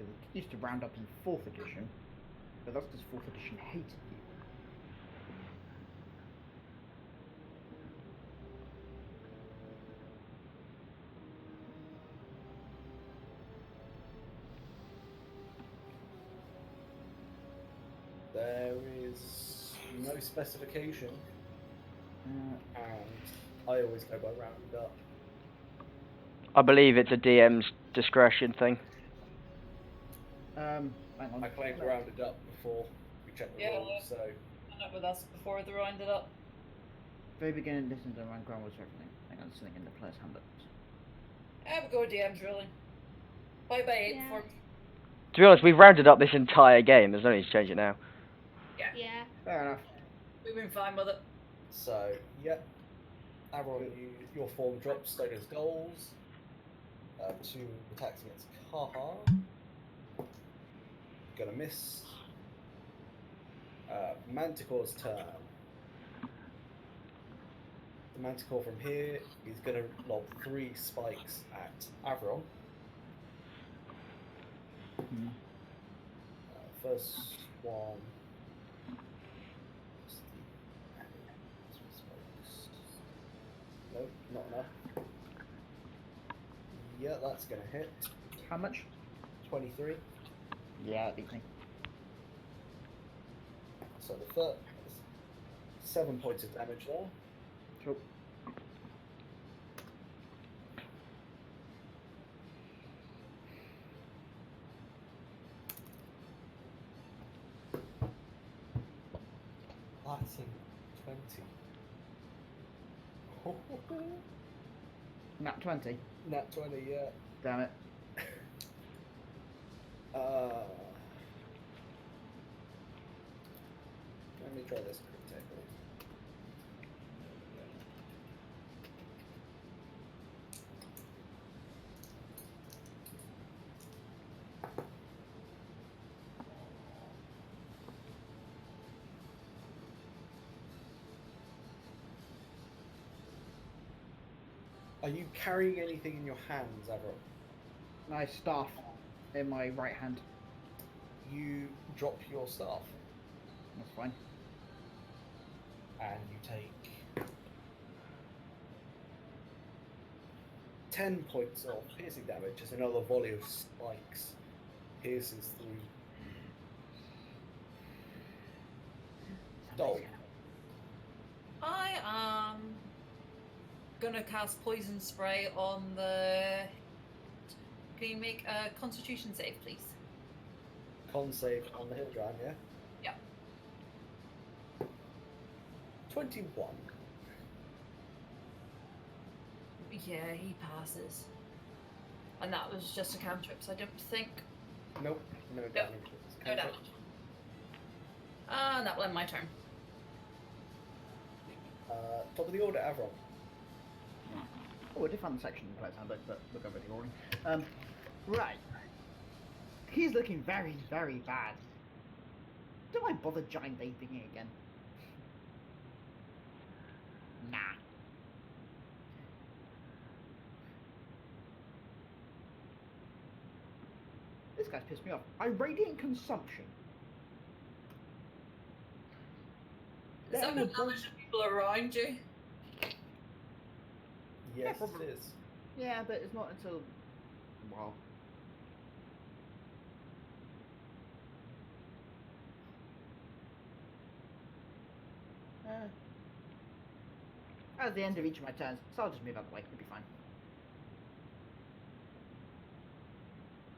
[SPEAKER 3] It used to round up in 4th edition, but that's because 4th edition hated you.
[SPEAKER 1] There is no specification, and I always go by rounded up.
[SPEAKER 2] I believe it's a DM's discretion thing.
[SPEAKER 3] Hang on.
[SPEAKER 1] I claimed rounded up before we checked the
[SPEAKER 4] Yeah,
[SPEAKER 1] rules, so
[SPEAKER 4] Done it with us before they rounded up.
[SPEAKER 3] Very beginning, listen to my grandma's everything. Hang on, something in the player's handbook.
[SPEAKER 4] Yeah, we go DMs really. 5 by 8
[SPEAKER 5] Yeah.
[SPEAKER 4] before.
[SPEAKER 2] To be honest, we've rounded up this entire game. There's no need to change it now.
[SPEAKER 5] Yeah.
[SPEAKER 3] Fair enough.
[SPEAKER 4] We've been fine with it.
[SPEAKER 1] So yeah. Avron, your form drops Stoner's goals. 2 attacks against Kaha. Gonna miss. Manticore's turn. The Manticore from here is gonna lob 3 spikes at Avron. First one. Nope, not enough. Yeah, that's gonna hit.
[SPEAKER 3] How much?
[SPEAKER 1] 23.
[SPEAKER 3] Yeah, that beats me.
[SPEAKER 1] So the first 7 points of damage there.
[SPEAKER 3] Cool.
[SPEAKER 1] That's a 20.
[SPEAKER 3] Nat 20.
[SPEAKER 1] Nat 20, yeah.
[SPEAKER 3] Damn it.
[SPEAKER 1] Let me try this quick tackle. Are you carrying anything in your hands, Avril?
[SPEAKER 3] My staff in my right hand.
[SPEAKER 1] You drop your staff
[SPEAKER 3] That's fine.
[SPEAKER 1] and you take 10 points of piercing damage as another volley of spikes pierces through. Dol.
[SPEAKER 4] I am gonna cast poison spray on the. Can you make a Constitution save, please?
[SPEAKER 1] Con save on the hill giant, yeah?
[SPEAKER 4] Yep.
[SPEAKER 1] 21.
[SPEAKER 4] Yeah, he passes. And that was just a cantrip, so I don't think.
[SPEAKER 1] Nope, no damage.
[SPEAKER 4] No damage. And that will end my turn.
[SPEAKER 1] Top of the order, Avril.
[SPEAKER 3] Oh, a different section in the player's handbook, but look over the ordering. Right. He's looking very, very bad. Do I bother giant aping it again? Nah. This guy's pissed me off. Irradiant consumption.
[SPEAKER 4] Is that the knowledge of people around you?
[SPEAKER 1] Yes,
[SPEAKER 3] probably.
[SPEAKER 1] it is.
[SPEAKER 3] Yeah, but it's not until. Well. At the end of each of my turns, so I'll just move out of the way, it'll be fine.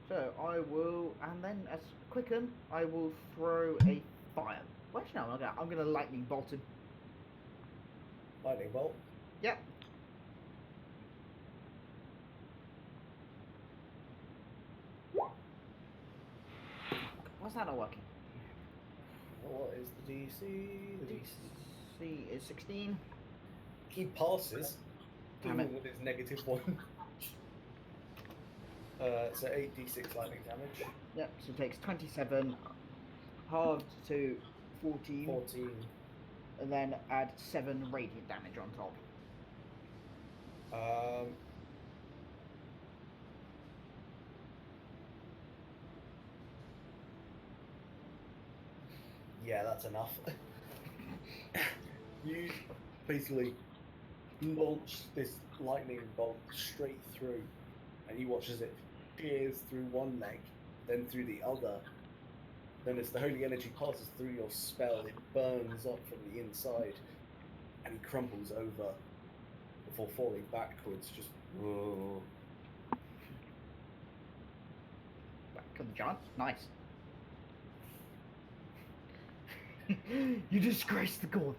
[SPEAKER 3] So I will, and then as quicken, I will throw a fire. Well, actually, no, I'm gonna lightning bolt him.
[SPEAKER 1] Lightning bolt.
[SPEAKER 3] Yep. Why's that not working?
[SPEAKER 1] What is the DC? The DC.
[SPEAKER 3] DC is 16.
[SPEAKER 1] He passes,
[SPEAKER 3] Damn
[SPEAKER 1] even
[SPEAKER 3] it.
[SPEAKER 1] with his -1. So 8d6 lightning damage.
[SPEAKER 3] Yep, so it takes 27, halved to 14,
[SPEAKER 1] 14.
[SPEAKER 3] and then add 7 radiant damage on top.
[SPEAKER 1] Yeah, that's enough. You basically launch this lightning bolt straight through, and you watch as it shears through one leg, then through the other. Then as the holy energy passes through your spell, it burns up from the inside, and he crumples over before falling backwards, just whoa.
[SPEAKER 3] Back on the giant. Nice. You disgrace the god.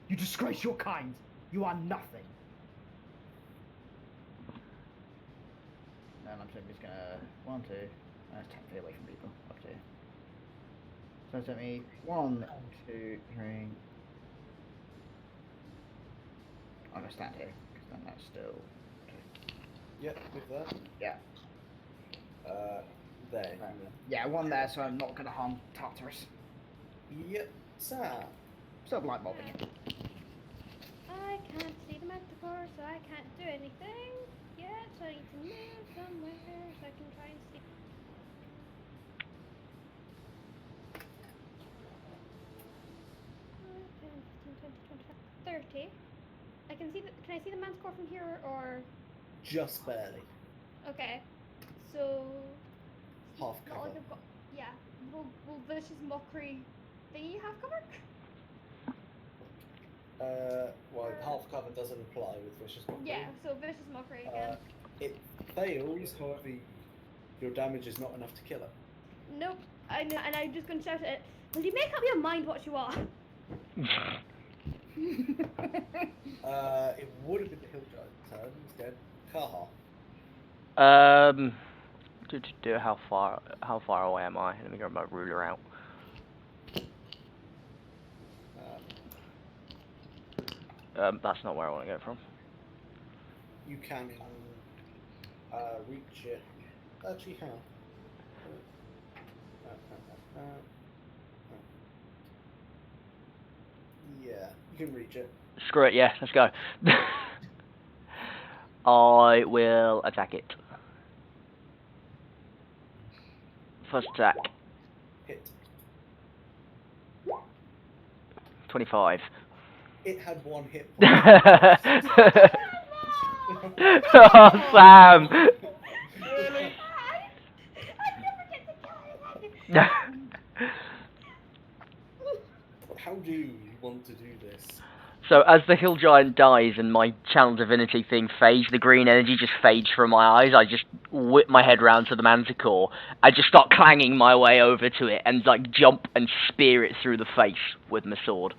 [SPEAKER 3] You disgrace your kind. You are nothing. And I'm just gonna 1, 2. 10 feet away from people. Up to. So it's at me 1, 2, 3. I'm gonna stand here because then that's still.
[SPEAKER 1] Yep, with that.
[SPEAKER 3] Yeah.
[SPEAKER 1] There.
[SPEAKER 3] Yeah, 1 there, so I'm not gonna harm Tartarus.
[SPEAKER 1] Yep, Sam.
[SPEAKER 3] Still light bulbing it.
[SPEAKER 5] I can't see the manticore, so I can't do anything yet. So I need to move somewhere so I can try and see. Oh, 10, 15, 20, 25, 30. I can see the. Can I see the manticore from here or?
[SPEAKER 1] Just barely.
[SPEAKER 5] Okay. So.
[SPEAKER 1] Half
[SPEAKER 5] Not like
[SPEAKER 1] cover.
[SPEAKER 5] I've got. Yeah. Will Vicious Mockery thingy have cover?
[SPEAKER 1] Well, half cover doesn't apply with Vicious Mockery.
[SPEAKER 5] Yeah. So Vicious Mockery again.
[SPEAKER 1] It fails, however, your damage is not enough to kill it.
[SPEAKER 5] Nope. I know, and I'm just gonna shout at it. Will you make up your mind what you are?
[SPEAKER 1] It would have been the Hill Giant's turn instead. Kaha.
[SPEAKER 2] How far away am I? Let me grab my ruler out. That's not where I want to go from.
[SPEAKER 1] You can reach it. Actually, how? Yeah, you can reach it.
[SPEAKER 2] Screw it, yeah, let's go. I will attack it. First attack,
[SPEAKER 1] Hit.
[SPEAKER 2] 25.
[SPEAKER 1] It had one hit point.
[SPEAKER 2] Oh, Sam!
[SPEAKER 3] Really?
[SPEAKER 1] How do you want to do this?
[SPEAKER 2] So as the hill giant dies and my channel divinity thing fades, the green energy just fades from my eyes. I just whip my head round to the manticore. I just start clanging my way over to it and like jump and spear it through the face with my sword.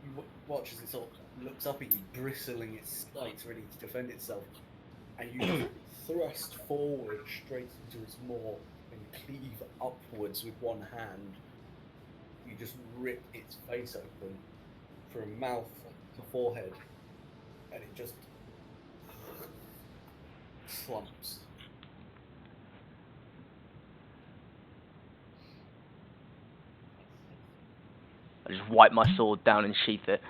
[SPEAKER 1] You watch as it sort of looks up at you, bristling its spikes, ready to defend itself, and you thrust forward straight into its maw and cleave upwards with one hand. You just rip its face open from mouth to forehead, and it just slumps.
[SPEAKER 2] I just wipe my sword down and sheath it.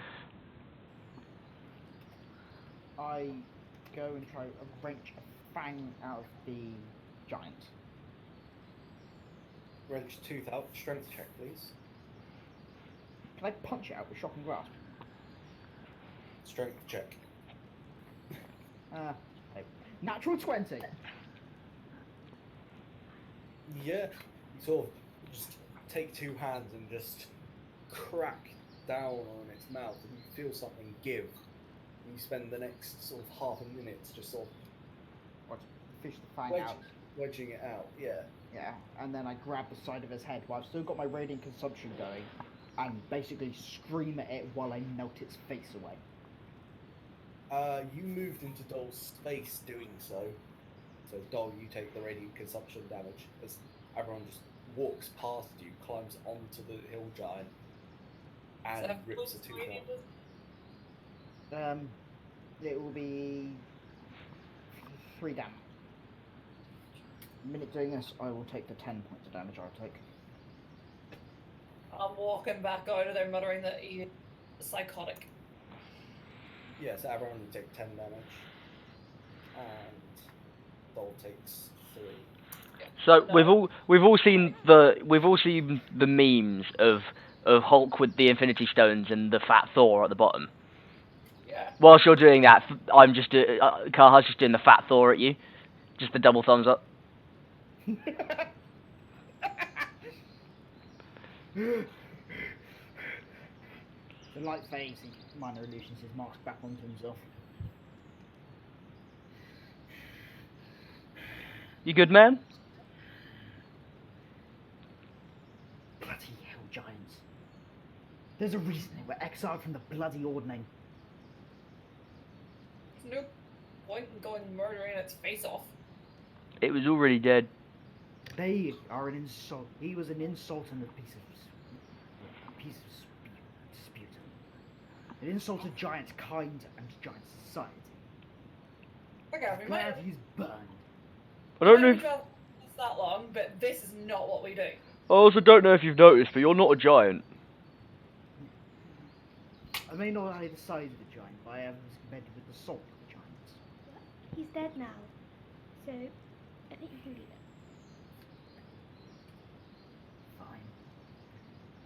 [SPEAKER 3] I go and try to wrench a fang out of the giant.
[SPEAKER 1] Wrench tooth out. Strength check, please.
[SPEAKER 3] Can I punch it out with shocking grasp?
[SPEAKER 1] Strength check.
[SPEAKER 3] Okay. Natural 20.
[SPEAKER 1] Yeah, you sort of just take two hands and just crack down on its mouth, and you feel something give. And you spend the next sort of half a minute just sort of
[SPEAKER 3] Or fish the fang out.
[SPEAKER 1] wedging it out. Yeah.
[SPEAKER 3] Yeah, and then I grab the side of his head while I've still got my radiant consumption going, and basically scream at it while I melt its face away.
[SPEAKER 1] You moved into Dol's space doing so. So Dol, you take the radiant consumption damage as everyone just walks past you, climbs onto the hill giant, and
[SPEAKER 4] So
[SPEAKER 1] rips a tooth out.
[SPEAKER 3] It will be 3 damage. The minute doing this, I will take the 10 points of damage I'll take.
[SPEAKER 4] I'm walking back out of there muttering that he's psychotic.
[SPEAKER 1] Yeah, so everyone will take 10 damage, and Dol takes 3.
[SPEAKER 2] So
[SPEAKER 4] No.
[SPEAKER 2] we've all seen the memes of Hulk with the Infinity Stones and the fat Thor at the bottom.
[SPEAKER 4] Yeah.
[SPEAKER 2] Whilst you're doing that, I'm just Kaha's just doing the fat Thor at you, just the double thumbs up.
[SPEAKER 3] The light fades, he minor illusions his marks back onto himself.
[SPEAKER 2] You good, man?
[SPEAKER 3] Bloody hell giants. There's a reason they were exiled from the bloody Ordning.
[SPEAKER 4] There's no point in going murdering its face off.
[SPEAKER 2] It was already dead.
[SPEAKER 3] They are an insult. He was an insult and a piece of sputum. It insulted giants' kind and giant society.
[SPEAKER 4] Okay, we might
[SPEAKER 3] Glad
[SPEAKER 4] have
[SPEAKER 3] he's burned.
[SPEAKER 2] I don't know.
[SPEAKER 4] been that long, but this is not what we do.
[SPEAKER 2] I also don't know if you've noticed, but you're not a giant.
[SPEAKER 3] I may not be the size of a giant, but I am compared with the salt of the giants.
[SPEAKER 5] He's dead now, so I think you can leave it.
[SPEAKER 3] Fine.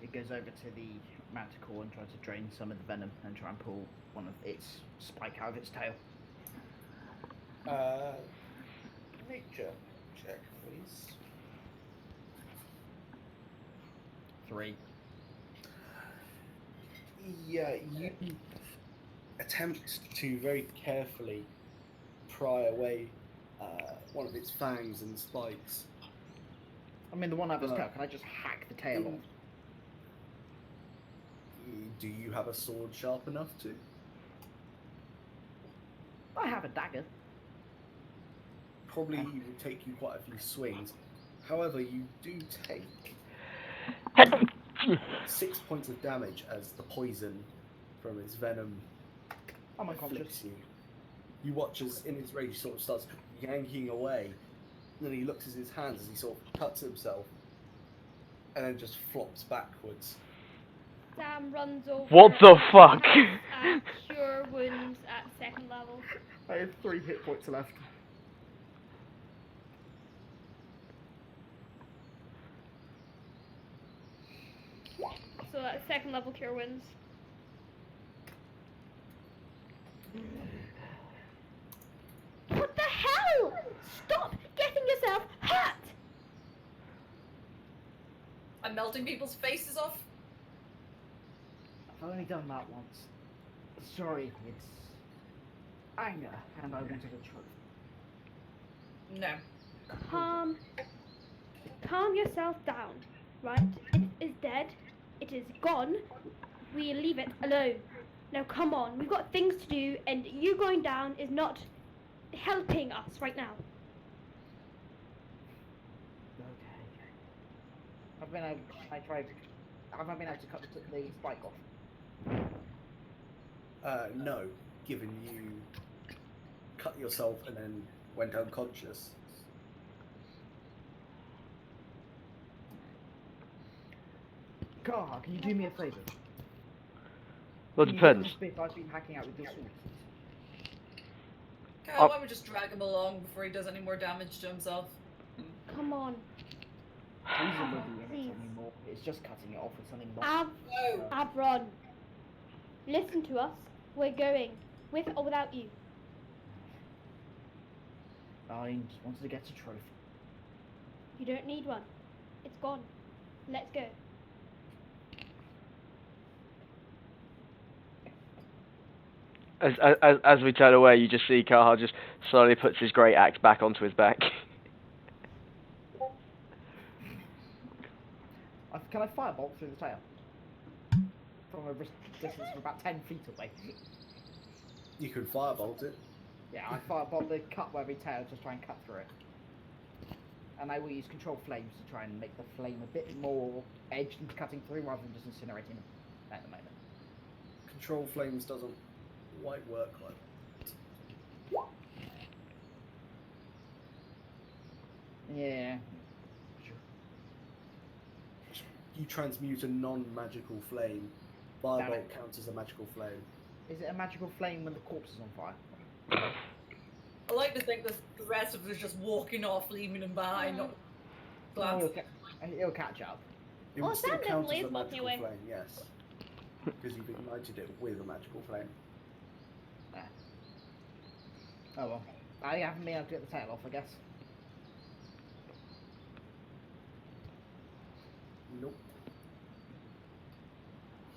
[SPEAKER 3] It goes over to the manticore and tries to drain some of the venom and try and pull one of its spike out of its tail.
[SPEAKER 1] Nature check, please.
[SPEAKER 3] 3.
[SPEAKER 1] Yeah, you attempt to very carefully pry away one of its fangs and spikes.
[SPEAKER 3] I mean, the one I've just cut, can I just hack the tail off?
[SPEAKER 1] Do you have a sword sharp enough to?
[SPEAKER 3] I have a dagger.
[SPEAKER 1] Probably will take you quite a few swings. However, you do take 6 points of damage as the poison from its venom
[SPEAKER 3] I'm
[SPEAKER 1] afflicts
[SPEAKER 3] unconscious.
[SPEAKER 1] you. You watch as in his rage he sort of starts yanking away, and then he looks at his hands as he sort of cuts himself, and then just flops backwards.
[SPEAKER 5] Sam runs over.
[SPEAKER 2] What the fuck?
[SPEAKER 5] And cure wounds at 2nd level.
[SPEAKER 3] I have 3 hit points left.
[SPEAKER 5] So that's 2nd level cure wounds. What the hell? Stop getting yourself hurt!
[SPEAKER 4] I'm melting people's faces off.
[SPEAKER 3] I've only done that once. Sorry, it's anger, and I wanted a truth.
[SPEAKER 4] No.
[SPEAKER 5] Calm yourself down, right? It is dead. It is gone. We leave it alone. Now come on, we've got things to do, and you going down is not helping us right now.
[SPEAKER 3] Okay. I've been able. I haven't been able to cut the spike off.
[SPEAKER 1] No, given you cut yourself and then went unconscious.
[SPEAKER 3] Gar, can you do me a favour?
[SPEAKER 2] Well,
[SPEAKER 3] Can you
[SPEAKER 2] depends.
[SPEAKER 3] get this bit I've been hacking out with your sword?
[SPEAKER 4] Okay, why don't we just drag him along before he does any more damage to himself?
[SPEAKER 5] Come on.
[SPEAKER 3] Please don't be in it
[SPEAKER 5] Please.
[SPEAKER 3] anymore. It's just cutting it off with something more.
[SPEAKER 4] No.
[SPEAKER 5] Avron, listen to us. We're going, with or without you.
[SPEAKER 3] I just wanted to get a trophy.
[SPEAKER 5] You don't need one. It's gone. Let's go.
[SPEAKER 2] As we turn away, you just see Kaha just slowly puts his great axe back onto his back.
[SPEAKER 3] Can I firebolt through the tail? From a distance of about 10 feet away.
[SPEAKER 1] You can firebolt it.
[SPEAKER 3] Yeah, I firebolt the cut-worthy tail, just try and cut through it. And I will use control flames to try and make the flame a bit more edged and cutting through rather than just incinerating them at the moment.
[SPEAKER 1] Control flames doesn't quite work like that.
[SPEAKER 3] Yeah.
[SPEAKER 1] You transmute a non-magical flame. Firebolt counts as a magical flame.
[SPEAKER 3] Is it a magical flame when the corpse is on fire?
[SPEAKER 4] I like to think that the rest of us just walking off, leaving him behind. Not
[SPEAKER 3] Oh, it'll catch up.
[SPEAKER 1] It
[SPEAKER 5] Oh,
[SPEAKER 1] would still
[SPEAKER 5] Sam
[SPEAKER 1] count
[SPEAKER 5] definitely
[SPEAKER 1] as a
[SPEAKER 5] is walking
[SPEAKER 1] magical
[SPEAKER 5] away.
[SPEAKER 1] flame, yes. Because you've ignited it with a magical flame.
[SPEAKER 3] Oh well. I haven't been able to get the tail off, I guess.
[SPEAKER 1] Nope.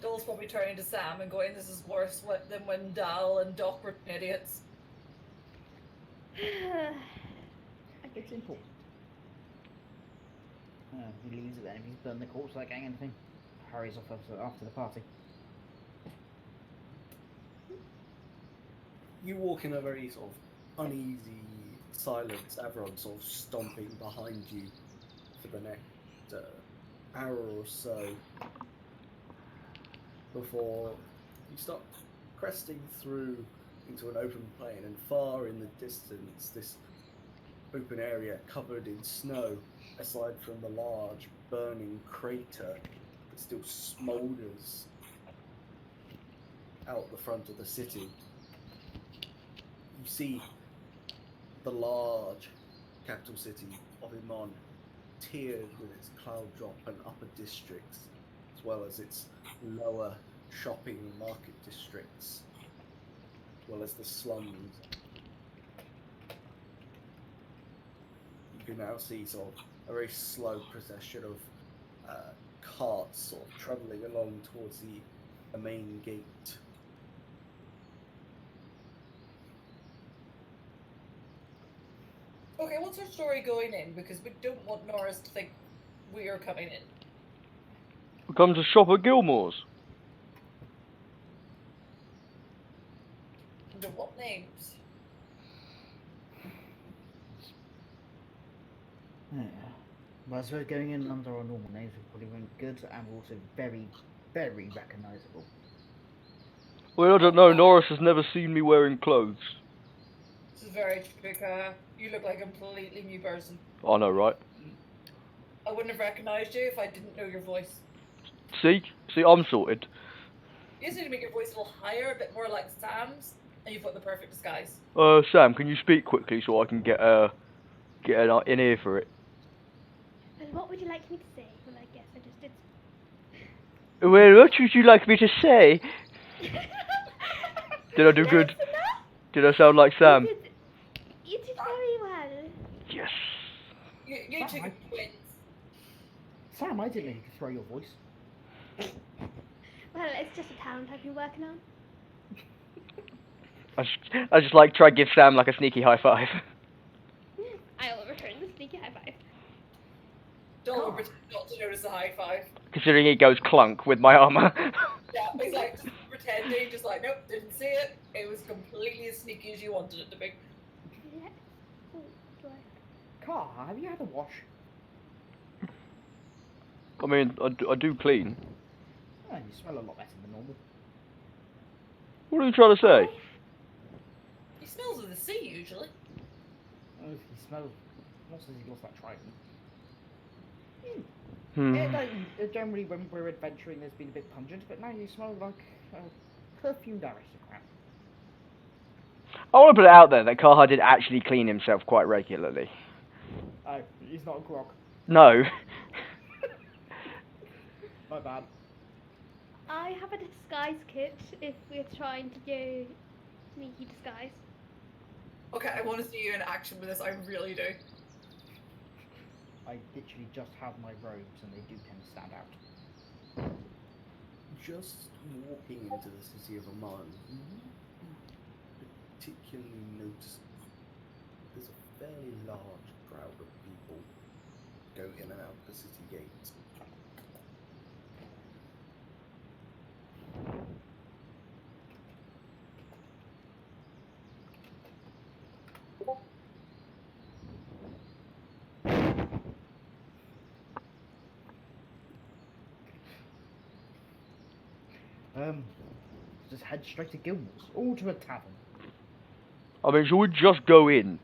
[SPEAKER 4] Dole's probably turning to Sam and going, "This is worse than when Dal and Doc were idiots."
[SPEAKER 3] It's important. He leaves it then. If he's burned the corpse like anything, hurries off after the party.
[SPEAKER 1] You walk in a very sort of uneasy silence, everyone sort of stomping behind you for the next hour or so before you start cresting through into an open plain, and far in the distance this open area covered in snow, aside from the large burning crater that still smoulders out the front of the city. You see the large capital city of Iman tiered with its cloud drop and upper districts, as well as its lower shopping and market districts, as well as the slums. You can now see sort of a very slow procession of carts sort of travelling along towards the main gate.
[SPEAKER 4] Okay, what's our story going in? Because we don't want Norris to think we are coming in.
[SPEAKER 2] We come to shop at Gilmore's.
[SPEAKER 4] Under what names?
[SPEAKER 3] Yeah. Well, I suppose going in under our normal names would probably went good, and we're also very, very recognisable.
[SPEAKER 2] Well, I don't know. Norris has never seen me wearing clothes.
[SPEAKER 4] This is very true, Kaha. You look like a completely new person.
[SPEAKER 2] I know, right?
[SPEAKER 4] I wouldn't have recognised you if I didn't know your voice.
[SPEAKER 2] See, I'm sorted.
[SPEAKER 4] You just need to make your voice a little higher, a bit more like Sam's, and you've got the perfect disguise.
[SPEAKER 2] Sam, can you speak quickly so I can get an in ear for it?
[SPEAKER 5] Well, what would you like me to say? Well, I guess I just did.
[SPEAKER 2] Well, what would you like me to say? Did I do
[SPEAKER 5] Close
[SPEAKER 2] good?
[SPEAKER 5] enough.
[SPEAKER 2] Did I sound like Sam?
[SPEAKER 5] You did very well.
[SPEAKER 2] Yes.
[SPEAKER 4] You two are twins.
[SPEAKER 3] Sam, I didn't know you could throw your voice.
[SPEAKER 5] Well, it's just a talent I've been working on.
[SPEAKER 2] I just like try to give Sam like a sneaky high five.
[SPEAKER 5] I will return the sneaky high five.
[SPEAKER 4] Don't will pretend not to notice the high five.
[SPEAKER 2] Considering it goes clunk with my armor.
[SPEAKER 4] Yeah, he's like just pretending, just like nope, didn't see it. It was completely as sneaky as you wanted it to be.
[SPEAKER 5] Yeah. Oh, do I?
[SPEAKER 3] Car, have you had a wash?
[SPEAKER 2] I mean, I do clean.
[SPEAKER 3] Oh, you smell a lot better than normal.
[SPEAKER 2] What are you trying to say?
[SPEAKER 4] He smells of the sea usually.
[SPEAKER 3] Oh, he smells. Not since he lost that trident.
[SPEAKER 2] Hmm.
[SPEAKER 3] Yeah, no, generally when we're adventuring, there's been a bit pungent, but now you smell like perfumed aristocrat.
[SPEAKER 2] I want to put it out there that Kaha did actually clean himself quite regularly.
[SPEAKER 3] Oh, he's not a grog.
[SPEAKER 2] No.
[SPEAKER 3] My bad.
[SPEAKER 5] I have a disguise kit if we're trying to go sneaky disguise.
[SPEAKER 4] Okay, I want to see you in action with this. I really do.
[SPEAKER 3] I literally just have my robes and they do tend to stand out.
[SPEAKER 1] Just walking into the city of Amman, particularly noticeable. There's a fairly large crowd of people go in and out the city gates.
[SPEAKER 3] Just head straight to Gilmore's, or to a tavern.
[SPEAKER 2] I mean, shall we just go in?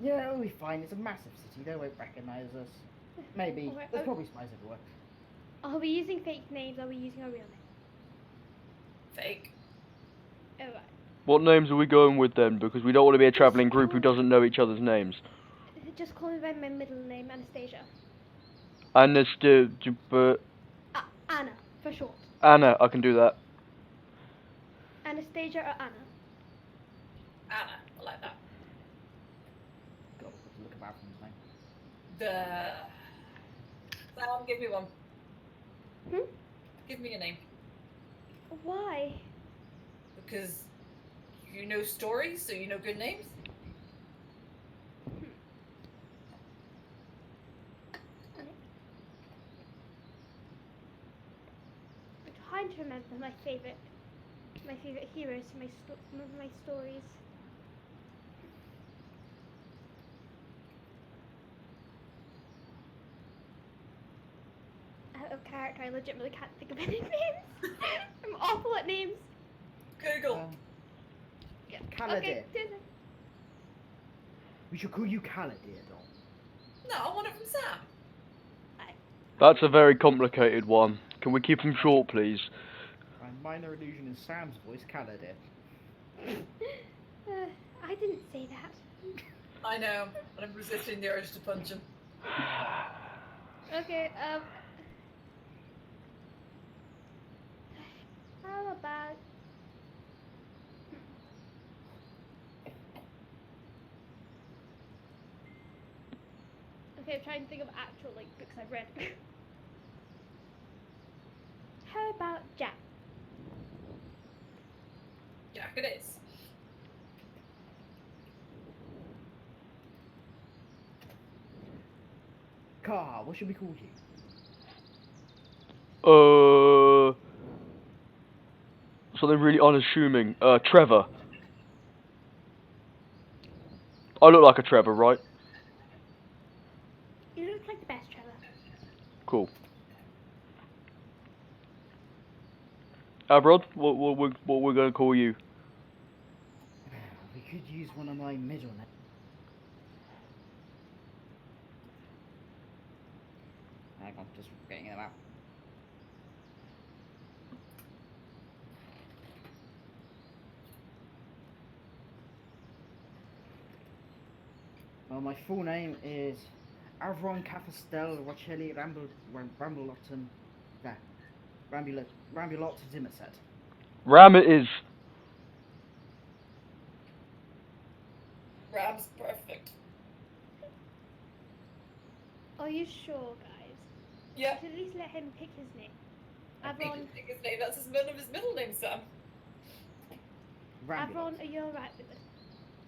[SPEAKER 3] Yeah, it'll be fine. It's a massive city. They won't recognise us. Maybe.
[SPEAKER 5] Alright,
[SPEAKER 3] There's probably spies everywhere.
[SPEAKER 5] Are we using fake names? Or are we using our real names?
[SPEAKER 4] Fake.
[SPEAKER 5] Alright.
[SPEAKER 2] What names are we going with then? Because we don't want to be a travelling group who doesn't know each other's names.
[SPEAKER 5] Just call me by my middle name, Anastasia.
[SPEAKER 2] Anna,
[SPEAKER 5] Anna, for short.
[SPEAKER 2] Anna, I can do that.
[SPEAKER 5] Anastasia or Anna?
[SPEAKER 4] Anna, I like that.
[SPEAKER 3] God, what to look about from his name.
[SPEAKER 4] Sam, give me one.
[SPEAKER 5] Hmm?
[SPEAKER 4] Give me a name.
[SPEAKER 5] Why?
[SPEAKER 4] Because you know stories, so you know good names.
[SPEAKER 5] I'm trying to remember my favorite heroes from my stories. Out of character, I legitimately can't think of any names. I'm awful at names.
[SPEAKER 4] Google.
[SPEAKER 5] Yeah.
[SPEAKER 3] Caladir.
[SPEAKER 5] Okay, do that.
[SPEAKER 3] We should call you Caladir, doll.
[SPEAKER 4] No, I want it from Sam.
[SPEAKER 2] That's a very complicated one. Can we keep them short, please?
[SPEAKER 3] My minor illusion in Sam's voice, Caladir.
[SPEAKER 5] I didn't say that.
[SPEAKER 4] I know, but I'm resisting the urge to punch him.
[SPEAKER 5] Okay, how about... Okay, I'm trying to think of actual, like, books I've read. How about Jack?
[SPEAKER 4] Jack it is.
[SPEAKER 3] Car, what should we call you?
[SPEAKER 2] Something really unassuming. Trevor. I look like a Trevor, right?
[SPEAKER 5] You look like the best, Trevor.
[SPEAKER 2] Cool. Abrod, what we're gonna call you?
[SPEAKER 3] We could use one of my middle names. Hang on, just getting it out. Well, my full name is Avron Cafastel Rocelli Rambuloton. There. Rambulot Zimmerset.
[SPEAKER 2] Ram it is.
[SPEAKER 4] Ram's perfect.
[SPEAKER 5] Are you sure, guys?
[SPEAKER 4] Yeah.
[SPEAKER 5] We should at least let him pick his name.
[SPEAKER 4] I think
[SPEAKER 5] Avron,
[SPEAKER 4] his name. That's one of his middle names, Sam.
[SPEAKER 3] Rambulot.
[SPEAKER 5] Avron, are you alright with this?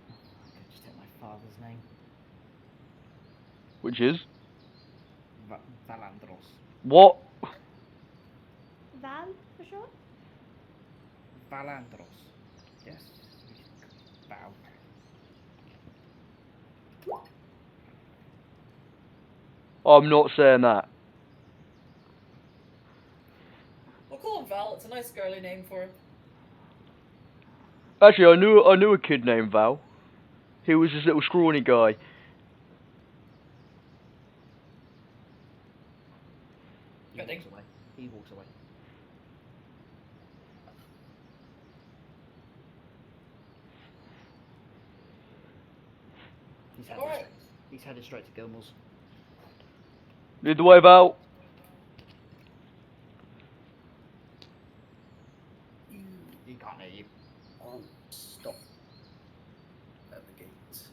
[SPEAKER 3] I could just take my father's name.
[SPEAKER 2] Which is?
[SPEAKER 3] Valandros.
[SPEAKER 2] What?
[SPEAKER 5] Val, for sure?
[SPEAKER 3] Valandros. Yes. Val.
[SPEAKER 2] I'm not saying that.
[SPEAKER 4] We'll call him Val. It's a nice girly name for him.
[SPEAKER 2] Actually, I knew a kid named Val. He was this little scrawny guy.
[SPEAKER 3] He
[SPEAKER 4] Good thing.
[SPEAKER 3] walks away. He walks away.
[SPEAKER 4] Alright.
[SPEAKER 3] He's headed straight to Gilmore's.
[SPEAKER 2] Lead the way, Val.
[SPEAKER 3] He can't hear you.
[SPEAKER 1] Aren't stopped at the gate.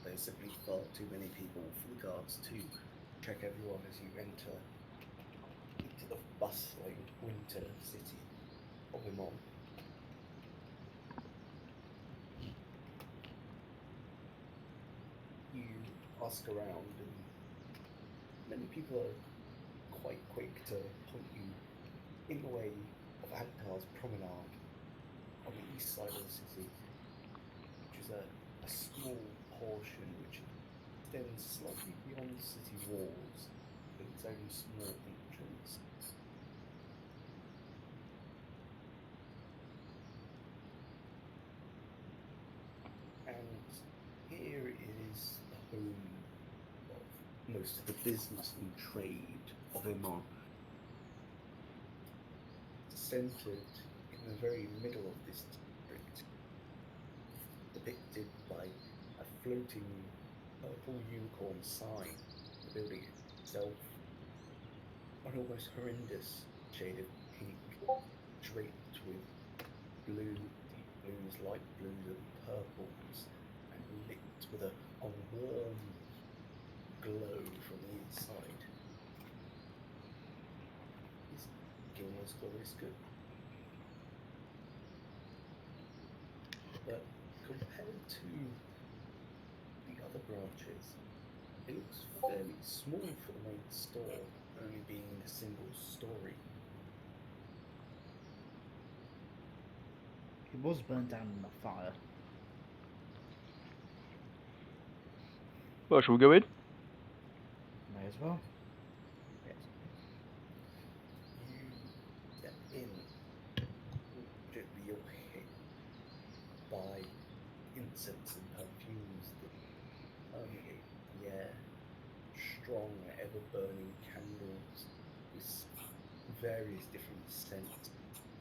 [SPEAKER 1] There's simply far too many people for the guards to check everyone as you enter into the bustling winter city of Imon. You ask around, and many people are quite quick to point you in the way of Antar's promenade on the east side of the city, which is a small portion which extends slightly beyond the city walls with its own small entrance. And here is the home of most of the business and trade of Imon. Centered in the very middle of this district, depicted by a floating purple unicorn sign, the building itself, an almost horrendous shade of pink, draped with blue, deep blues, light blues and purples, and lit with a warm glow from the inside. Is Gilmore's glorious good? But compared to the other branches, it looks fairly small for the main store, only being a single story.
[SPEAKER 3] It was burned down in a fire.
[SPEAKER 2] Well, shall we go in?
[SPEAKER 3] May as well. Yes.
[SPEAKER 1] You step in, immediately you're hit by incense and perfumes that permeate the air. Strong, ever-burning candles with various different scents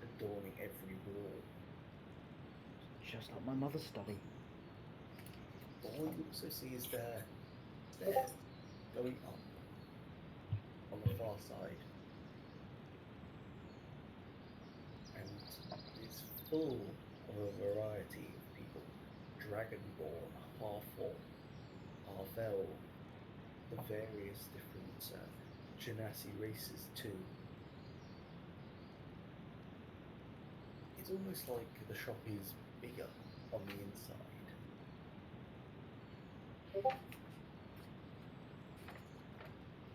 [SPEAKER 1] adorning every wall.
[SPEAKER 3] Just like my mother's study.
[SPEAKER 1] But what you also see is there stairs going up on the far side. And it's full of a variety of people. Dragonborn, half-orc, half-elf, the various different Genasi races too. It's almost like the shop is bigger on the inside.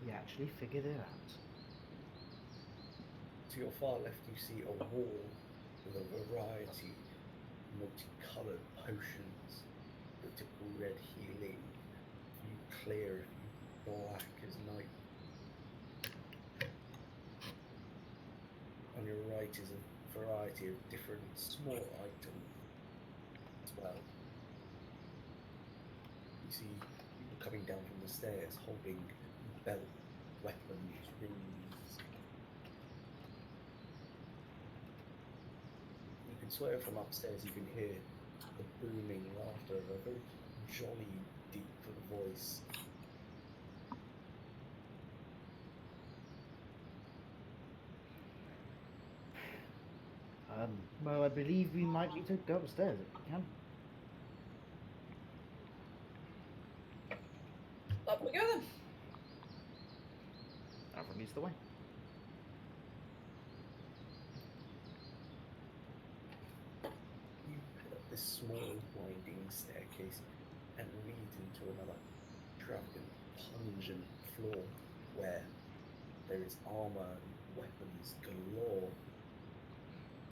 [SPEAKER 3] He actually figured it out.
[SPEAKER 1] To your far left you see a wall with a variety of multicolored potions, the typical red healing, if you clear, if you black as night. On your right is a variety of different small items as well. You see people coming down from the stairs holding belts, weapons, rings. You can swear from upstairs you can hear the booming laughter of a very jolly, voice.
[SPEAKER 3] Well, I believe we might need to go upstairs if we can.
[SPEAKER 4] Up we go then.
[SPEAKER 3] Everyone leads the way.
[SPEAKER 1] You head up this small, winding staircase and lead into another extravagant, pungent floor where there is armor and weapons galore,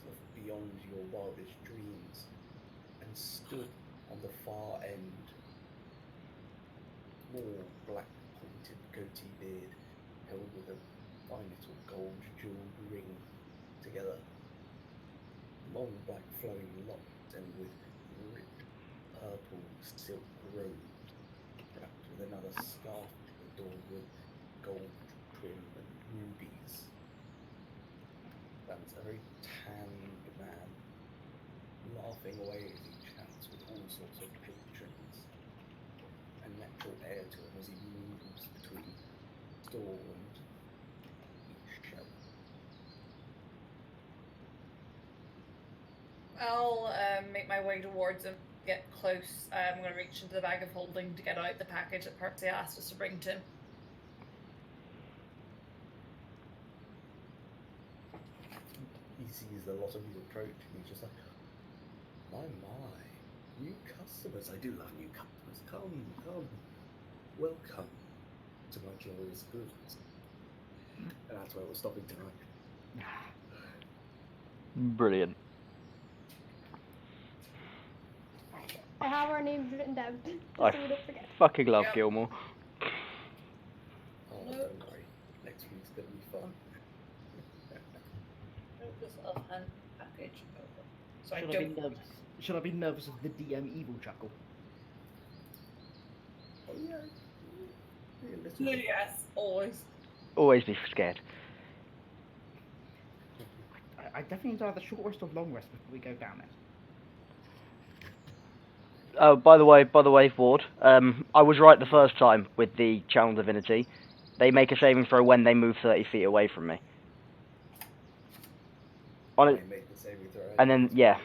[SPEAKER 1] sort of beyond your wildest dreams. And stood on the far end, small, black, pointed goatee beard held with a fine little gold jeweled ring together. Long black flowing locks and with rich purple silk robes wrapped with another scarf adorned with gold trim and rubies. That's a very tanned man, laughing away as he chats with all sorts of patrons. A natural air to him as he moves between stall and each shelf.
[SPEAKER 4] I'll make my way towards him, get close. I'm going to reach into the bag of holding to get out the package that Percy asked us to bring to him.
[SPEAKER 1] He sees a lot of you approach and he's just like, my, new customers. I do love new customers. Come. Welcome to my glorious goods. And that's where we're stopping tonight.
[SPEAKER 2] Brilliant.
[SPEAKER 5] I have our names written down, just
[SPEAKER 2] I
[SPEAKER 5] so we don't forget.
[SPEAKER 2] fucking love
[SPEAKER 4] Yep.
[SPEAKER 2] Gilmore.
[SPEAKER 1] Oh, don't worry. Next week's gonna be fun.
[SPEAKER 4] This offhand package. So
[SPEAKER 3] Should I be nervous? Should I be nervous of the DM evil chuckle?
[SPEAKER 1] Oh yeah. Be a little bit.
[SPEAKER 4] Yes, always.
[SPEAKER 2] Always be scared.
[SPEAKER 3] I definitely need to have the short rest or long rest before we go down it.
[SPEAKER 2] Oh, by the way, Ward, I was right the first time with the Channel Divinity. They make a saving throw when they move 30 feet away from me. On it,
[SPEAKER 1] They make the saving throw.
[SPEAKER 2] and then, yeah.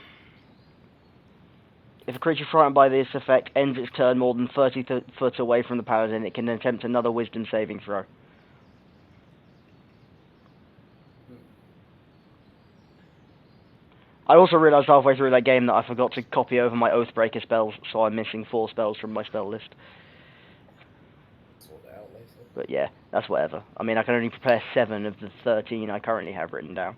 [SPEAKER 2] If a creature frightened by this effect ends its turn more than 30 foot away from the paladin, it can attempt another wisdom saving throw. I also realised halfway through that game that I forgot to copy over my Oathbreaker spells, so I'm missing 4 spells from my spell list.
[SPEAKER 1] Sort it out later.
[SPEAKER 2] But yeah, that's whatever. I mean, I can only prepare 7 of the 13 I currently have written down.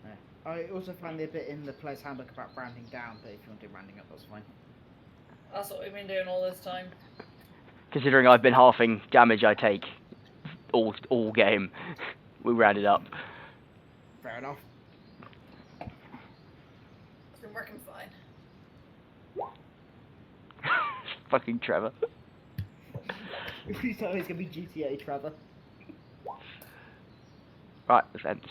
[SPEAKER 3] Yeah. I also found the bit in the player's handbook about rounding down, but if you want to do rounding up, that's fine.
[SPEAKER 4] That's what we've been doing all this time.
[SPEAKER 2] Considering I've been halving damage I take all game, we rounded up.
[SPEAKER 3] Fair enough.
[SPEAKER 4] It's been working fine.
[SPEAKER 2] Fucking Trevor.
[SPEAKER 3] Please tell me it's going to be GTA, Trevor.
[SPEAKER 2] Right, let's end.